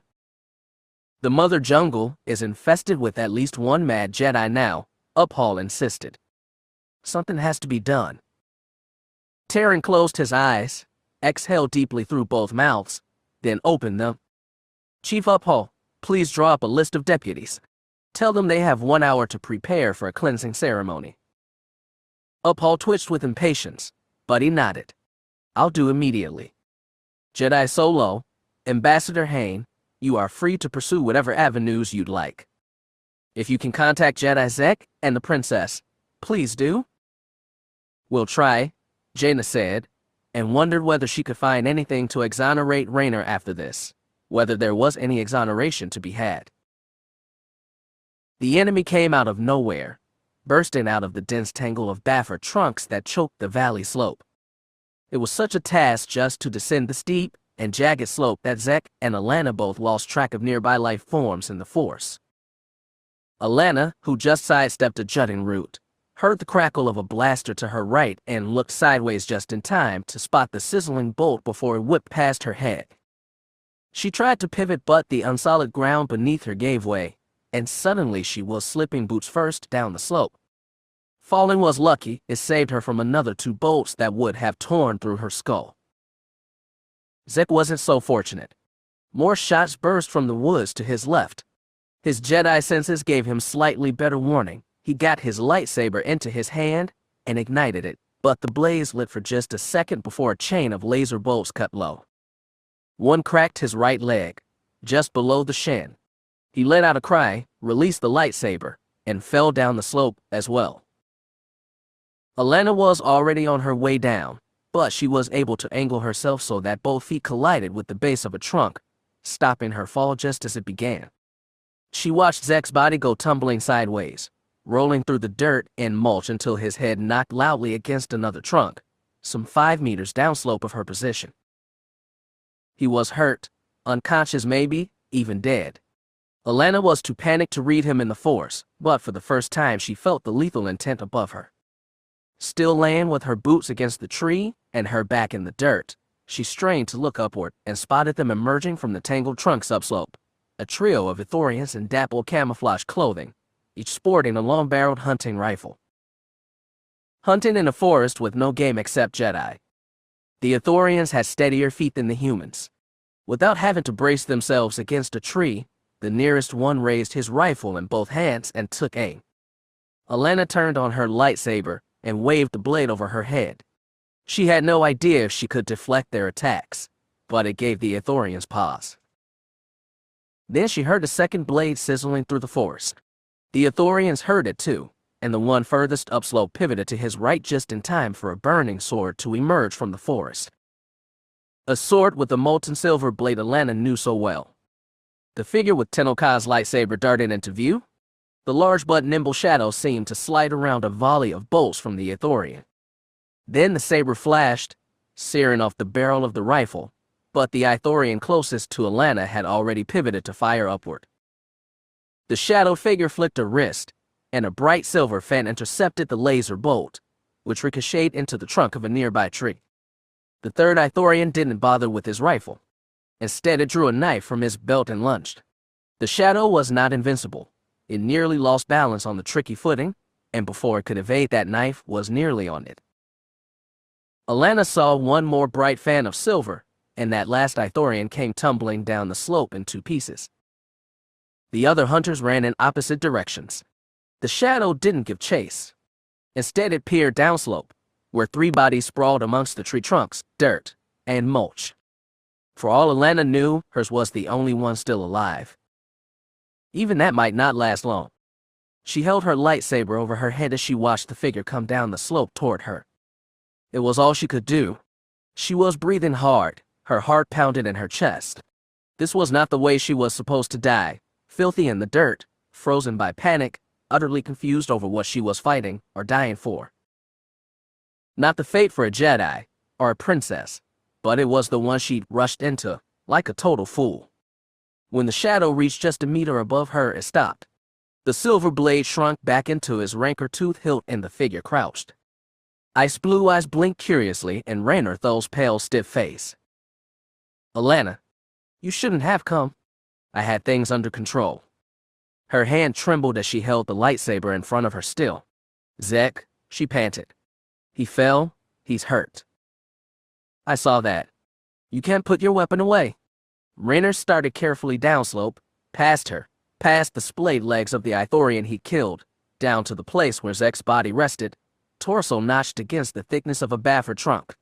"The Mother Jungle is infested with at least one mad Jedi now," Uphal insisted. "Something has to be done." Terran closed his eyes, exhaled deeply through both mouths, then opened them. "Chief Uphal, please draw up a list of deputies. Tell them they have 1 hour to prepare for a cleansing ceremony." Uphal twitched with impatience, but he nodded. "I'll do immediately. Jedi Solo, Ambassador Hayne, You are free to pursue whatever avenues you'd like. If you can contact Jedi Zek and the princess, please do. We'll try, Jaina said, and wondered whether she could find anything to exonerate Raynar after this, whether there was any exoneration to be had. The enemy came out of nowhere, bursting out of the dense tangle of Baffer trunks that choked the valley slope. It was such a task just to descend the steep and jagged slope that Zek and Allana both lost track of nearby life forms in the force. Allana, who just sidestepped a jutting root, heard the crackle of a blaster to her right and looked sideways just in time to spot the sizzling bolt before it whipped past her head. She tried to pivot, but the unsolid ground beneath her gave way, and suddenly she was slipping boots first down the slope. Falling was lucky; it saved her from another 2 bolts that would have torn through her skull. Zek wasn't so fortunate. More shots burst from the woods to his left. His Jedi senses gave him slightly better warning. He got his lightsaber into his hand and ignited it, but the blaze lit for just a second before a chain of laser bolts cut low. One cracked his right leg, just below the shin. He let out a cry, released the lightsaber, and fell down the slope as well. Allana was already on her way down, but she was able to angle herself so that both feet collided with the base of a trunk, stopping her fall just as it began. She watched Zek's body go tumbling sideways, rolling through the dirt and mulch until his head knocked loudly against another trunk, some 5 meters downslope of her position. He was hurt, unconscious, maybe even dead. Allana was too panicked to read him in the force, but for the first time she felt the lethal intent above her. Still laying with her boots against the tree and her back in the dirt, she strained to look upward and spotted them emerging from the tangled trunks upslope, a trio of Ithorians in dapple camouflage clothing, each sporting a long-barreled hunting rifle. Hunting in a forest with no game except Jedi. The Ithorians had steadier feet than the humans. Without having to brace themselves against a tree, the nearest one raised his rifle in both hands and took aim. Allana turned on her lightsaber and waved the blade over her head. She had no idea if she could deflect their attacks, but it gave the Ithorians pause. Then she heard a second blade sizzling through the forest. The Ithorians heard it too, and the one furthest upslope pivoted to his right just in time for a burning sword to emerge from the forest. A sword with the molten silver blade Allana knew so well. The figure with Tenel Ka's lightsaber darted into view. The large but nimble shadow seemed to slide around a volley of bolts from the Ithorian. Then the saber flashed, searing off the barrel of the rifle, but the Ithorian closest to Allana had already pivoted to fire upward. The shadowed figure flicked a wrist, and a bright silver fan intercepted the laser bolt, which ricocheted into the trunk of a nearby tree. The third Ithorian didn't bother with his rifle. Instead, it drew a knife from his belt and lunged. The shadow was not invincible. It nearly lost balance on the tricky footing, and before it could evade that knife, was nearly on it. Allana saw one more bright fan of silver, and that last Ithorian came tumbling down the slope in 2 pieces. The other hunters ran in opposite directions. The shadow didn't give chase. Instead, it peered downslope, where 3 bodies sprawled amongst the tree trunks, dirt, and mulch. For all Allana knew, hers was the only one still alive. Even that might not last long. She held her lightsaber over her head as she watched the figure come down the slope toward her. It was all she could do. She was breathing hard, her heart pounded in her chest. This was not the way she was supposed to die, filthy in the dirt, frozen by panic, utterly confused over what she was fighting or dying for. Not the fate for a Jedi or a princess, but it was the one she'd rushed into, like a total fool. When the shadow reached just a meter above her, it stopped. The silver blade shrunk back into his rancor-toothed hilt and the figure crouched. Ice blue eyes blinked curiously in Raynar Thul's pale, stiff face. Allana, you shouldn't have come. I had things under control. Her hand trembled as she held the lightsaber in front of her still. Zek, she panted. He fell. He's hurt. I saw that. You can't put your weapon away. Raynar started carefully downslope, past her, past the splayed legs of the Ithorian he killed, down to the place where Zek's body rested, torso notched against the thickness of a Baffer trunk.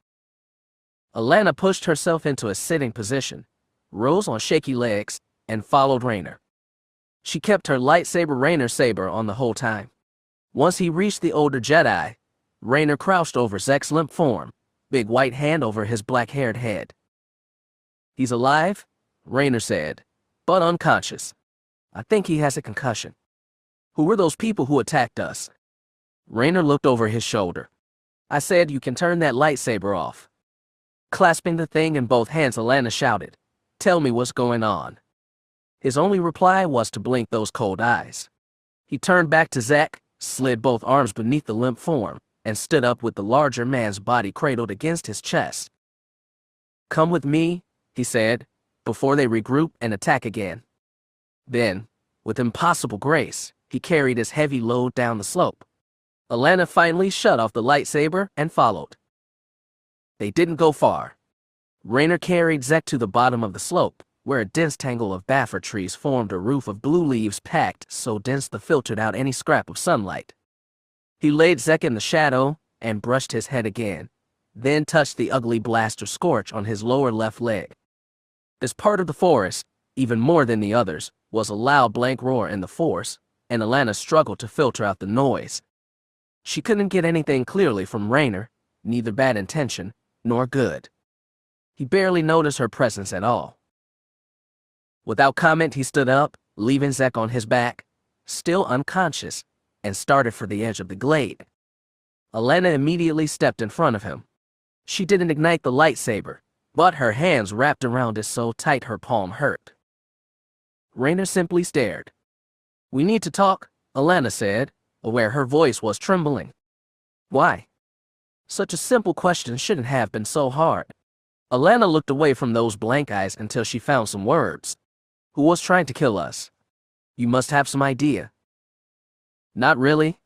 Allana pushed herself into a sitting position, rose on shaky legs, and followed Raynar. She kept her lightsaber Raynar saber on the whole time. Once he reached the older Jedi, Raynar crouched over Zek's limp form, big white hand over his black-haired head. "He's alive," Raynar said, "but unconscious. I think he has a concussion." "Who were those people who attacked us?" Raynar looked over his shoulder. "I said you can turn that lightsaber off." Clasping the thing in both hands, Allana shouted, "Tell me what's going on." His only reply was to blink those cold eyes. He turned back to Zek, slid both arms beneath the limp form, and stood up with the larger man's body cradled against his chest. "Come with me," he said, before they regroup and attack again. Then, with impossible grace, he carried his heavy load down the slope. Allana finally shut off the lightsaber and followed. They didn't go far. Raynar carried Zek to the bottom of the slope, where a dense tangle of baffer trees formed a roof of blue leaves packed so dense they filtered out any scrap of sunlight. He laid Zek in the shadow and brushed his head again, then touched the ugly blaster scorch on his lower left leg. This part of the forest, even more than the others, was a loud blank roar in the Force, and Allana struggled to filter out the noise. She couldn't get anything clearly from Raynar, neither bad intention nor good. He barely noticed her presence at all. Without comment, he stood up, leaving Zek on his back, still unconscious, and started for the edge of the glade. Allana immediately stepped in front of him. She didn't ignite the lightsaber, but her hands wrapped around it so tight her palm hurt. Raynar simply stared. "We need to talk," Allana said, aware her voice was trembling. "Why?" Such a simple question shouldn't have been so hard. Allana looked away from those blank eyes until she found some words. "Who was trying to kill us? You must have some idea." "Not really.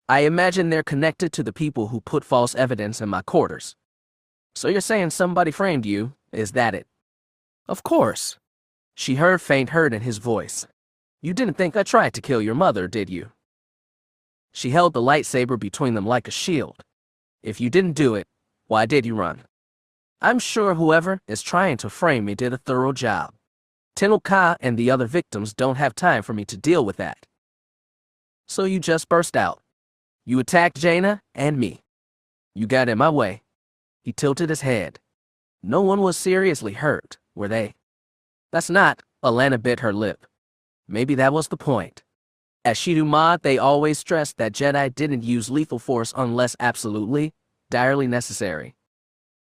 I imagine they're connected to the people who put false evidence in my quarters." "So you're saying somebody framed you, is that it?" "Of course." She heard faint hurt in his voice. "You didn't think I tried to kill your mother, did you?" She held the lightsaber between them like a shield. "If you didn't do it, why did you run? I'm sure whoever is trying to frame me did a thorough job. Tenel Ka and the other victims don't have time for me to deal with that." "So you just burst out. You attacked Jaina and me. You got in my way." He tilted his head. "No one was seriously hurt, were they?" "That's not," Allana bit her lip. Maybe that was the point. At Shidu Ma, they always stressed that Jedi didn't use lethal force unless absolutely, direly necessary.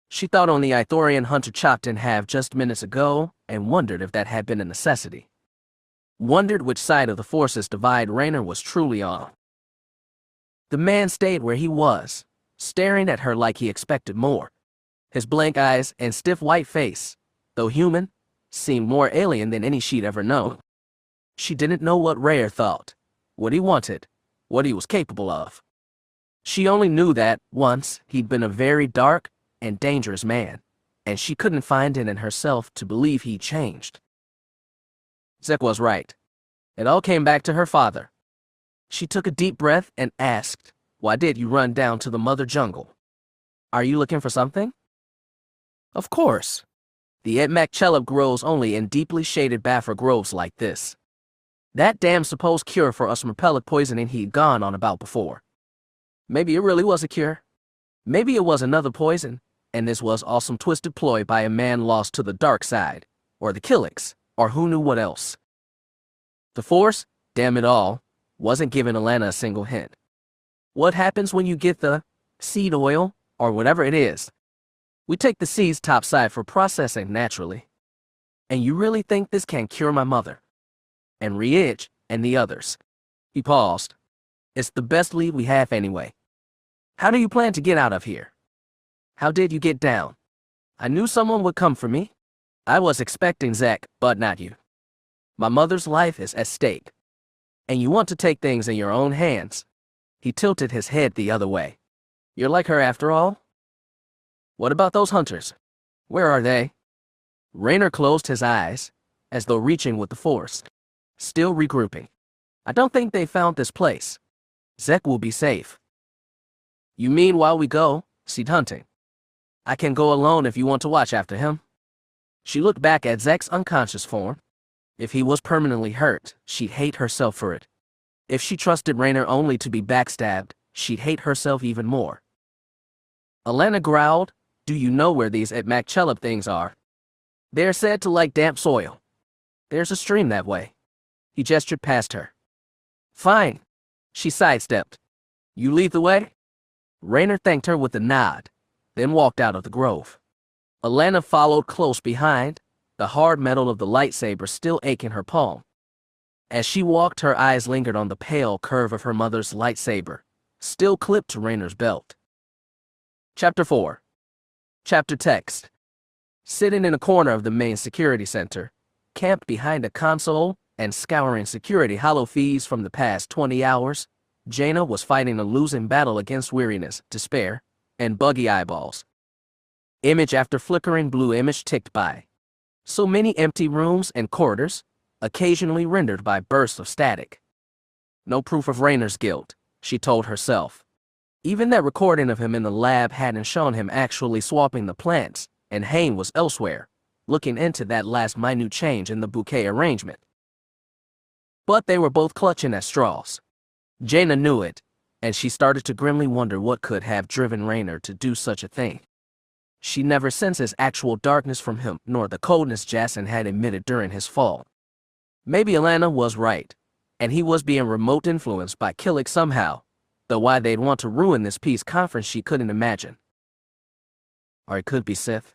She thought on the Ithorian hunter chopped in half just minutes ago and wondered if that had been a necessity. Wondered which side of the forces divide Raynar was truly on. The man stayed where he was, staring at her like he expected more. His blank eyes and stiff white face, though human, seemed more alien than any she'd ever known. She didn't know what Raynar thought, what he wanted, what he was capable of. She only knew that, once, he'd been a very dark and dangerous man, and she couldn't find it in herself to believe he'd changed. Zek was right. It all came back to her father. She took a deep breath and asked, "Why did you run down to the mother jungle? Are you looking for something?" "Of course. The Edmak Chelub grows only in deeply shaded baffer groves like this. That damn supposed cure for usmerpelic poisoning he'd gone on about before. Maybe it really was a cure. Maybe it was another poison, and this was all some twisted ploy by a man lost to the dark side, or the Killiks, or who knew what else." The Force, damn it all, wasn't giving Allana a single hint. "What happens when you get the seed oil, or whatever it is? We take the seeds topside for processing naturally. And you really think this can cure my mother? And Riich, and the others?" He paused. "It's the best lead we have anyway. How do you plan to get out of here? How did you get down? I knew someone would come for me. I was expecting Zek, but not you. My mother's life is at stake. And you want to take things in your own hands." He tilted his head the other way. "You're like her after all? What about those hunters? Where are they?" Raynar closed his eyes, as though reaching with the Force, still regrouping. "I don't think they found this place. Zek will be safe." "You mean while we go seed hunting? I can go alone if you want to watch after him." She looked back at Zek's unconscious form. If he was permanently hurt, she'd hate herself for it. If she trusted Raynar only to be backstabbed, she'd hate herself even more. Allana growled, "Do you know where these Atmachelub things are? They're said to like damp soil. There's a stream that way." He gestured past her. "Fine." She sidestepped. "You lead the way?" Raynar thanked her with a nod, then walked out of the grove. Allana followed close behind, the hard metal of the lightsaber still aching her palm. As she walked, her eyes lingered on the pale curve of her mother's lightsaber, still clipped to Raynar's belt. Chapter 4. Chapter text. Sitting in a corner of the main security center, camped behind a console and scouring security holo feeds from the past 20 hours, Jaina was fighting a losing battle against weariness, despair, and buggy eyeballs. Image after flickering blue image ticked by. So many empty rooms and corridors, occasionally rendered by bursts of static. No proof of Raynar's guilt, she told herself. Even that recording of him in the lab hadn't shown him actually swapping the plants, and Hayne was elsewhere, looking into that last minute change in the bouquet arrangement. But they were both clutching at straws. Jaina knew it, and she started to grimly wonder what could have driven Raynar to do such a thing. She never sensed his actual darkness from him, nor the coldness Jacen had admitted during his fall. Maybe Allana was right, and he was being remote influenced by Killik somehow, though why they'd want to ruin this peace conference she couldn't imagine. Or it could be Sith.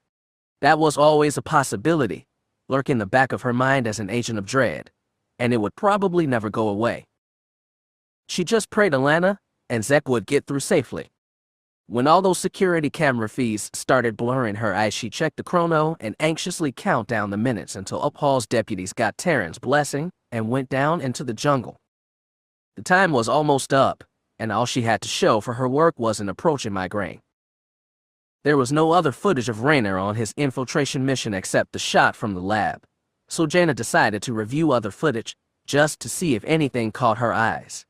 That was always a possibility, lurking in the back of her mind as an agent of dread, and it would probably never go away. She just prayed Allana and Zek would get through safely. When all those security camera feeds started blurring her eyes, she checked the chrono and anxiously counted down the minutes until Uphal's deputies got Terran's blessing and went down into the jungle. The time was almost up, and all she had to show for her work was an approaching migraine. There was no other footage of Raynar on his infiltration mission except the shot from the lab, so Jaina decided to review other footage just to see if anything caught her eyes.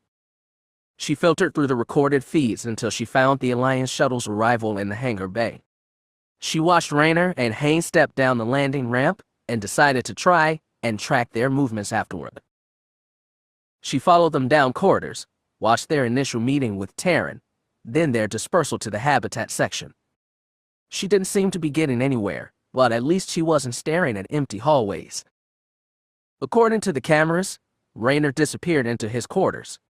She filtered through the recorded feeds until she found the Alliance shuttle's arrival in the hangar bay. She watched Raynar and Hayne step down the landing ramp and decided to try and track their movements afterward. She followed them down corridors, watched their initial meeting with Terran, then their dispersal to the habitat section. She didn't seem to be getting anywhere, but at least she wasn't staring at empty hallways. According to the cameras, Raynar disappeared into his quarters.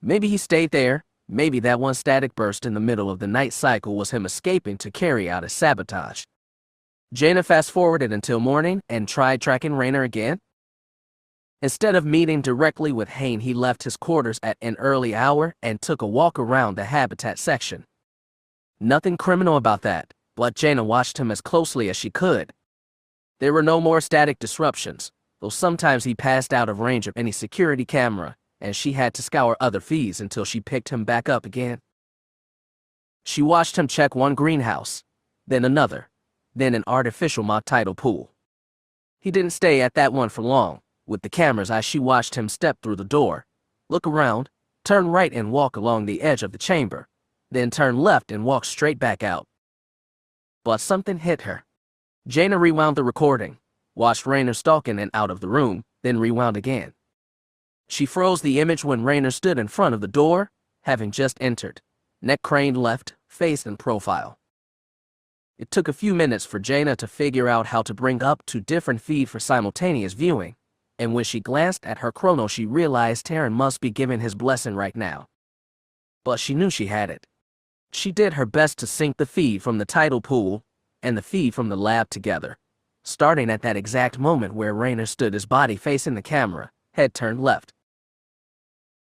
Maybe he stayed there, maybe that one static burst in the middle of the night cycle was him escaping to carry out a sabotage. Jaina fast-forwarded until morning and tried tracking Raynar again. Instead of meeting directly with Hayne, he left his quarters at an early hour and took a walk around the habitat section. Nothing criminal about that, but Jaina watched him as closely as she could. There were no more static disruptions, though sometimes he passed out of range of any security camera, and she had to scour other feeds until she picked him back up again. She watched him check one greenhouse, then another, then an artificial mock tidal pool. He didn't stay at that one for long. With the camera's eye, she watched him step through the door, look around, turn right and walk along the edge of the chamber, then turn left and walk straight back out. But something hit her. Jaina rewound the recording, watched Raynar stalk in and out of the room, then rewound again. She froze the image when Raynar stood in front of the door, having just entered, neck craned left, face and profile. It took a few minutes for Jaina to figure out how to bring up two different feeds for simultaneous viewing, and when she glanced at her chrono she realized Terran must be giving his blessing right now. But she knew she had it. She did her best to sync the feed from the tidal pool and the feed from the lab together, starting at that exact moment where Raynar stood, his body facing the camera, head turned left.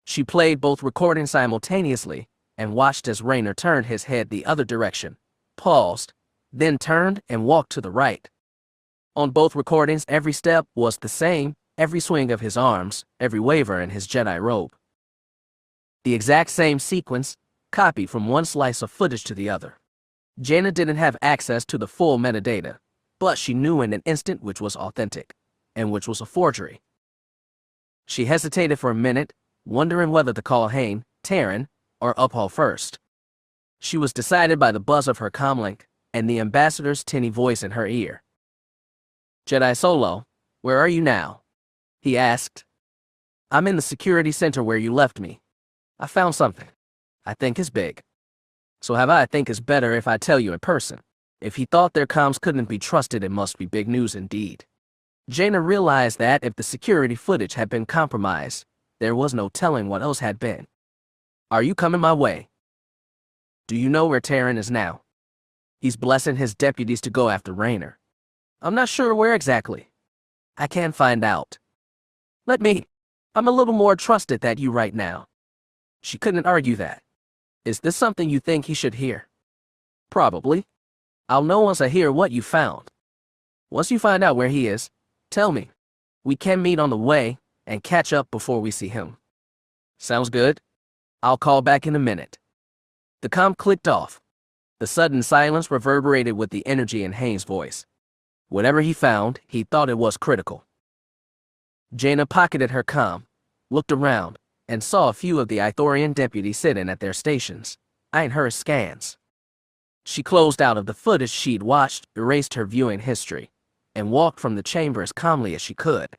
She played both recordings simultaneously and watched as Raynar turned his head the other direction, paused, then turned and walked to the right. On both recordings, every step was the same, every swing of his arms, every waver in his Jedi robe. The exact same sequence, copied from one slice of footage to the other. Jaina didn't have access to the full metadata, but she knew in an instant which was authentic, and which was a forgery. She hesitated for a minute, wondering whether to call Hayne, Terran, or Uphall first. She was decided by the buzz of her comlink and the ambassador's tinny voice in her ear. "Jedi Solo, where are you now?" he asked. I'm in the security center where you left me. I found something. I think it's big. So I think it's better if I tell you in person. If he thought their comms couldn't be trusted, it must be big news indeed. Jaina realized that if the security footage had been compromised, there was no telling what else had been. Are you coming my way? Do you know where Terran is now? He's blessing his deputies to go after Raynar. I'm not sure where exactly. I can't find out. I'm a little more trusted than you right now. She couldn't argue that. Is this something you think he should hear? Probably. I'll know once I hear what you found. Once you find out where he is, tell me. We can meet on the way and catch up before we see him. Sounds good. I'll call back in a minute. The comm clicked off. The sudden silence reverberated with the energy in Haynes' voice. Whatever he found, he thought it was critical. Jaina pocketed her comm, looked around, and saw a few of the Ithorian deputies sitting at their stations, eyeing her scans. She closed out of the footage she'd watched, erased her viewing history, and walked from the chamber as calmly as she could.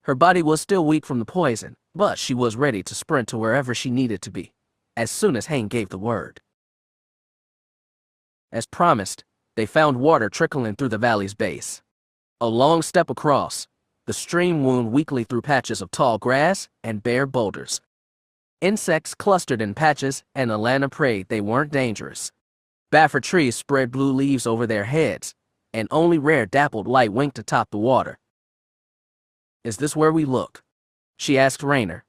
Her body was still weak from the poison, but she was ready to sprint to wherever she needed to be, as soon as Hayne gave the word. As promised, they found water trickling through the valley's base. A long step across, the stream wound weakly through patches of tall grass and bare boulders. Insects clustered in patches, and Allana prayed they weren't dangerous. Baffer trees spread blue leaves over their heads, and only rare dappled light winked atop the water. Is this where we look? She asked Raynar.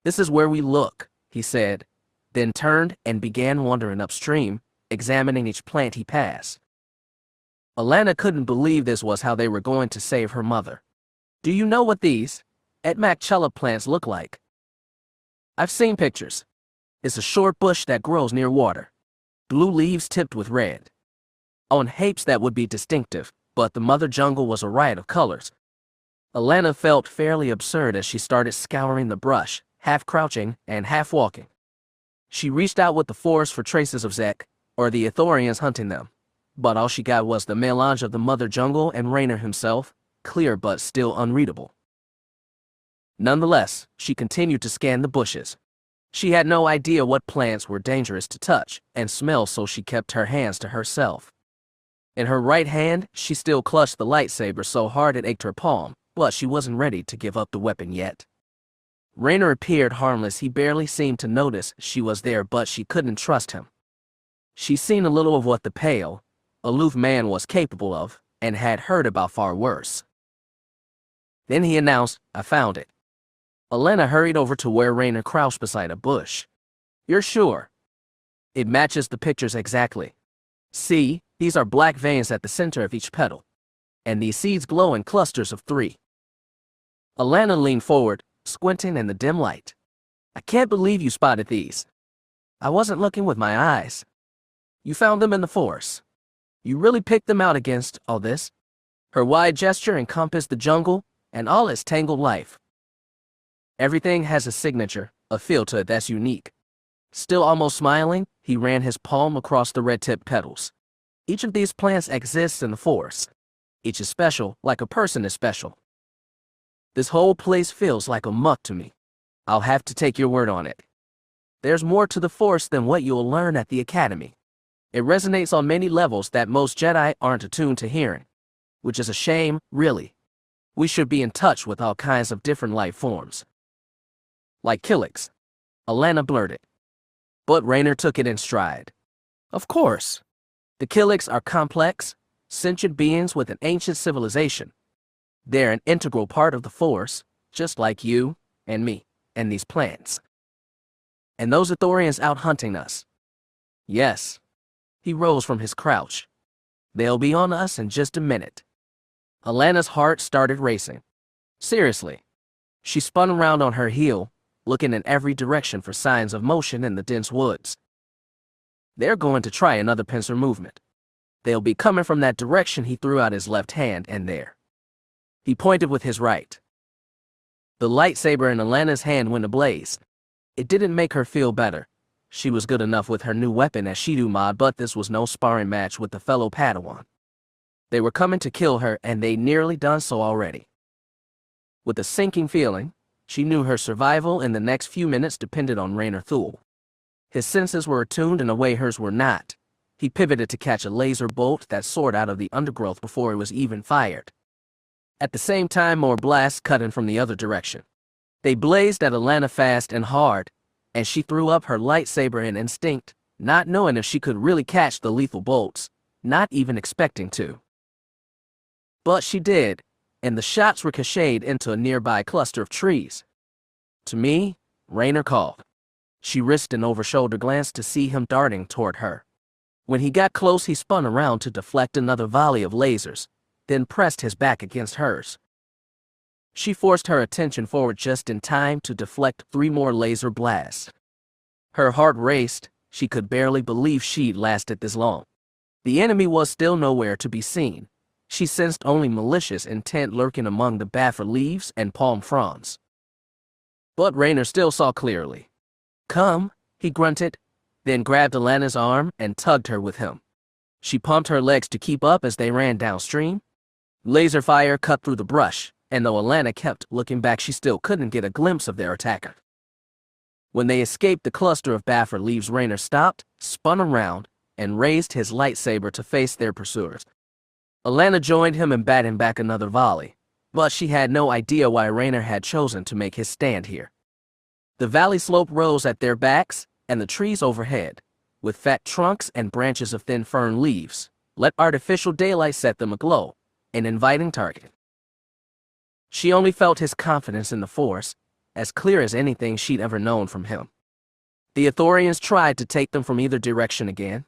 This is where we look, he said, then turned and began wandering upstream, examining each plant he passed. Allana couldn't believe this was how they were going to save her mother. Do you know what these Etmacchella plants look like? I've seen pictures. It's a short bush that grows near water. Blue leaves tipped with red. On Hapes that would be distinctive, but the mother jungle was a riot of colors. Allana felt fairly absurd as she started scouring the brush, half crouching and half walking. She reached out with the forest for traces of Zek, or the Ithorians hunting them, but all she got was the melange of the mother jungle and Raynar himself, clear but still unreadable. Nonetheless, she continued to scan the bushes. She had no idea what plants were dangerous to touch and smell, so she kept her hands to herself. In her right hand, she still clutched the lightsaber so hard it ached her palm, but she wasn't ready to give up the weapon yet. Raynar appeared harmless. He barely seemed to notice she was there, but she couldn't trust him. She'd seen a little of what the pale, aloof man was capable of, and had heard about far worse. Then he announced, I found it. Allana hurried over to where Raynar crouched beside a bush. You're sure? It matches the pictures exactly. See, these are black veins at the center of each petal, and these seeds glow in clusters of 3. Allana leaned forward, squinting in the dim light. I can't believe you spotted these. I wasn't looking with my eyes. You found them in the forest. You really picked them out against all this? Her wide gesture encompassed the jungle and all its tangled life. Everything has a signature, a feel to it that's unique. Still almost smiling, he ran his palm across the red-tipped petals. Each of these plants exists in the forest. Each is special, like a person is special. This whole place feels like a muck to me. I'll have to take your word on it. There's more to the forest than what you'll learn at the academy. It resonates on many levels that most Jedi aren't attuned to hearing, which is a shame, really. We should be in touch with all kinds of different life forms. Like Killik's, Allana blurted. But Raynar took it in stride. Of course. The Killiks are complex, sentient beings with an ancient civilization. They're an integral part of the Force, just like you and me and these plants. And those Ithorians out hunting us. Yes. He rose from his crouch. They'll be on us in just a minute. Allana's heart started racing. Seriously. She spun around on her heel, looking in every direction for signs of motion in the dense woods. They're going to try another pincer movement. They'll be coming from that direction. He threw out his left hand, and there. He pointed with his right. The lightsaber in Allana's hand went ablaze. It didn't make her feel better. She was good enough with her new weapon as Shidu Mod, but this was no sparring match with the fellow Padawan. They were coming to kill her, and they'd nearly done so already. With a sinking feeling, she knew her survival in the next few minutes depended on Raynar Thul. His senses were attuned in a way hers were not. He pivoted to catch a laser bolt that soared out of the undergrowth before it was even fired. At the same time, more blasts cut in from the other direction. They blazed at Allana fast and hard, and she threw up her lightsaber in instinct, not knowing if she could really catch the lethal bolts, not even expecting to. But she did, and the shots ricocheted into a nearby cluster of trees. To me, Raynar called. She risked an over-shoulder glance to see him darting toward her. When he got close, he spun around to deflect another volley of lasers, then pressed his back against hers. She forced her attention forward just in time to deflect 3 more laser blasts. Her heart raced. She could barely believe she'd lasted this long. The enemy was still nowhere to be seen. She sensed only malicious intent lurking among the bafra leaves and palm fronds. But Raynar still saw clearly. "Come," he grunted, then grabbed Allana's arm and tugged her with him. She pumped her legs to keep up as they ran downstream. Laser fire cut through the brush, and though Allana kept looking back, she still couldn't get a glimpse of their attacker. When they escaped the cluster of bafra leaves, Raynar stopped, spun around, and raised his lightsaber to face their pursuers. Allana joined him and batted back another volley, but she had no idea why Raynar had chosen to make his stand here. The valley slope rose at their backs, and the trees overhead, with fat trunks and branches of thin fern leaves, let artificial daylight set them aglow, an inviting target. She only felt his confidence in the Force, as clear as anything she'd ever known from him. The Ithorians tried to take them from either direction again.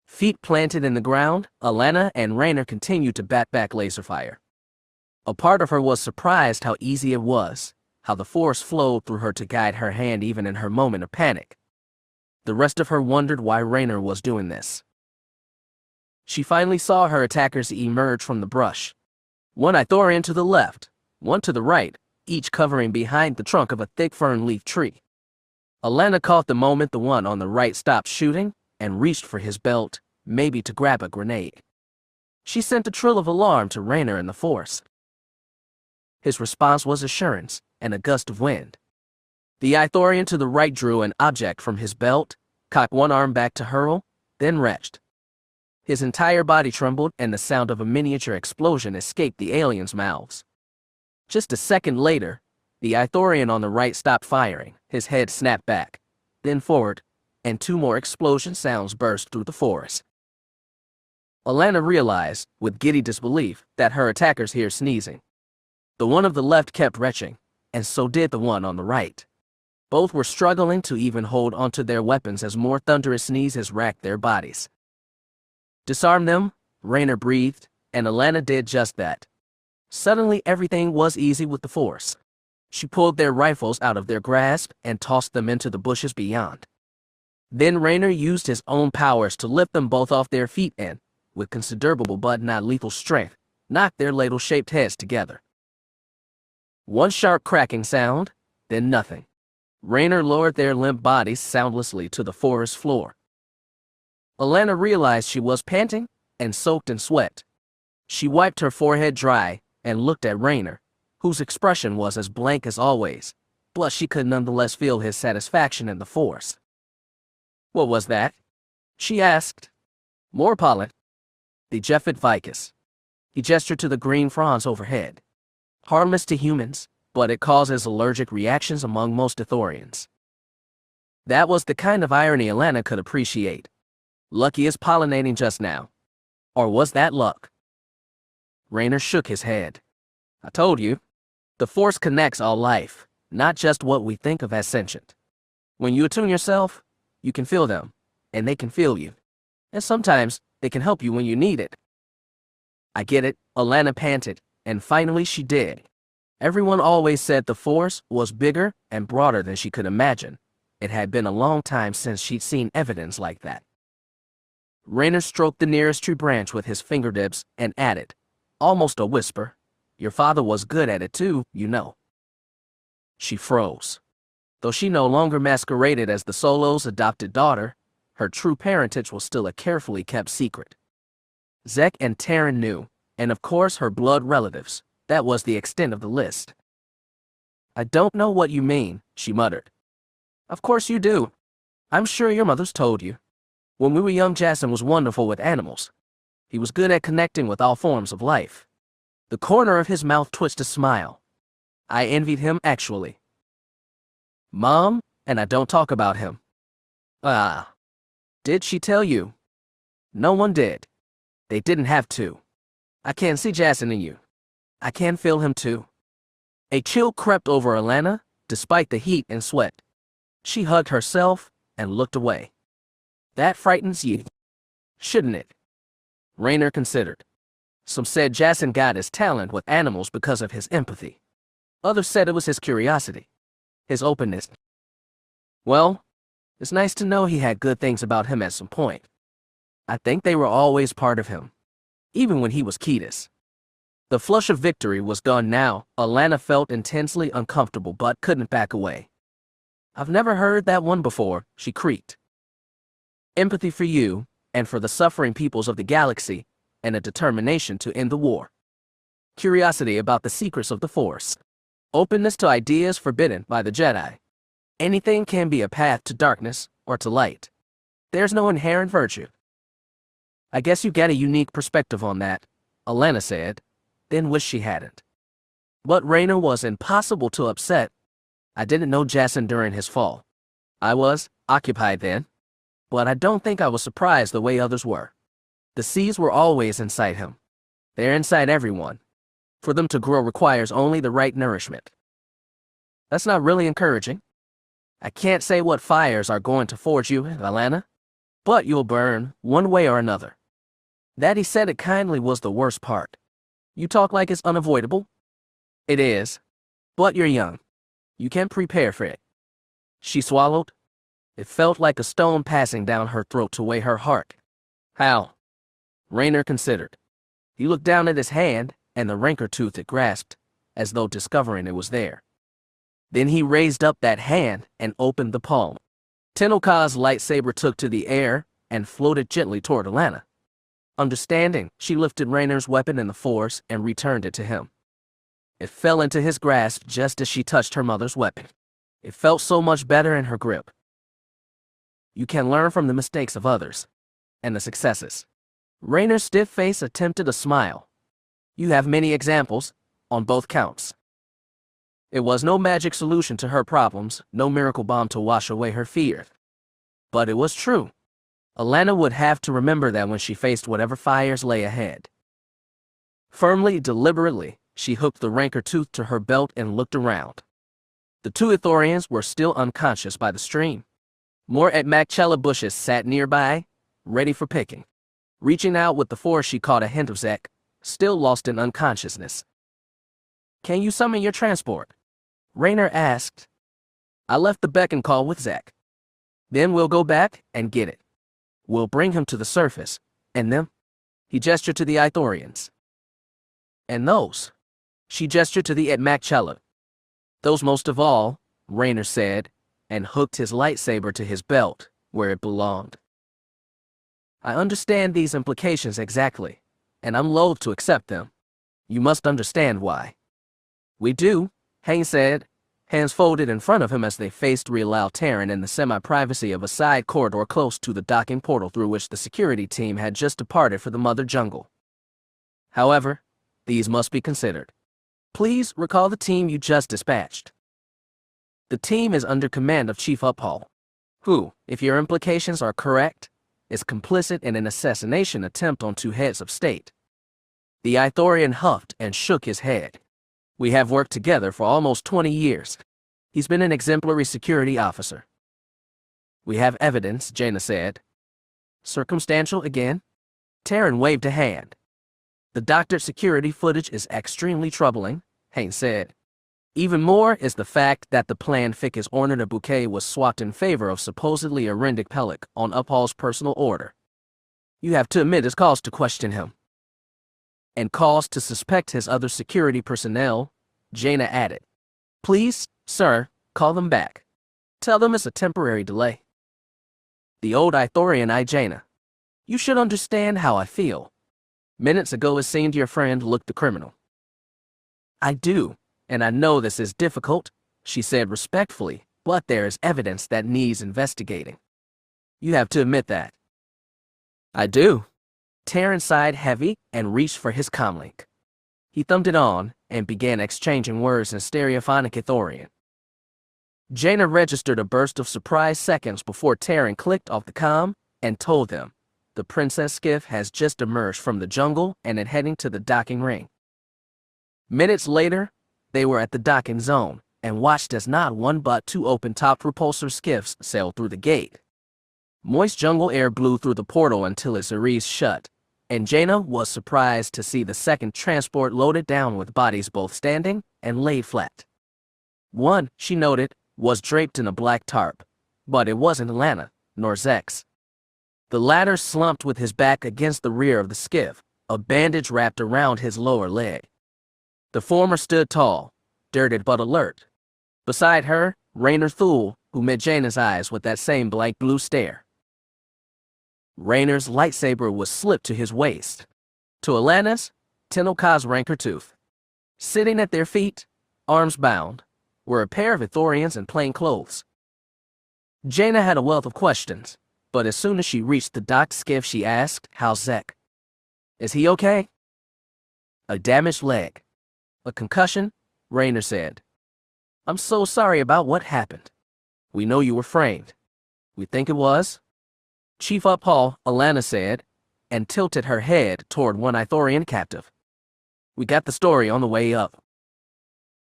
Feet planted in the ground, Allana and Raynar continued to bat back laser fire. A part of her was surprised how easy it was, how the Force flowed through her to guide her hand even in her moment of panic. The rest of her wondered why Raynar was doing this. She finally saw her attackers emerge from the brush. One Ithorian to the left, one to the right, each covering behind the trunk of a thick fern leaf tree. Allana caught the moment the one on the right stopped shooting and reached for his belt, maybe to grab a grenade. She sent a trill of alarm to Raynar and the Force. His response was assurance and a gust of wind. The Ithorian to the right drew an object from his belt, cocked one arm back to hurl, then retched. His entire body trembled and the sound of a miniature explosion escaped the aliens' mouths. Just a second later, the Ithorian on the right stopped firing, his head snapped back, then forward, and 2 more explosion sounds burst through the forest. Allana realized, with giddy disbelief, that her attackers heard sneezing. The one of the left kept retching, and so did the one on the right. Both were struggling to even hold onto their weapons as more thunderous sneezes racked their bodies. "Disarm them," Raynar breathed, and Allana did just that. Suddenly everything was easy with the Force. She pulled their rifles out of their grasp and tossed them into the bushes beyond. Then Raynar used his own powers to lift them both off their feet and, with considerable but not lethal strength, knocked their ladle-shaped heads together. One sharp cracking sound, then nothing. Raynar lowered their limp bodies soundlessly to the forest floor. Allana realized she was panting and soaked in sweat. She wiped her forehead dry and looked at Raynar, whose expression was as blank as always, but she could nonetheless feel his satisfaction in the Force. "What was that?" she asked. "More pollen. The Jeffet vicus." He gestured to the green fronds overhead. "Harmless to humans, but it causes allergic reactions among most Ithorians." That was the kind of irony Allana could appreciate. Lucky is pollinating just now. Or was that luck? Raynar shook his head. "I told you. The Force connects all life, not just what we think of as sentient. When you attune yourself, you can feel them, and they can feel you. And sometimes, they can help you when you need it." "I get it," Allana panted, and finally she did. Everyone always said the Force was bigger and broader than she could imagine. It had been a long time since she'd seen evidence like that. Raynar stroked the nearest tree branch with his fingertips and added, almost a whisper, "Your father was good at it too, you know." She froze. Though she no longer masqueraded as the Solo's adopted daughter, her true parentage was still a carefully kept secret. Zek and Terran knew, and of course her blood relatives. That was the extent of the list. I don't know what you mean, she muttered. Of course you do. I'm sure your mother's told you. When we were young, Jacen was wonderful with animals. He was good at connecting with all forms of life. The corner of his mouth twitched a smile. I envied him, actually. Mom, and I don't talk about him. Ah. Did she tell you? No one did. They didn't have to. I can see Jacen in you. I can feel him too. A chill crept over Allana, despite the heat and sweat. She hugged herself and looked away. That frightens you, shouldn't it? Raynar considered. Some said Jacen got his talent with animals because of his empathy. Others said it was his curiosity, his openness. Well, it's nice to know he had good things about him at some point. I think they were always part of him, even when he was Caedus. The flush of victory was gone now. Allana felt intensely uncomfortable but couldn't back away. I've never heard that one before, she creaked. Empathy for you, and for the suffering peoples of the galaxy, and a determination to end the war. Curiosity about the secrets of the Force. Openness to ideas forbidden by the Jedi. Anything can be a path to darkness or to light. There's no inherent virtue. I guess you get a unique perspective on that, Allana said, then wished she hadn't. But Raynar was impossible to upset. I didn't know Jacen during his fall. I was occupied then, but I don't think I was surprised the way others were. The seeds were always inside him. They're inside everyone. For them to grow requires only the right nourishment. That's not really encouraging. I can't say what fires are going to forge you, Allana, but you'll burn one way or another. That he said it kindly was the worst part. You talk like it's unavoidable. It is, but you're young. You can prepare for it. She swallowed. It felt like a stone passing down her throat to weigh her heart. How? Raynar considered. He looked down at his hand and the rancor tooth it grasped, as though discovering it was there. Then he raised up that hand and opened the palm. Tenel Ka's lightsaber took to the air and floated gently toward Allana. Understanding, she lifted Raynar's weapon in the Force and returned it to him. It fell into his grasp just as she touched her mother's weapon. It felt so much better in her grip. You can learn from the mistakes of others, and the successes. Raynar's stiff face attempted a smile. You have many examples, on both counts. It was no magic solution to her problems, no miracle bomb to wash away her fear. But it was true. Allana would have to remember that when she faced whatever fires lay ahead. Firmly, deliberately, she hooked the rancor tooth to her belt and looked around. The two Ithorians were still unconscious by the stream. More Atmacchella bushes sat nearby, ready for picking. Reaching out with the Force, she caught a hint of Zek, still lost in unconsciousness. Can you summon your transport? Raynar asked. I left the beacon call with Zek. Then we'll go back and get it. We'll bring him to the surface, and them. He gestured to the Ithorians. And those. She gestured to the Atmacchella. Those most of all, Raynar said, and hooked his lightsaber to his belt, where it belonged. I understand these implications exactly, and I'm loath to accept them. You must understand why. We do, Haynes said, hands folded in front of him as they faced Raynar Terran in the semi-privacy of a side corridor close to the docking portal through which the security team had just departed for the Mother Jungle. However, these must be considered. Please recall the team you just dispatched. The team is under command of Chief Uphall, who, if your implications are correct, is complicit in an assassination attempt on two heads of state. The Ithorian huffed and shook his head. We have worked together for almost 20 years. He's been an exemplary security officer. We have evidence, Jaina said. Circumstantial again? Terran waved a hand. The doctored security footage is extremely troubling, Haynes said. Even more is the fact that the planned Ficus ornate bouquet was swapped in favor of supposedly a Rendic Killik on Uphall's personal order. You have to admit it's cause to question him. And cause to suspect his other security personnel, Jaina added. Please, sir, call them back. Tell them it's a temporary delay. The old Ithorian eyed Jaina. You should understand how I feel. Minutes ago it seemed your friend looked the criminal. I do, and I know this is difficult, she said respectfully, but there is evidence that needs investigating. You have to admit that. I do. Terran sighed heavy and reached for his comlink. He thumbed it on and began exchanging words in stereophonic Ithorian. Jaina registered a burst of surprise seconds before Terran clicked off the comm and told them the princess skiff has just emerged from the jungle and is heading to the docking ring. Minutes later, they were at the docking zone and watched as not one but two open-top repulsor skiffs sailed through the gate. Moist jungle air blew through the portal until its arrears shut, and Jaina was surprised to see the second transport loaded down with bodies both standing and laid flat. One, she noted, was draped in a black tarp, but it wasn't Allana, nor Zex. The latter slumped with his back against the rear of the skiff, a bandage wrapped around his lower leg. The former stood tall, dirted but alert. Beside her, Raynar Thul, who met Jaina's eyes with that same blank blue stare. Raynar's lightsaber was slipped to his waist. To Allana's, Tenel Ka's rancor tooth. Sitting at their feet, arms bound, were a pair of Ithorians in plain clothes. Jaina had a wealth of questions, but as soon as she reached the docked skiff, she asked, "How's Zek? Is he okay?" "A damaged leg. A concussion," Raynar said. "I'm so sorry about what happened. We know you were framed. We think it was." Chief Hapan, Allana said, and tilted her head toward one Ithorian captive. "We got the story on the way up."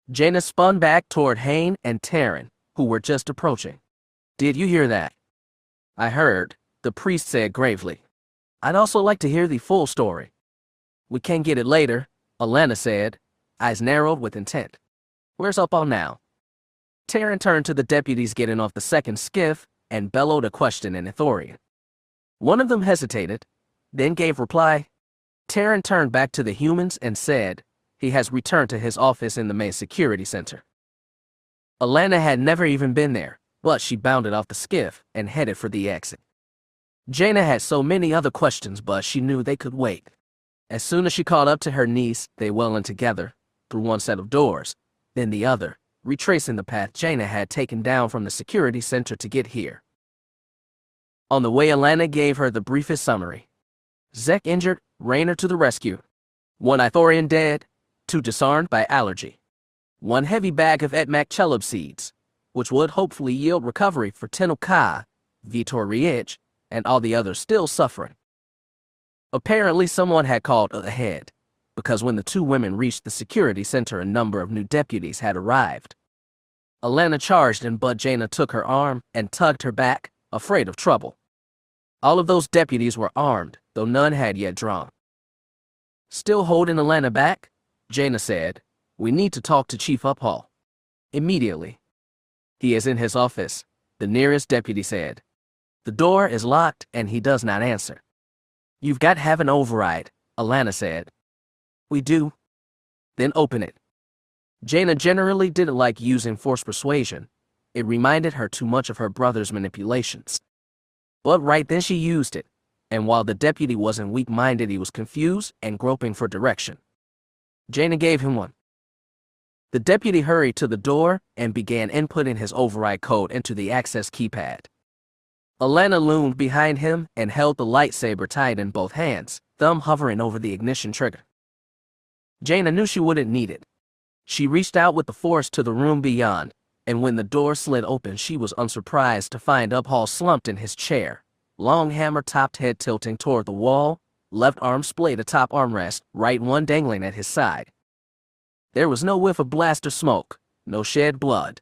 Jaina spun back toward Hain and Terran, who were just approaching. "Did you hear that?" "I heard," the priest said gravely. "I'd also like to hear the full story." "We can get it later," Allana said, eyes narrowed with intent. "Where's Hapan now?" Terran turned to the deputies getting off the second skiff and bellowed a question in Ithorian. One of them hesitated, then gave reply. Terran turned back to the humans and said, "He has returned to his office in the main security center." Allana had never even been there, but she bounded off the skiff and headed for the exit. Jaina had so many other questions, but she knew they could wait. As soon as she caught up to her niece, they went in together, through one set of doors, then the other, retracing the path Jaina had taken down from the security center to get here. On the way, Allana gave her the briefest summary. Zek injured, Raynar to the rescue. One Ithorian dead, two disarmed by allergy. One heavy bag of Etmac chelub seeds, which would hopefully yield recovery for Tenel Ka, Vitor Riech, and all the others still suffering. Apparently someone had called ahead, because when the two women reached the security center, a number of new deputies had arrived. Allana charged in, but Jaina took her arm and tugged her back, afraid of trouble. All of those deputies were armed, though none had yet drawn. Still holding Allana back, Jaina said, "We need to talk to Chief Hapan. Immediately." "He is in his office," the nearest deputy said. "The door is locked and he does not answer." "You've got to have an override," Allana said. "We do." "Then open it." Jaina generally didn't like using forced persuasion. It reminded her too much of her brother's manipulations. But right then she used it, and while the deputy wasn't weak-minded, he was confused and groping for direction. Jaina gave him one. The deputy hurried to the door and began inputting his override code into the access keypad. Allana loomed behind him and held the lightsaber tight in both hands, thumb hovering over the ignition trigger. Jaina knew she wouldn't need it. She reached out with the force to the room beyond, and when the door slid open, she was unsurprised to find Hapan slumped in his chair, long hammer-topped head tilting toward the wall, left arm splayed atop armrest, right one dangling at his side. There was no whiff of blaster smoke, no shed blood.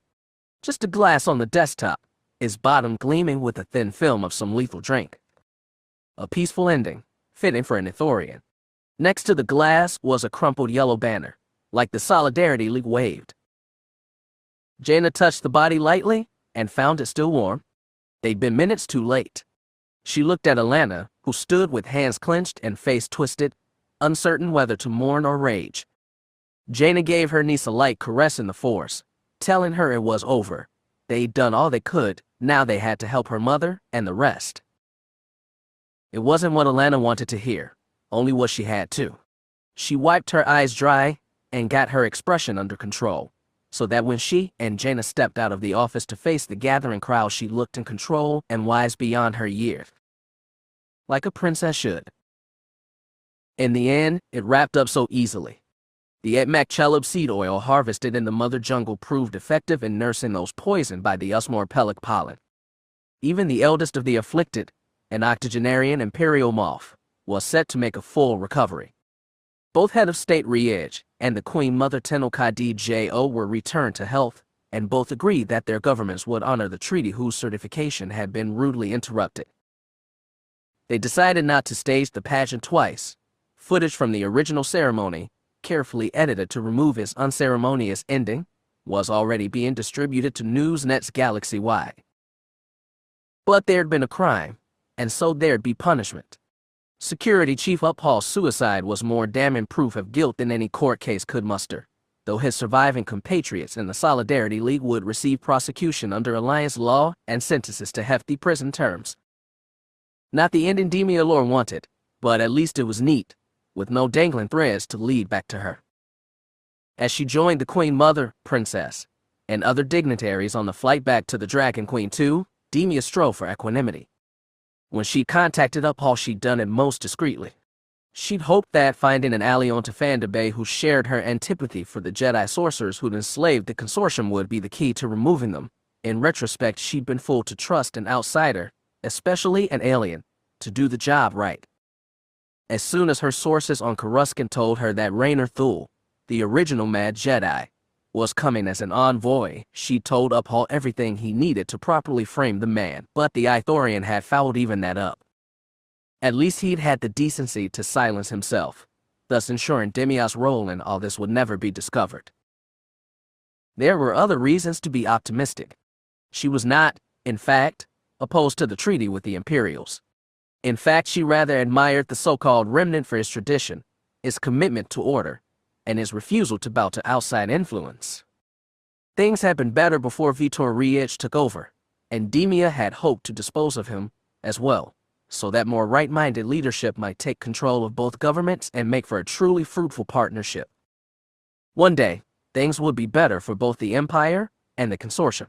Just a glass on the desktop, its bottom gleaming with a thin film of some lethal drink. A peaceful ending, fitting for an Ithorian. Next to the glass was a crumpled yellow banner, like the Solidarity League waved. Jaina touched the body lightly and found it still warm. They'd been minutes too late. She looked at Allana, who stood with hands clenched and face twisted, uncertain whether to mourn or rage. Jaina gave her niece a light caress in the force, telling her it was over. They'd done all they could, now they had to help her mother and the rest. It wasn't what Allana wanted to hear, only what she had to. She wiped her eyes dry and got her expression under control. so that when she and Jaina stepped out of the office to face the gathering crowd, she looked in control and wise beyond her years. Like a princess should. In the end, it wrapped up so easily. The Etmak seed oil harvested in the mother jungle proved effective in nursing those poisoned by the Usmor Pellic pollen. Even the eldest of the afflicted, an octogenarian imperial moth, was set to make a full recovery. Both head of state Riej and the Queen Mother Tenel Ka Djo were returned to health, and both agreed that their governments would honor the treaty whose certification had been rudely interrupted. They decided not to stage the pageant twice. Footage from the original ceremony, carefully edited to remove its unceremonious ending, was already being distributed to news nets galaxy-wide. But there'd been a crime, and so there'd be punishment. Security Chief Uphall's suicide was more damning proof of guilt than any court case could muster, though his surviving compatriots in the Solidarity League would receive prosecution under Alliance law and sentences to hefty prison terms. Not the ending Demia Lore wanted, but at least it was neat, with no dangling threads to lead back to her. As she joined the Queen Mother, Princess, and other dignitaries on the flight back to the Dragon Queen 2, Demia strove for equanimity. When she contacted Uphall, she'd done it most discreetly. She'd hoped that finding an ally on Tafanda Bay who shared her antipathy for the Jedi sorcerers who'd enslaved the consortium would be the key to removing them. In retrospect, she'd been fooled to trust an outsider, especially an alien, to do the job right. As soon as her sources on Coruscant told her that Raynar Thul, the original Mad Jedi, was coming as an envoy, she told Uphall everything he needed to properly frame the man, but the Ithorian had fouled even that up. At least he'd had the decency to silence himself, thus ensuring Demia's role in all this would never be discovered. There were other reasons to be optimistic. She was not, in fact, opposed to the treaty with the Imperials. In fact, she rather admired the so-called Remnant for its tradition, its commitment to order, and his refusal to bow to outside influence. Things had been better before Vitor Riej took over, and Demia had hoped to dispose of him as well, so that more right-minded leadership might take control of both governments and make for a truly fruitful partnership. One day, things would be better for both the Empire and the Consortium.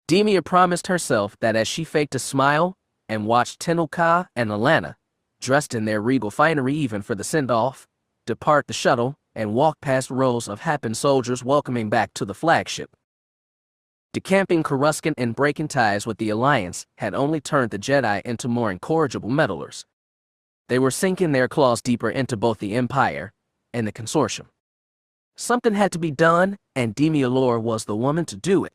Demia promised herself that as she faked a smile and watched Tenel Ka and Allana, dressed in their regal finery even for the send-off, depart the shuttle and walk past rows of Hapan soldiers welcoming back to the flagship. Decamping Coruscant and breaking ties with the Alliance had only turned the Jedi into more incorrigible meddlers. They were sinking their claws deeper into both the Empire and the Consortium. Something had to be done, and Demia Lore was the woman to do it.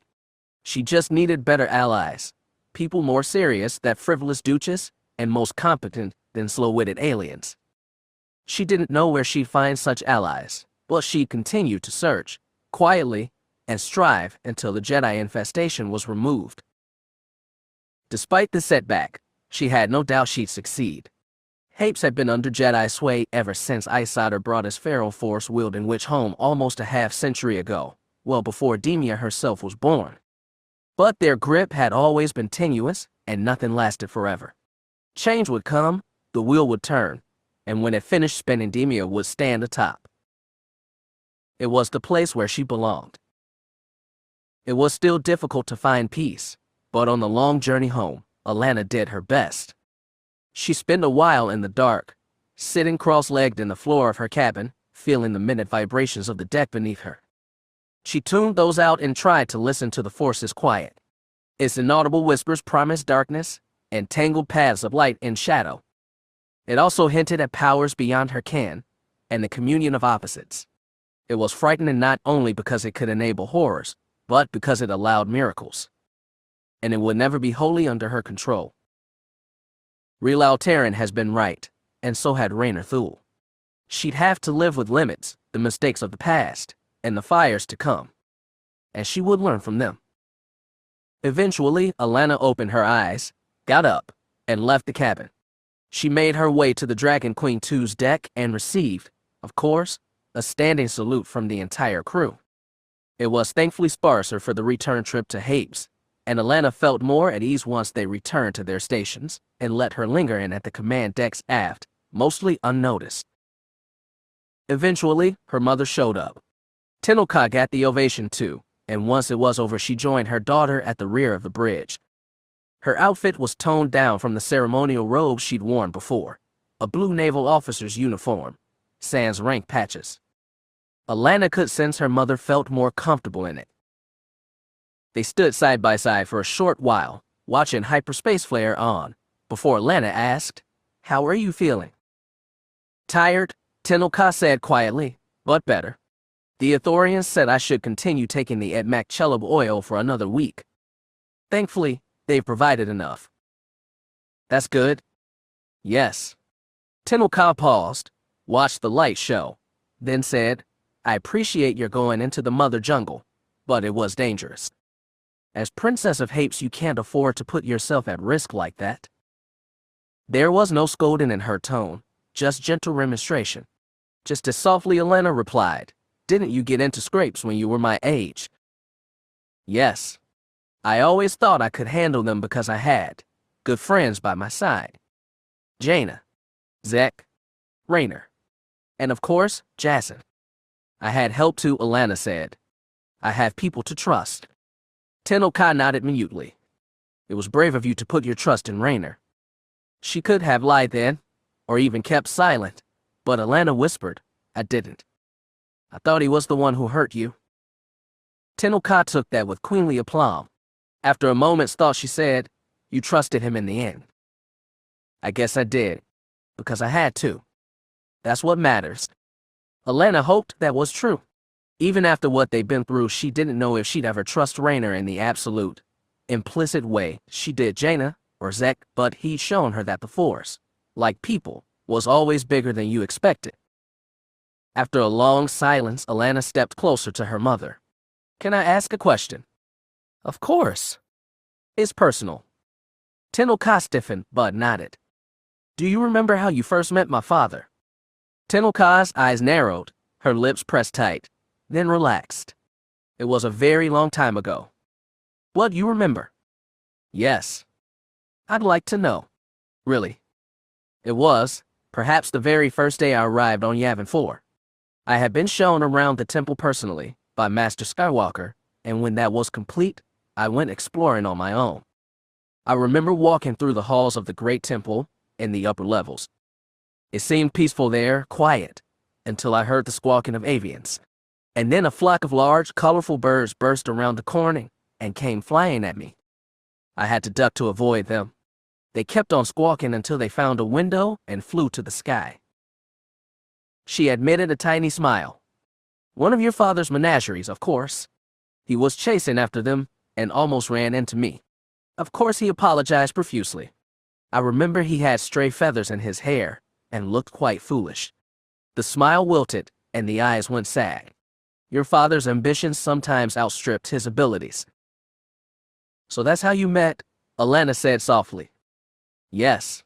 She just needed better allies, people more serious than frivolous douches, and most competent than slow-witted aliens. She didn't know where she'd find such allies, but she continued to search, quietly, and strive until the Jedi infestation was removed. Despite the setback, she had no doubt she'd succeed. Hapes had been under Jedi sway ever since Isider brought his feral force-wielding witch home almost a half-century ago, well before Demia herself was born. But their grip had always been tenuous, and nothing lasted forever. Change would come, the wheel would turn, and when it finished spinning, Demia would stand atop. It was the place where she belonged. It was still difficult to find peace, but on the long journey home, Allana did her best. She spent a while in the dark, sitting cross-legged in the floor of her cabin, feeling the minute vibrations of the deck beneath her. She tuned those out and tried to listen to the force's quiet. Its inaudible whispers promised darkness and tangled paths of light and shadow. It also hinted at powers beyond her ken and the communion of opposites. It was frightening not only because it could enable horrors, but because it allowed miracles. And it would never be wholly under her control. Real Alteran has been right, and so had Raynar Thul. She'd have to live with limits, the mistakes of the past, and the fires to come. And she would learn from them. Eventually, Allana opened her eyes, got up, and left the cabin. She made her way to the Dragon Queen 2's deck and received, of course, a standing salute from the entire crew. It was thankfully sparser for the return trip to Hapes, and Allana felt more at ease once they returned to their stations and let her linger in at the command decks aft, mostly unnoticed. Eventually, her mother showed up. Tenel Ka got the ovation too, and once it was over she joined her daughter at the rear of the bridge. Her outfit was toned down from the ceremonial robes she'd worn before, a blue naval officer's uniform, sans rank patches. Allana could sense her mother felt more comfortable in it. They stood side by side for a short while, watching hyperspace flare on, before Allana asked, "How are you feeling?" "Tired," Tenel Ka said quietly, "but better. The Ithorians said I should continue taking the Edmac Chelub oil for another week. Thankfully, they've provided enough." "That's good." "Yes." Tenel Ka paused, watched the light show, then said, "I appreciate your going into the mother jungle, but it was dangerous. As Princess of Hapes, you can't afford to put yourself at risk like that." There was no scolding in her tone, just gentle remonstration. Just as softly Allana replied, "Didn't you get into scrapes when you were my age?" "Yes. I always thought I could handle them because I had good friends by my side. Jaina, Zek, Raynar, and of course, Jacen. I had help too," Allana said. "I have people to trust." Tenel Ka nodded mutely. "It was brave of you to put your trust in Raynar." She could have lied then, or even kept silent, but Allana whispered, "I didn't. I thought he was the one who hurt you." Tenel Ka took that with queenly aplomb. After a moment's thought, she said, "You trusted him in the end." "I guess I did, because I had to. That's what matters." Allana hoped that was true. Even after what they'd been through, she didn't know if she'd ever trust Raynar in the absolute, implicit way she did Jaina or Zek, but he'd shown her that the Force, like people, was always bigger than you expected. After a long silence, Allana stepped closer to her mother. "Can I ask a question?" "Of course." "It's personal." Tenel Ka stiffened but nodded. "Do you remember how you first met my father?" Tenel Ka's eyes narrowed, her lips pressed tight, then relaxed. "It was a very long time ago." "What, you remember?" "Yes." "I'd like to know." "Really?" "It was, perhaps the very first day I arrived on Yavin 4. I had been shown around the temple personally by Master Skywalker, and when that was complete, I went exploring on my own. I remember walking through the halls of the Great Temple in the upper levels. It seemed peaceful there, quiet, until I heard the squawking of avians. And then a flock of large, colorful birds burst around the corner and came flying at me. I had to duck to avoid them. They kept on squawking until they found a window and flew to the sky." She admitted a tiny smile. "One of your father's menageries, of course. He was chasing after them and almost ran into me. Of course he apologized profusely. I remember he had stray feathers in his hair and looked quite foolish. The smile wilted and the eyes went sad. Your father's ambitions sometimes outstripped his abilities." "So that's how you met?" Allana said softly. "Yes.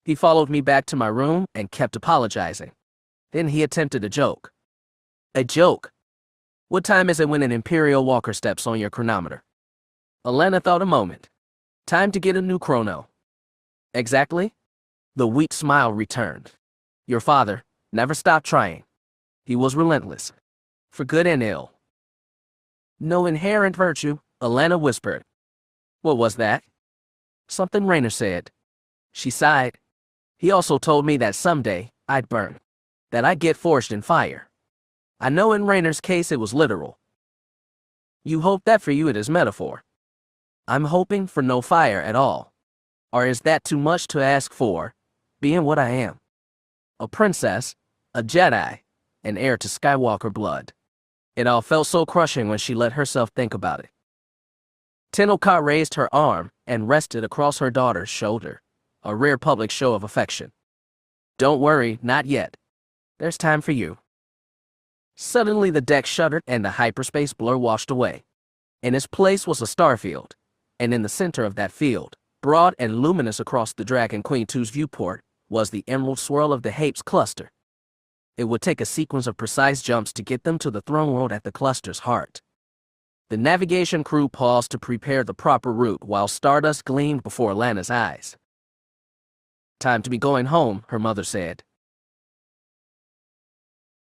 He followed me back to my room and kept apologizing. Then he attempted a joke." "A joke? What time is it when an Imperial walker steps on your chronometer?" Allana thought a moment. "Time to get a new chrono." "Exactly?" The weak smile returned. "Your father never stopped trying. He was relentless, for good and ill." "No inherent virtue," Allana whispered. "What was that?" "Something Raynar said." She sighed. "He also told me that someday I'd burn, that I'd get forged in fire. I know in Raynar's case it was literal." "You hope that for you it is metaphor." "I'm hoping for no fire at all. Or is that too much to ask for, being what I am? A princess, a Jedi, an heir to Skywalker blood." It all felt so crushing when she let herself think about it. Tenel Ka raised her arm and rested across her daughter's shoulder, a rare public show of affection. "Don't worry, not yet. There's time for you." Suddenly the deck shuddered and the hyperspace blur washed away. In its place was a starfield, and in the center of that field, broad and luminous across the Dragon Queen 2's viewport, was the emerald swirl of the Hapes cluster. It would take a sequence of precise jumps to get them to the throne world at the cluster's heart. The navigation crew paused to prepare the proper route while stardust gleamed before Allana's eyes. "Time to be going home," her mother said.